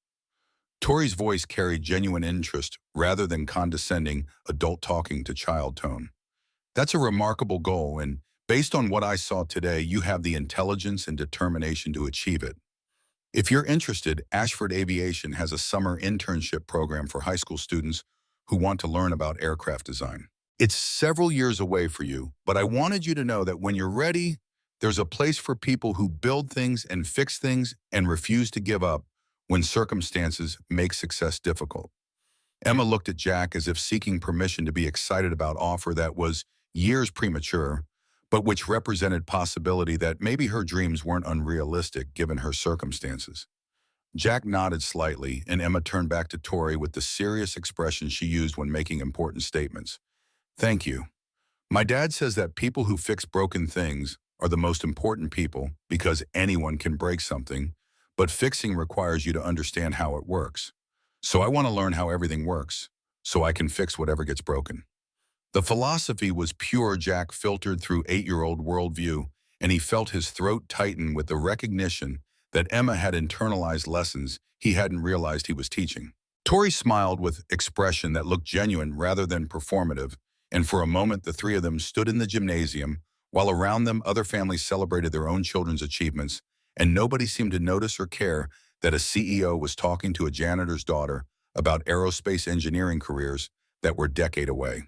Tori's voice carried genuine interest rather than condescending, adult talking to child tone. "That's a remarkable goal, and based on what I saw today, you have the intelligence and determination to achieve it. If you're interested, Ashford Aviation has a summer internship program for high school students who want to learn about aircraft design. It's several years away for you, but I wanted you to know that when you're ready, there's a place for people who build things and fix things and refuse to give up when circumstances make success difficult." Emma looked at Jack as if seeking permission to be excited about offer that was years premature, but which represented possibility that maybe her dreams weren't unrealistic given her circumstances. Jack nodded slightly, and Emma turned back to Tori with the serious expression she used when making important statements. Thank you. My dad says that people who fix broken things are the most important people because anyone can break something, but fixing requires you to understand how it works. So I want to learn how everything works, so I can fix whatever gets broken. The philosophy was pure Jack filtered through 8-year-old worldview, and he felt his throat tighten with the recognition that Emma had internalized lessons he hadn't realized he was teaching. Tori smiled with expression that looked genuine rather than performative, and for a moment the three of them stood in the gymnasium, while around them other families celebrated their own children's achievements, and nobody seemed to notice or care that a CEO was talking to a janitor's daughter about aerospace engineering careers that were decades away.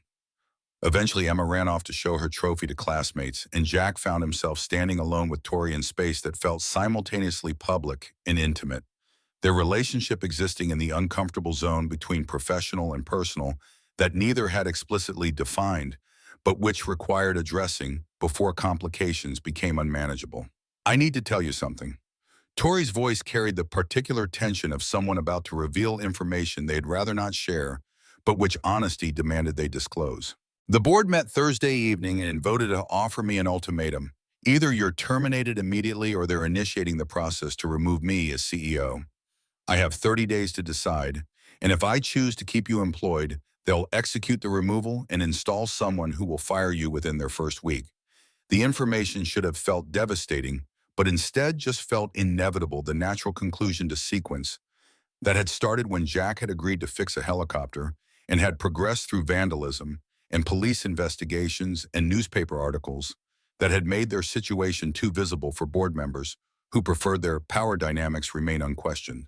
Eventually, Emma ran off to show her trophy to classmates, and Jack found himself standing alone with Tori in space that felt simultaneously public and intimate, their relationship existing in the uncomfortable zone between professional and personal that neither had explicitly defined, but which required addressing before complications became unmanageable. I need to tell you something. Tori's voice carried the particular tension of someone about to reveal information they'd rather not share, but which honesty demanded they disclose. The board met Thursday evening and voted to offer me an ultimatum. Either you're terminated immediately or they're initiating the process to remove me as CEO. I have 30 days to decide, and if I choose to keep you employed, they'll execute the removal and install someone who will fire you within their first week. The information should have felt devastating, but instead just felt inevitable, the natural conclusion to sequence that had started when Jack had agreed to fix a helicopter and had progressed through vandalism and police investigations and newspaper articles that had made their situation too visible for board members who preferred their power dynamics remain unquestioned.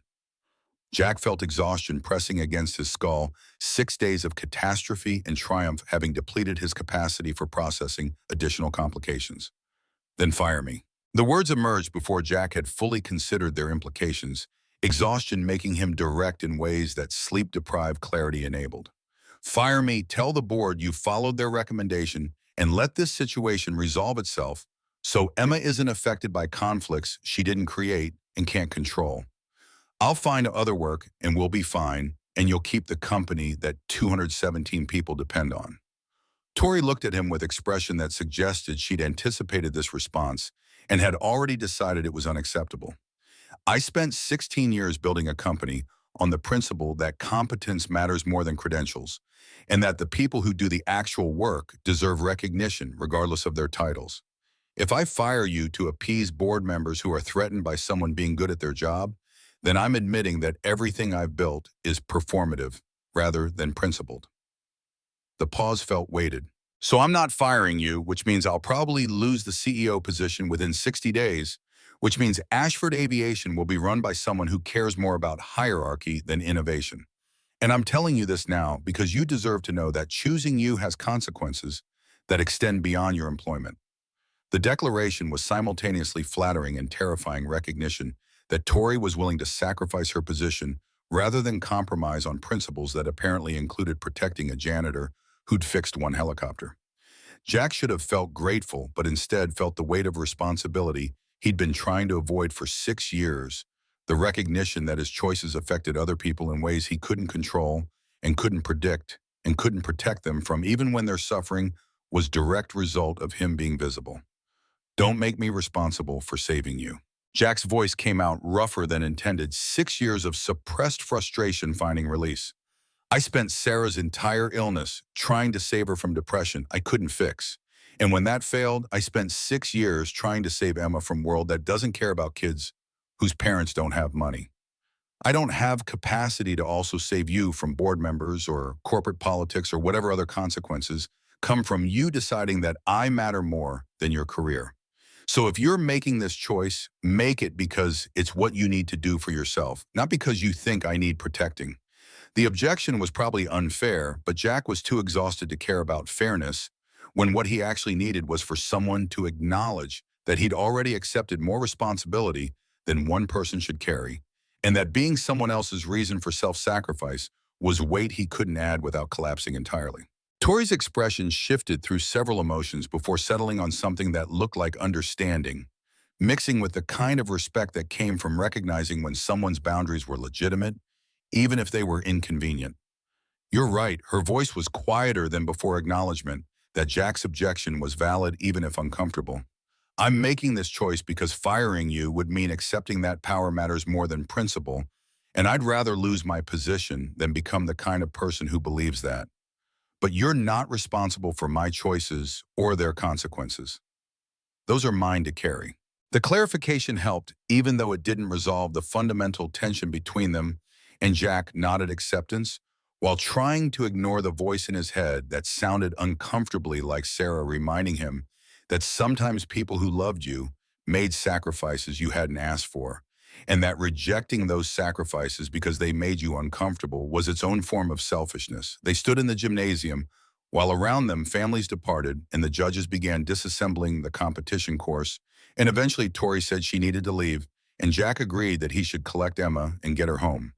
Jack felt exhaustion pressing against his skull, 6 days of catastrophe and triumph having depleted his capacity for processing additional complications. Then fire me. The words emerged before Jack had fully considered their implications, exhaustion making him direct in ways that sleep-deprived clarity enabled. Fire me, tell the board you followed their recommendation, and let this situation resolve itself so Emma isn't affected by conflicts she didn't create and can't control. I'll find other work and we'll be fine, and you'll keep the company that 217 people depend on. Tori looked at him with expression that suggested she'd anticipated this response and had already decided it was unacceptable. I spent 16 years building a company on the principle that competence matters more than credentials, and that the people who do the actual work deserve recognition regardless of their titles. If I fire you to appease board members who are threatened by someone being good at their job, then I'm admitting that everything I've built is performative rather than principled. The pause felt weighted. So I'm not firing you, which means I'll probably lose the CEO position within 60 days, which means Ashford Aviation will be run by someone who cares more about hierarchy than innovation. And I'm telling you this now because you deserve to know that choosing you has consequences that extend beyond your employment. The declaration was simultaneously flattering and terrifying recognition that Tori was willing to sacrifice her position rather than compromise on principles that apparently included protecting a janitor who'd fixed one helicopter. Jack should have felt grateful, but instead felt the weight of responsibility he'd been trying to avoid for 6 years, the recognition that his choices affected other people in ways he couldn't control and couldn't predict and couldn't protect them from even when their suffering was direct result of him being visible. Don't make me responsible for saving you. Jack's voice came out rougher than intended, 6 years of suppressed frustration finding release. I spent Sarah's entire illness trying to save her from depression I couldn't fix. And when that failed, I spent 6 years trying to save Emma from a world that doesn't care about kids whose parents don't have money. I don't have capacity to also save you from board members or corporate politics or whatever other consequences come from you deciding that I matter more than your career. So if you're making this choice, make it because it's what you need to do for yourself, not because you think I need protecting. The objection was probably unfair, but Jack was too exhausted to care about fairness when what he actually needed was for someone to acknowledge that he'd already accepted more responsibility than one person should carry, and that being someone else's reason for self-sacrifice was weight he couldn't add without collapsing entirely. Tori's expression shifted through several emotions before settling on something that looked like understanding, mixing with the kind of respect that came from recognizing when someone's boundaries were legitimate, even if they were inconvenient. You're right, her voice was quieter than before acknowledgement that Jack's objection was valid even if uncomfortable. I'm making this choice because firing you would mean accepting that power matters more than principle, and I'd rather lose my position than become the kind of person who believes that. But you're not responsible for my choices or their consequences. Those are mine to carry. The clarification helped, even though it didn't resolve the fundamental tension between them, and Jack nodded acceptance while trying to ignore the voice in his head that sounded uncomfortably like Sarah reminding him that sometimes people who loved you made sacrifices you hadn't asked for, and that rejecting those sacrifices because they made you uncomfortable was its own form of selfishness. They stood in the gymnasium, while around them families departed and the judges began disassembling the competition course, and eventually Tori said she needed to leave, and Jack agreed that he should collect Emma and get her home.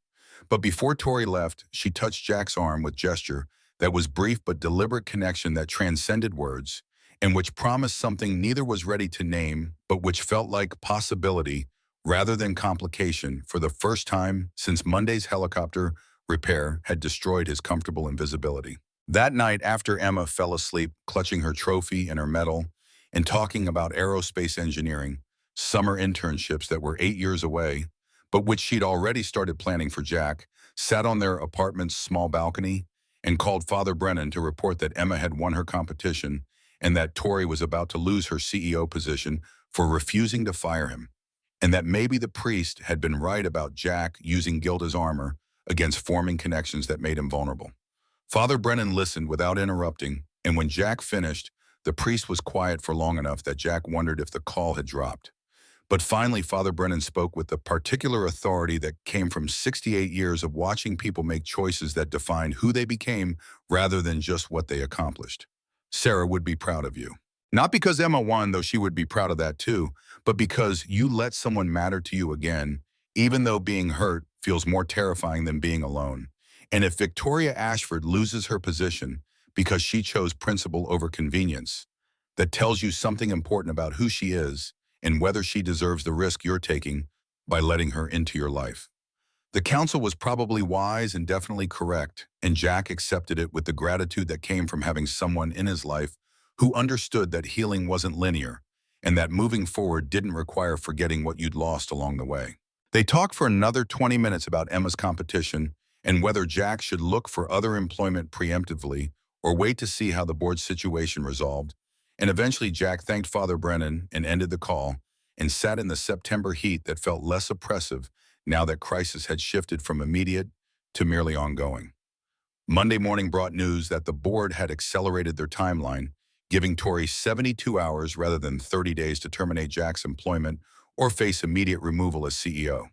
But before Tori left, she touched Jack's arm with gesture that was brief but deliberate connection that transcended words, and which promised something neither was ready to name, but which felt like possibility rather than complication for the first time since Monday's helicopter repair had destroyed his comfortable invisibility. That night, after Emma fell asleep, clutching her trophy and her medal, and talking about aerospace engineering, summer internships that were 8 years away, but which she'd already started planning for Jack, sat on their apartment's small balcony and called Father Brennan to report that Emma had won her competition and that Tori was about to lose her CEO position for refusing to fire him, and that maybe the priest had been right about Jack using guilt as armor against forming connections that made him vulnerable. Father Brennan listened without interrupting, and when Jack finished, the priest was quiet for long enough that Jack wondered if the call had dropped. But finally, Father Brennan spoke with the particular authority that came from 68 years of watching people make choices that defined who they became rather than just what they accomplished. Sarah would be proud of you. Not because Emma won, though she would be proud of that too, but because you let someone matter to you again, even though being hurt feels more terrifying than being alone. And if Victoria Ashford loses her position because she chose principle over convenience, that tells you something important about who she is and whether she deserves the risk you're taking by letting her into your life. The counsel was probably wise and definitely correct, and Jack accepted it with the gratitude that came from having someone in his life who understood that healing wasn't linear and that moving forward didn't require forgetting what you'd lost along the way. They talked for another 20 minutes about Emma's competition and whether Jack should look for other employment preemptively or wait to see how the board's situation resolved, and eventually Jack thanked Father Brennan and ended the call and sat in the September heat that felt less oppressive now that crisis had shifted from immediate to merely ongoing. Monday morning brought news that the board had accelerated their timeline, giving Tori 72 hours rather than 30 days to terminate Jack's employment or face immediate removal as CEO.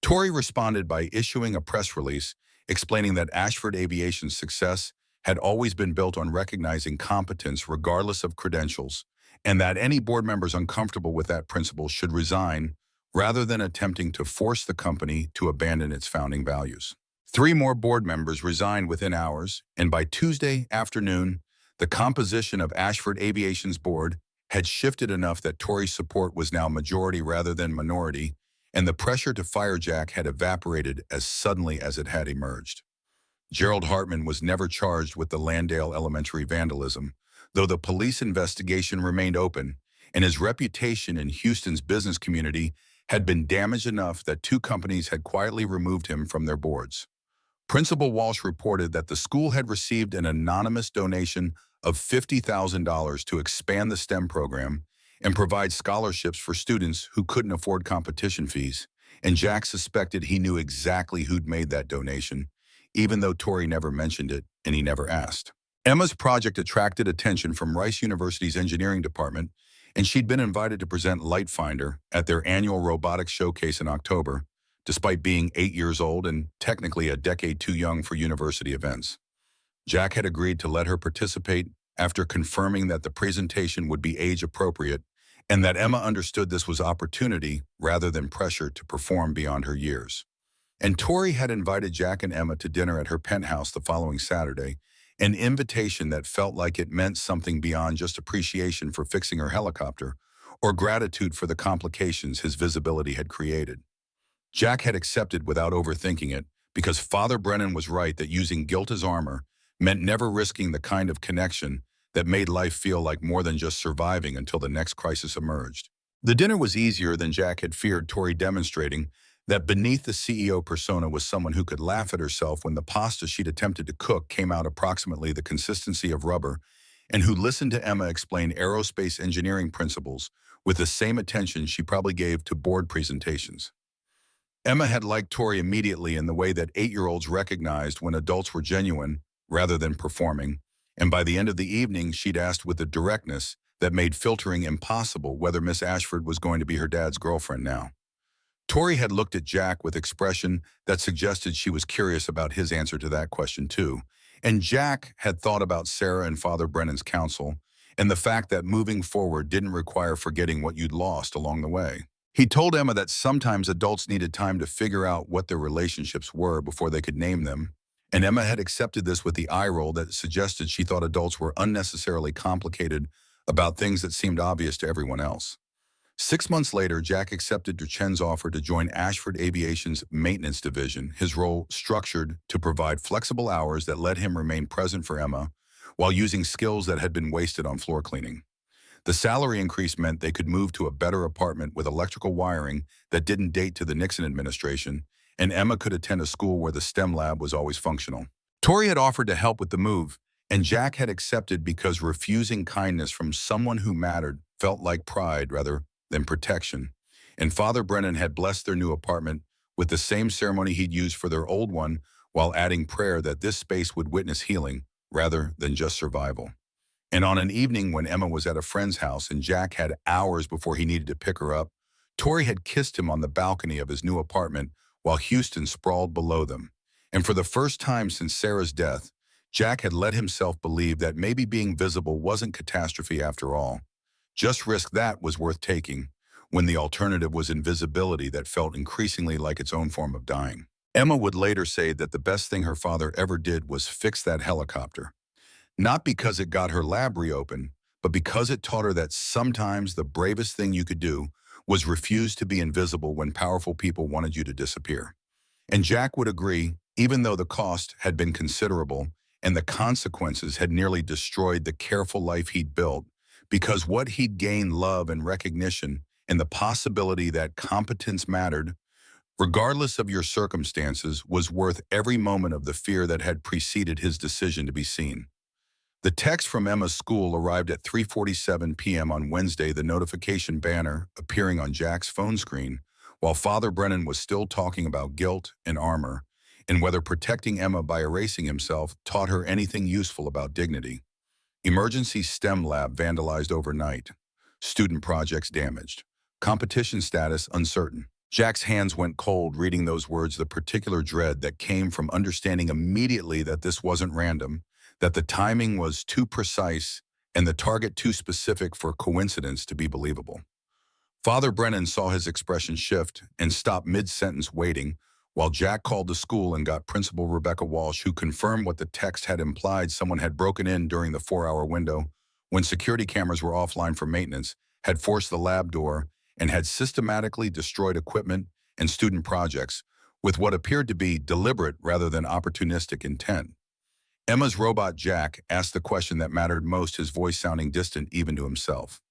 Tori responded by issuing a press release explaining that Ashford Aviation's success had always been built on recognizing competence regardless of credentials, and that any board members uncomfortable with that principle should resign rather than attempting to force the company to abandon its founding values. 3 more board members resigned within hours, and by Tuesday afternoon, the composition of Ashford Aviation's board had shifted enough that Tori's support was now majority rather than minority, and the pressure to fire Jack had evaporated as suddenly as it had emerged. Gerald Hartman was never charged with the Landale Elementary vandalism, though the police investigation remained open, and his reputation in Houston's business community had been damaged enough that 2 companies had quietly removed him from their boards. Principal Walsh reported that the school had received an anonymous donation of $50,000 to expand the STEM program and provide scholarships for students who couldn't afford competition fees, and Jack suspected he knew exactly who'd made that donation, even though Tori never mentioned it and he never asked. Emma's project attracted attention from Rice University's engineering department, and she'd been invited to present Lightfinder at their annual robotics showcase in October, despite being 8 years old and technically a decade too young for university events. Jack had agreed to let her participate after confirming that the presentation would be age-appropriate and that Emma understood this was opportunity rather than pressure to perform beyond her years. And Tori had invited Jack and Emma to dinner at her penthouse the following Saturday, an invitation that felt like it meant something beyond just appreciation for fixing her helicopter or gratitude for the complications his visibility had created. Jack had accepted without overthinking it because Father Brennan was right that using guilt as armor meant never risking the kind of connection that made life feel like more than just surviving until the next crisis emerged. The dinner was easier than Jack had feared, Tori demonstrating that beneath the CEO persona was someone who could laugh at herself when the pasta she'd attempted to cook came out approximately the consistency of rubber, and who listened to Emma explain aerospace engineering principles with the same attention she probably gave to board presentations. Emma had liked Tori immediately in the way that 8-year-olds recognized when adults were genuine rather than performing, and by the end of the evening she'd asked with a directness that made filtering impossible whether Miss Ashford was going to be her dad's girlfriend now. Tori had looked at Jack with expression that suggested she was curious about his answer to that question too, and Jack had thought about Sarah and Father Brennan's counsel and the fact that moving forward didn't require forgetting what you'd lost along the way. He told Emma that sometimes adults needed time to figure out what their relationships were before they could name them, and Emma had accepted this with the eye roll that suggested she thought adults were unnecessarily complicated about things that seemed obvious to everyone else. 6 months later, Jack accepted Duchenne's offer to join Ashford Aviation's maintenance division, his role structured to provide flexible hours that let him remain present for Emma while using skills that had been wasted on floor cleaning. The salary increase meant they could move to a better apartment with electrical wiring that didn't date to the Nixon administration, and Emma could attend a school where the STEM lab was always functional. Tori had offered to help with the move, and Jack had accepted because refusing kindness from someone who mattered felt like pride rather than protection, and Father Brennan had blessed their new apartment with the same ceremony he'd used for their old one while adding prayer that this space would witness healing rather than just survival. And on an evening when Emma was at a friend's house and Jack had hours before he needed to pick her up, Tori had kissed him on the balcony of his new apartment while Houston sprawled below them. And for the first time since Sarah's death, Jack had let himself believe that maybe being visible wasn't catastrophe after all. Just risk that was worth taking, when the alternative was invisibility that felt increasingly like its own form of dying. Emma would later say that the best thing her father ever did was fix that helicopter. Not because it got her lab reopened, but because it taught her that sometimes the bravest thing you could do was refuse to be invisible when powerful people wanted you to disappear. And Jack would agree, even though the cost had been considerable and the consequences had nearly destroyed the careful life he'd built, because what he'd gained, love and recognition and the possibility that competence mattered, regardless of your circumstances, was worth every moment of the fear that had preceded his decision to be seen. The text from Emma's school arrived at 3:47 p.m. on Wednesday, the notification banner appearing on Jack's phone screen, while Father Brennan was still talking about guilt and armor, and whether protecting Emma by erasing himself taught her anything useful about dignity. Emergency STEM lab vandalized overnight. Student projects damaged. Competition status uncertain. Jack's hands went cold reading those words, the particular dread that came from understanding immediately that this wasn't random, that the timing was too precise and the target too specific for coincidence to be believable. Father Brennan saw his expression shift and stopped mid-sentence waiting, while Jack called the school and got Principal Rebecca Walsh, who confirmed what the text had implied: someone had broken in during the 4-hour window when security cameras were offline for maintenance, had forced the lab door, and had systematically destroyed equipment and student projects with what appeared to be deliberate rather than opportunistic intent. Emma's robot Jack asked the question that mattered most, his voice sounding distant even to himself.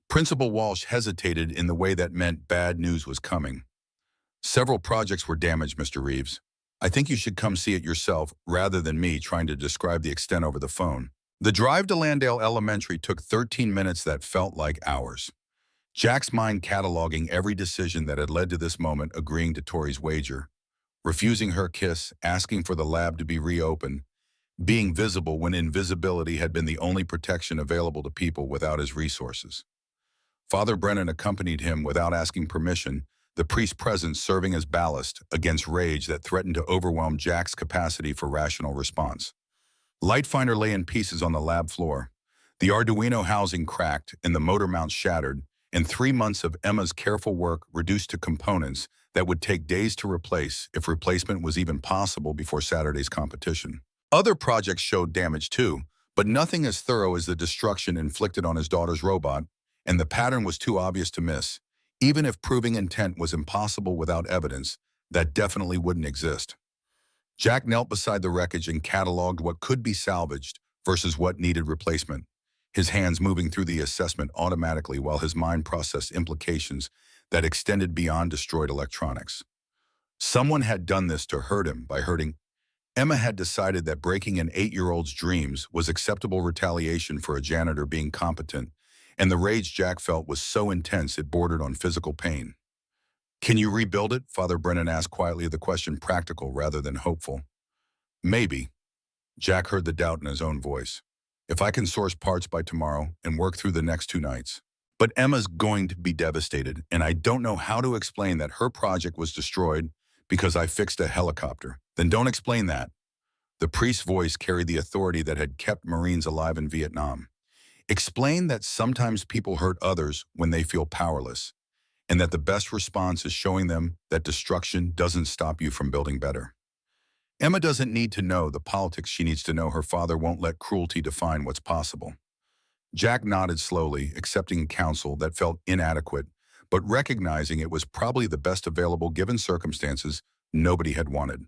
Principal Walsh hesitated in the way that meant bad news was coming. Several projects were damaged, Mr. Reeves. I think you should come see it yourself rather than me trying to describe the extent over the phone. The drive to Landale Elementary took 13 minutes that felt like hours. Jack's mind cataloging every decision that had led to this moment, agreeing to Tori's wager, refusing her kiss, asking for the lab to be reopened, being visible when invisibility had been the only protection available to people without his resources. Father Brennan accompanied him without asking permission, the priest's presence serving as ballast against rage that threatened to overwhelm Jack's capacity for rational response. Light finder lay in pieces on the lab floor. The Arduino housing cracked and the motor mount shattered, and 3 months of Emma's careful work reduced to components that would take days to replace if replacement was even possible before Saturday's competition. Other projects showed damage too, but nothing as thorough as the destruction inflicted on his daughter's robot, and the pattern was too obvious to miss. Even if proving intent was impossible without evidence, that definitely wouldn't exist. Jack knelt beside the wreckage and cataloged what could be salvaged versus what needed replacement, his hands moving through the assessment automatically while his mind processed implications that extended beyond destroyed electronics. Someone had done this to hurt him by hurting. Emma had decided that breaking an 8-year-old's dreams was acceptable retaliation for a janitor being competent, and the rage Jack felt was so intense it bordered on physical pain. "Can you rebuild it?" Father Brennan asked quietly, the question practical rather than hopeful. "Maybe." Jack heard the doubt in his own voice. "If I can source parts by tomorrow and work through the next 2 nights. But Emma's going to be devastated, and I don't know how to explain that her project was destroyed because I fixed a helicopter." "Then don't explain that." The priest's voice carried the authority that had kept Marines alive in Vietnam. "Explain that sometimes people hurt others when they feel powerless, and that the best response is showing them that destruction doesn't stop you from building better." Emma doesn't need to know the politics, she needs to know her father won't let cruelty define what's possible. Jack nodded slowly, accepting counsel that felt inadequate, but recognizing it was probably the best available given circumstances nobody had wanted.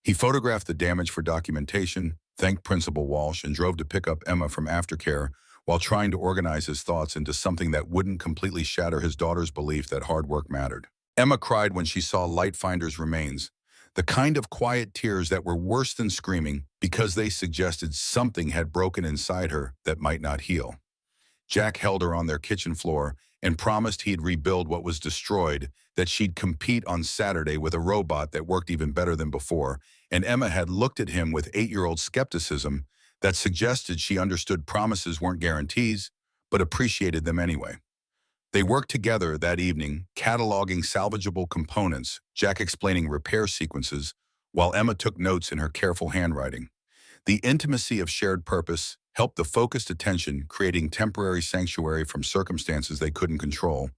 He photographed the damage for documentation, thanked Principal Walsh, and drove to pick up Emma from aftercare while trying to organize his thoughts into something that wouldn't completely shatter his daughter's belief that hard work mattered. Emma cried when she saw Lightfinder's remains, the kind of quiet tears that were worse than screaming because they suggested something had broken inside her that might not heal. Jack held her on their kitchen floor and promised he'd rebuild what was destroyed, that she'd compete on Saturday with a robot that worked even better than before, and Emma had looked at him with 8-year-old skepticism that suggested she understood promises weren't guarantees, but appreciated them anyway. They worked together that evening, cataloging salvageable components, Jack explaining repair sequences, while Emma took notes in her careful handwriting. The intimacy of shared purpose helped the focused attention, creating temporary sanctuary from circumstances they couldn't control.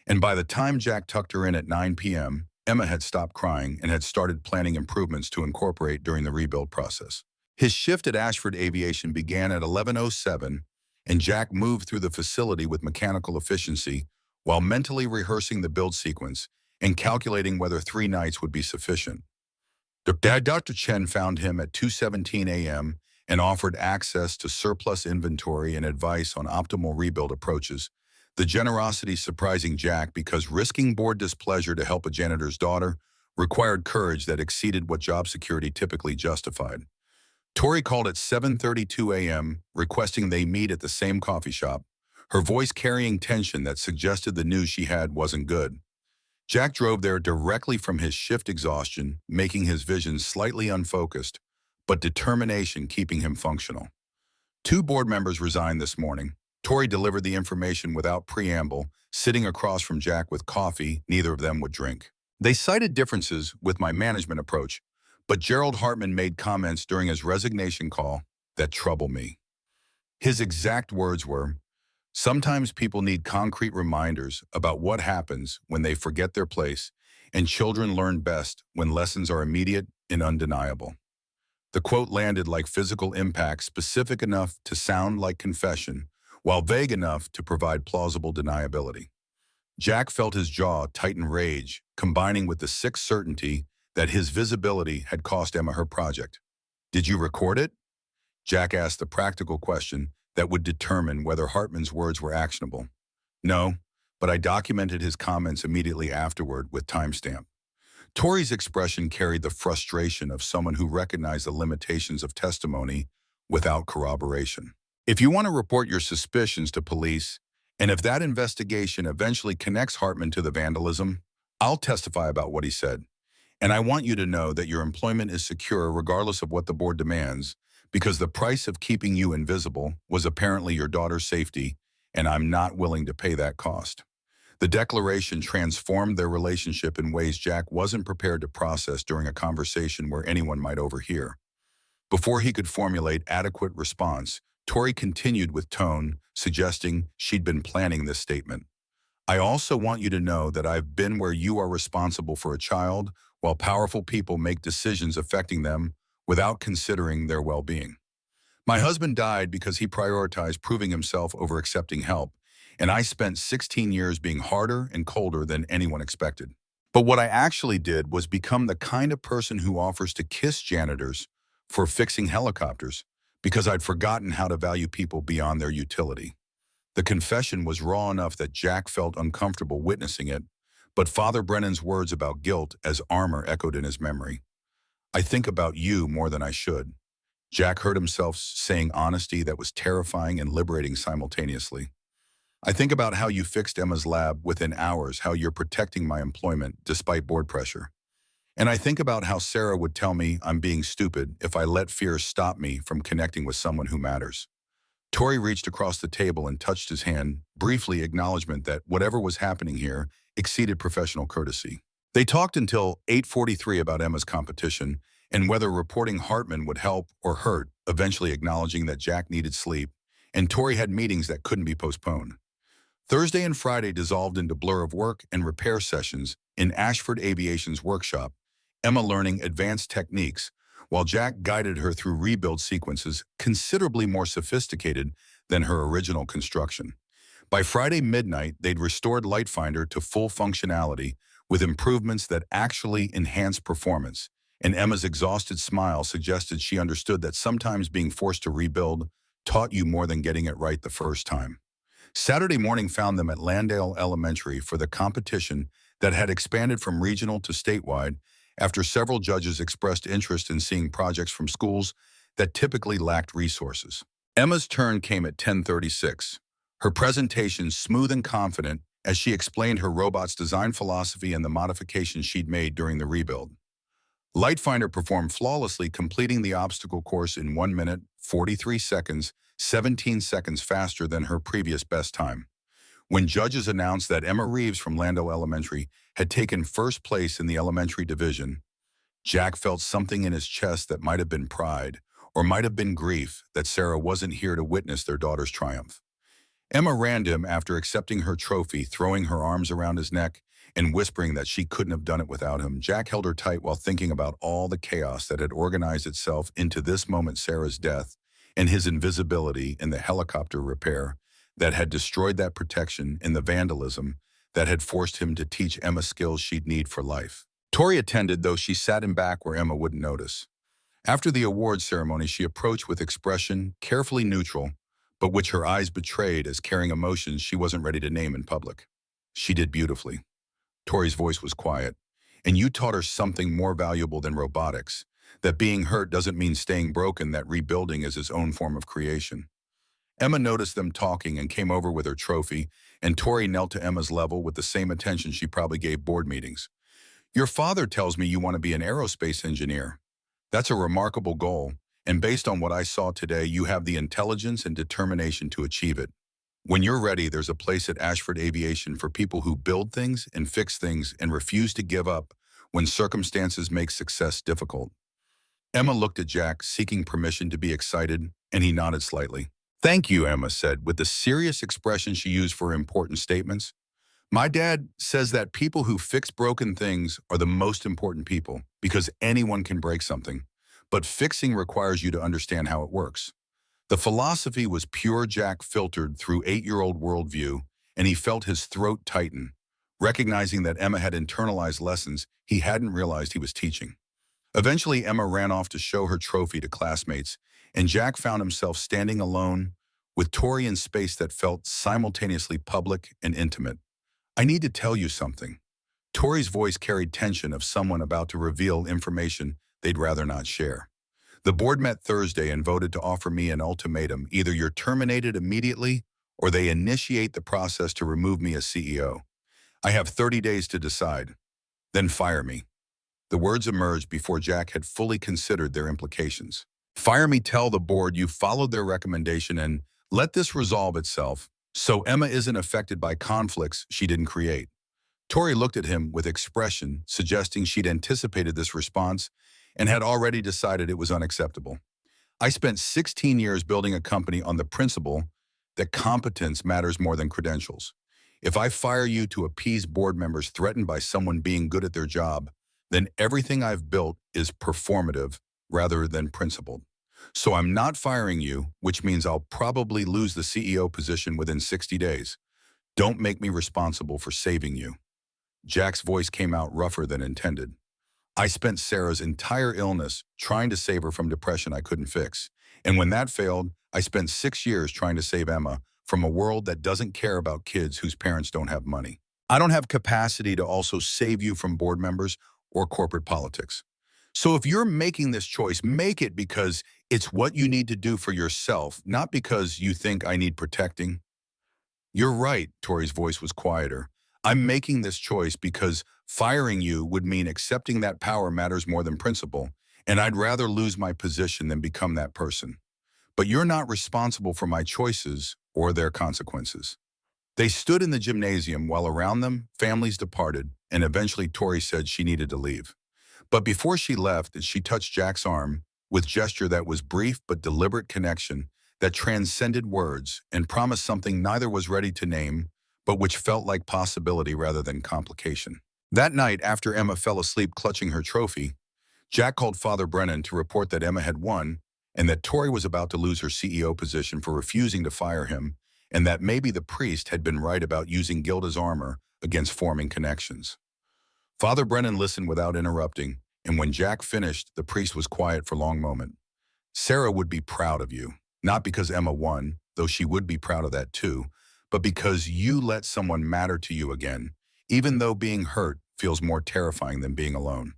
And by the time Jack tucked her in at 9 p.m., Emma had stopped crying and had started planning improvements to incorporate during the rebuild process. His shift at Ashford Aviation began at 11:07, and Jack moved through the facility with mechanical efficiency while mentally rehearsing the build sequence and calculating whether 3 nights would be sufficient. Dr. Chen found him at 2:17 a.m. and offered access to surplus inventory and advice on optimal rebuild approaches, the generosity surprising Jack because risking board displeasure to help a janitor's daughter required courage that exceeded what job security typically justified. Tori called at 7:32 a.m., requesting they meet at the same coffee shop, her voice carrying tension that suggested the news she had wasn't good. Jack drove there directly from his shift exhaustion, making his vision slightly unfocused, but determination keeping him functional. 2 board members resigned this morning. Tori delivered the information without preamble, sitting across from Jack with coffee neither of them would drink. They cited differences with my management approach, but Gerald Hartman made comments during his resignation call that trouble me. His exact words were, "Sometimes people need concrete reminders about what happens when they forget their place, and children learn best when lessons are immediate and undeniable." The quote landed like physical impact, specific enough to sound like confession, while vague enough to provide plausible deniability. Jack felt his jaw tighten rage, combining with the sick certainty that his visibility had cost Emma her project. "Did you record it?" Jack asked the practical question that would determine whether Hartman's words were actionable. "No, but I documented his comments immediately afterward with timestamp." Tori's expression carried the frustration of someone who recognized the limitations of testimony without corroboration. "If you want to report your suspicions to police, and if that investigation eventually connects Hartman to the vandalism, I'll testify about what he said. And I want you to know that your employment is secure regardless of what the board demands, because the price of keeping you invisible was apparently your daughter's safety, and I'm not willing to pay that cost." The declaration transformed their relationship in ways Jack wasn't prepared to process during a conversation where anyone might overhear. Before he could formulate adequate response, Tori continued with tone, suggesting she'd been planning this statement. "I also want you to know that I've been where you are responsible for a child, while powerful people make decisions affecting them without considering their well-being. My husband died because he prioritized proving himself over accepting help, and I spent 16 years being harder and colder than anyone expected. But what I actually did was become the kind of person who offers to kiss janitors for fixing helicopters because I'd forgotten how to value people beyond their utility. The confession was raw enough that Jack felt uncomfortable witnessing it, but Father Brennan's words about guilt as armor echoed in his memory. I think about you more than I should. Jack heard himself saying honesty that was terrifying and liberating simultaneously. I think about how you fixed Emma's lab within hours, how you're protecting my employment despite board pressure. And I think about how Sarah would tell me I'm being stupid if I let fear stop me from connecting with someone who matters. Tori reached across the table and touched his hand, briefly acknowledgement that whatever was happening here exceeded professional courtesy. They talked until 8:43 about Emma's competition and whether reporting Hartman would help or hurt, eventually acknowledging that Jack needed sleep, and Tori had meetings that couldn't be postponed. Thursday and Friday dissolved into blur of work and repair sessions in Ashford Aviation's workshop, Emma learning advanced techniques, while Jack guided her through rebuild sequences considerably more sophisticated than her original construction. By Friday midnight, they'd restored Lightfinder to full functionality with improvements that actually enhanced performance, and Emma's exhausted smile suggested she understood that sometimes being forced to rebuild taught you more than getting it right the first time. Saturday morning found them at Landale Elementary for the competition that had expanded from regional to statewide after several judges expressed interest in seeing projects from schools that typically lacked resources. Emma's turn came at 10:36, her presentation smooth and confident as she explained her robot's design philosophy and the modifications she'd made during the rebuild. Lightfinder performed flawlessly, completing the obstacle course in 1 minute, 43 seconds, 17 seconds faster than her previous best time. When judges announced that Emma Reeves from Landale Elementary had taken first place in the elementary division, Jack felt something in his chest that might have been pride or might have been grief that Sarah wasn't here to witness their daughter's triumph. Emma ran to him after accepting her trophy, throwing her arms around his neck and whispering that she couldn't have done it without him. Jack held her tight while thinking about all the chaos that had organized itself into this moment, Sarah's death, and his invisibility in the helicopter repair that had destroyed that protection and the vandalism that had forced him to teach Emma skills she'd need for life. Tori attended, though she sat in back where Emma wouldn't notice. After the awards ceremony, she approached with expression carefully neutral, but which her eyes betrayed as carrying emotions she wasn't ready to name in public. She did beautifully. Tori's voice was quiet. And you taught her something more valuable than robotics, that being hurt doesn't mean staying broken, that rebuilding is his own form of creation. Emma noticed them talking and came over with her trophy, and Tori knelt to Emma's level with the same attention she probably gave board meetings. Your father tells me you want to be an aerospace engineer. That's a remarkable goal, and based on what I saw today, you have the intelligence and determination to achieve it. When you're ready, there's a place at Ashford Aviation for people who build things and fix things and refuse to give up when circumstances make success difficult. Emma looked at Jack, seeking permission to be excited, and he nodded slightly. Thank you, Emma said, with the serious expression she used for important statements. My dad says that people who fix broken things are the most important people because anyone can break something, but fixing requires you to understand how it works. The philosophy was pure Jack filtered through 8-year-old worldview, and he felt his throat tighten, recognizing that Emma had internalized lessons he hadn't realized he was teaching. Eventually, Emma ran off to show her trophy to classmates, and Jack found himself standing alone with Tori in space that felt simultaneously public and intimate. I need to tell you something. Tori's voice carried tension of someone about to reveal information they'd rather not share. The board met Thursday and voted to offer me an ultimatum. Either you're terminated immediately or they initiate the process to remove me as CEO. I have 30 days to decide. Then fire me. The words emerged before Jack had fully considered their implications. Fire me, tell the board you followed their recommendation, and let this resolve itself so Emma isn't affected by conflicts she didn't create. Tori looked at him with expression, suggesting she'd anticipated this response and had already decided it was unacceptable. I spent 16 years building a company on the principle that competence matters more than credentials. If I fire you to appease board members threatened by someone being good at their job, then everything I've built is performative rather than principled. So I'm not firing you, which means I'll probably lose the CEO position within 60 days. Don't make me responsible for saving you. Jack's voice came out rougher than intended. I spent Sarah's entire illness trying to save her from depression I couldn't fix. And when that failed, I spent 6 years trying to save Emma from a world that doesn't care about kids whose parents don't have money. I don't have capacity to also save you from board members or corporate politics. So if you're making this choice, make it because it's what you need to do for yourself, not because you think I need protecting. You're right, Tori's voice was quieter. I'm making this choice because firing you would mean accepting that power matters more than principle, and I'd rather lose my position than become that person. But you're not responsible for my choices or their consequences. They stood in the gymnasium while around them, families departed, and eventually Tori said she needed to leave. But before she left, she touched Jack's arm with gesture that was brief but deliberate connection that transcended words and promised something neither was ready to name, but which felt like possibility rather than complication. That night, after Emma fell asleep clutching her trophy, Jack called Father Brennan to report that Emma had won and that Tori was about to lose her CEO position for refusing to fire him, and that maybe the priest had been right about using guilt as armor against forming connections. Father Brennan listened without interrupting, and when Jack finished, the priest was quiet for a long moment. Sarah would be proud of you, not because Emma won, though she would be proud of that too, but because you let someone matter to you again, even though being hurt feels more terrifying than being alone.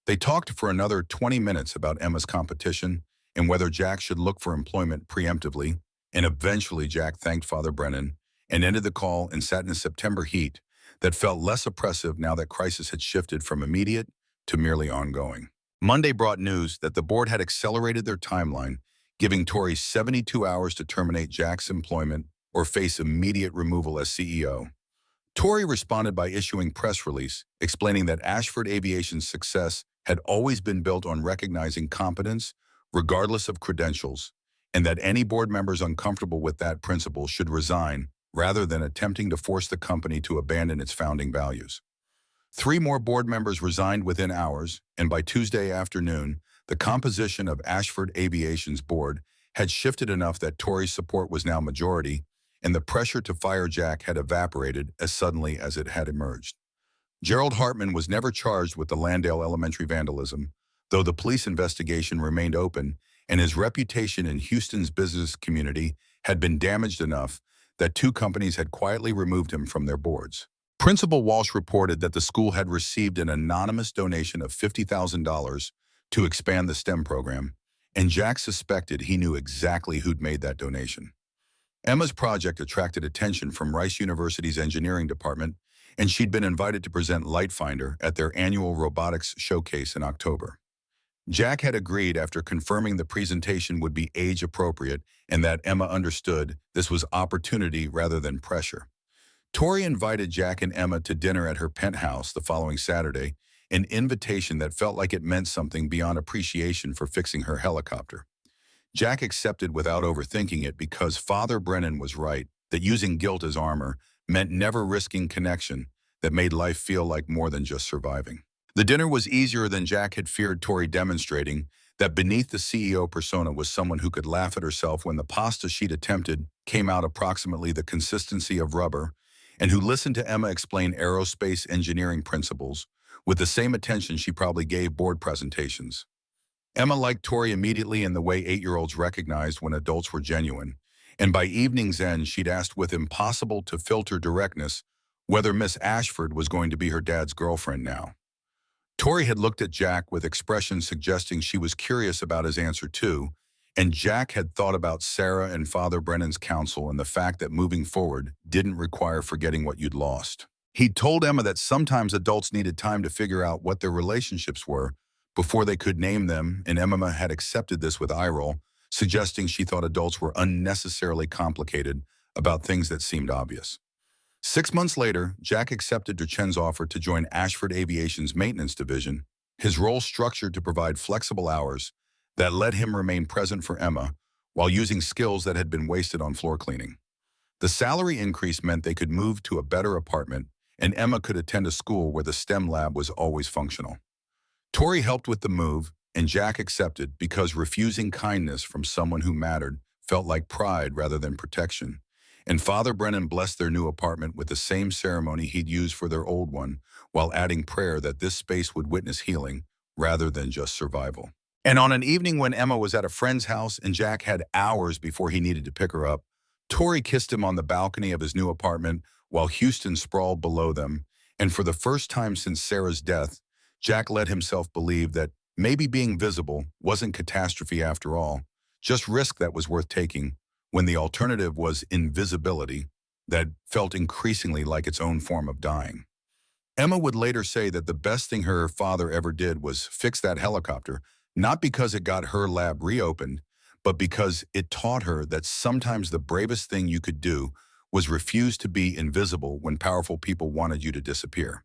They talked for another 20 minutes about Emma's competition and whether Jack should look for employment preemptively, and eventually Jack thanked Father Brennan and ended the call and sat in a September heat that felt less oppressive now that crisis had shifted from immediate to merely ongoing. Monday brought news that the board had accelerated their timeline, giving Tori 72 hours to terminate Jack's employment or face immediate removal as CEO. Tori responded by issuing press release explaining that Ashford Aviation's success had always been built on recognizing competence, regardless of credentials, and that any board members uncomfortable with that principle should resign rather than attempting to force the company to abandon its founding values. 3 more board members resigned within hours, and by Tuesday afternoon, the composition of Ashford Aviation's board had shifted enough that Tori's support was now majority, and the pressure to fire Jack had evaporated as suddenly as it had emerged. Gerald Hartman was never charged with the Landale Elementary vandalism, though the police investigation remained open, and his reputation in Houston's business community had been damaged enough that 2 companies had quietly removed him from their boards. Principal Walsh reported that the school had received an anonymous donation of $50,000 to expand the STEM program, and Jack suspected he knew exactly who'd made that donation. Emma's project attracted attention from Rice University's engineering department, and she'd been invited to present Lightfinder at their annual robotics showcase in October. Jack had agreed after confirming the presentation would be age-appropriate and that Emma understood this was opportunity rather than pressure. Tori invited Jack and Emma to dinner at her penthouse the following Saturday, an invitation that felt like it meant something beyond appreciation for fixing her helicopter. Jack accepted without overthinking it because Father Brennan was right that using guilt as armor meant never risking connection that made life feel like more than just surviving. The dinner was easier than Jack had feared, Tori demonstrating that beneath the CEO persona was someone who could laugh at herself when the pasta she'd attempted came out approximately the consistency of rubber, and who listened to Emma explain aerospace engineering principles with the same attention she probably gave board presentations. Emma liked Tori immediately in the way 8-year-olds recognized when adults were genuine, and by evening's end she'd asked with impossible-to-filter directness whether Miss Ashford was going to be her dad's girlfriend now. Tori had looked at Jack with expressions suggesting she was curious about his answer too, and Jack had thought about Sarah and Father Brennan's counsel and the fact that moving forward didn't require forgetting what you'd lost. He'd told Emma that sometimes adults needed time to figure out what their relationships were before they could name them, and Emma had accepted this with eye roll, suggesting she thought adults were unnecessarily complicated about things that seemed obvious. 6 months later, Jack accepted Duchenne's offer to join Ashford Aviation's maintenance division, his role structured to provide flexible hours that let him remain present for Emma while using skills that had been wasted on floor cleaning. The salary increase meant they could move to a better apartment, and Emma could attend a school where the STEM lab was always functional. Tori helped with the move, and Jack accepted because refusing kindness from someone who mattered felt like pride rather than protection. And Father Brennan blessed their new apartment with the same ceremony he'd used for their old one, while adding prayer that this space would witness healing rather than just survival. And on an evening when Emma was at a friend's house and Jack had hours before he needed to pick her up, Tori kissed him on the balcony of his new apartment while Houston sprawled below them. And for the first time since Sarah's death, Jack let himself believe that maybe being visible wasn't catastrophe after all, just risk that was worth taking, when the alternative was invisibility that felt increasingly like its own form of dying. Emma would later say that the best thing her father ever did was fix that helicopter, not because it got her lab reopened, but because it taught her that sometimes the bravest thing you could do was refuse to be invisible when powerful people wanted you to disappear.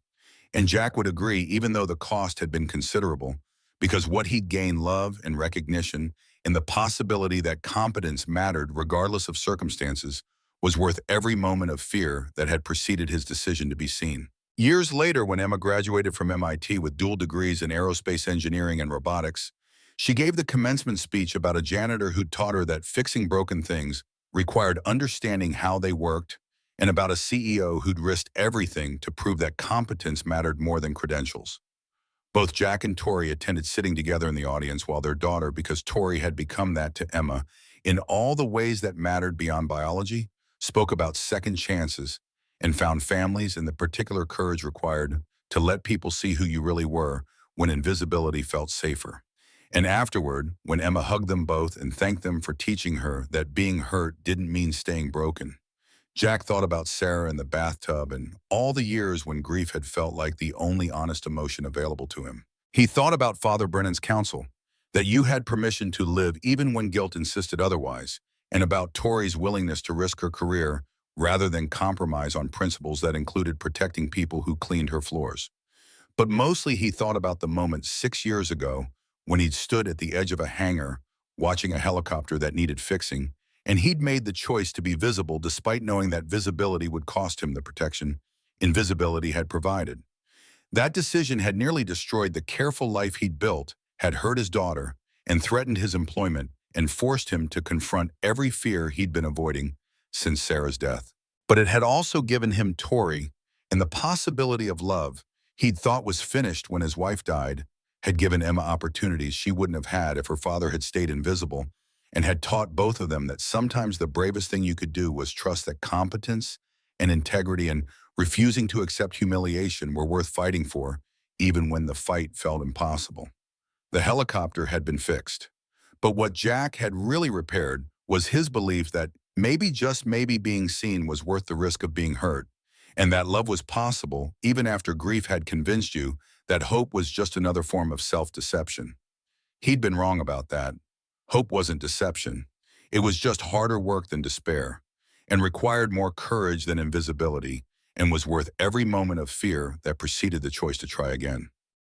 And Jack would agree, even though the cost had been considerable, because what he'd gained, love and recognition, and the possibility that competence mattered regardless of circumstances, was worth every moment of fear that had preceded his decision to be seen. Years later, when Emma graduated from MIT with dual degrees in aerospace engineering and robotics, she gave the commencement speech about a janitor who taught her that fixing broken things required understanding how they worked, and about a CEO who'd risked everything to prove that competence mattered more than credentials. Both Jack and Tori attended, sitting together in the audience while their daughter, because Tori had become that to Emma in all the ways that mattered beyond biology, spoke about second chances and found families and the particular courage required to let people see who you really were when invisibility felt safer. And afterward, when Emma hugged them both and thanked them for teaching her that being hurt didn't mean staying broken, Jack thought about Sarah in the bathtub and all the years when grief had felt like the only honest emotion available to him. He thought about Father Brennan's counsel, that you had permission to live even when guilt insisted otherwise, and about Tori's willingness to risk her career rather than compromise on principles that included protecting people who cleaned her floors. But mostly he thought about the moment 6 years ago when he'd stood at the edge of a hangar watching a helicopter that needed fixing, and he'd made the choice to be visible despite knowing that visibility would cost him the protection invisibility had provided. That decision had nearly destroyed the careful life he'd built, had hurt his daughter, and threatened his employment, and forced him to confront every fear he'd been avoiding since Sarah's death. But it had also given him Tori, and the possibility of love he'd thought was finished when his wife died had given Emma opportunities she wouldn't have had if her father had stayed invisible, and had taught both of them that sometimes the bravest thing you could do was trust that competence and integrity and refusing to accept humiliation were worth fighting for, even when the fight felt impossible. The helicopter had been fixed, but what Jack had really repaired was his belief that maybe, just maybe, being seen was worth the risk of being hurt, and that love was possible even after grief had convinced you that hope was just another form of self-deception. He'd been wrong about that. Hope wasn't deception. It was just harder work than despair, and required more courage than invisibility, and was worth every moment of fear that preceded the choice to try again.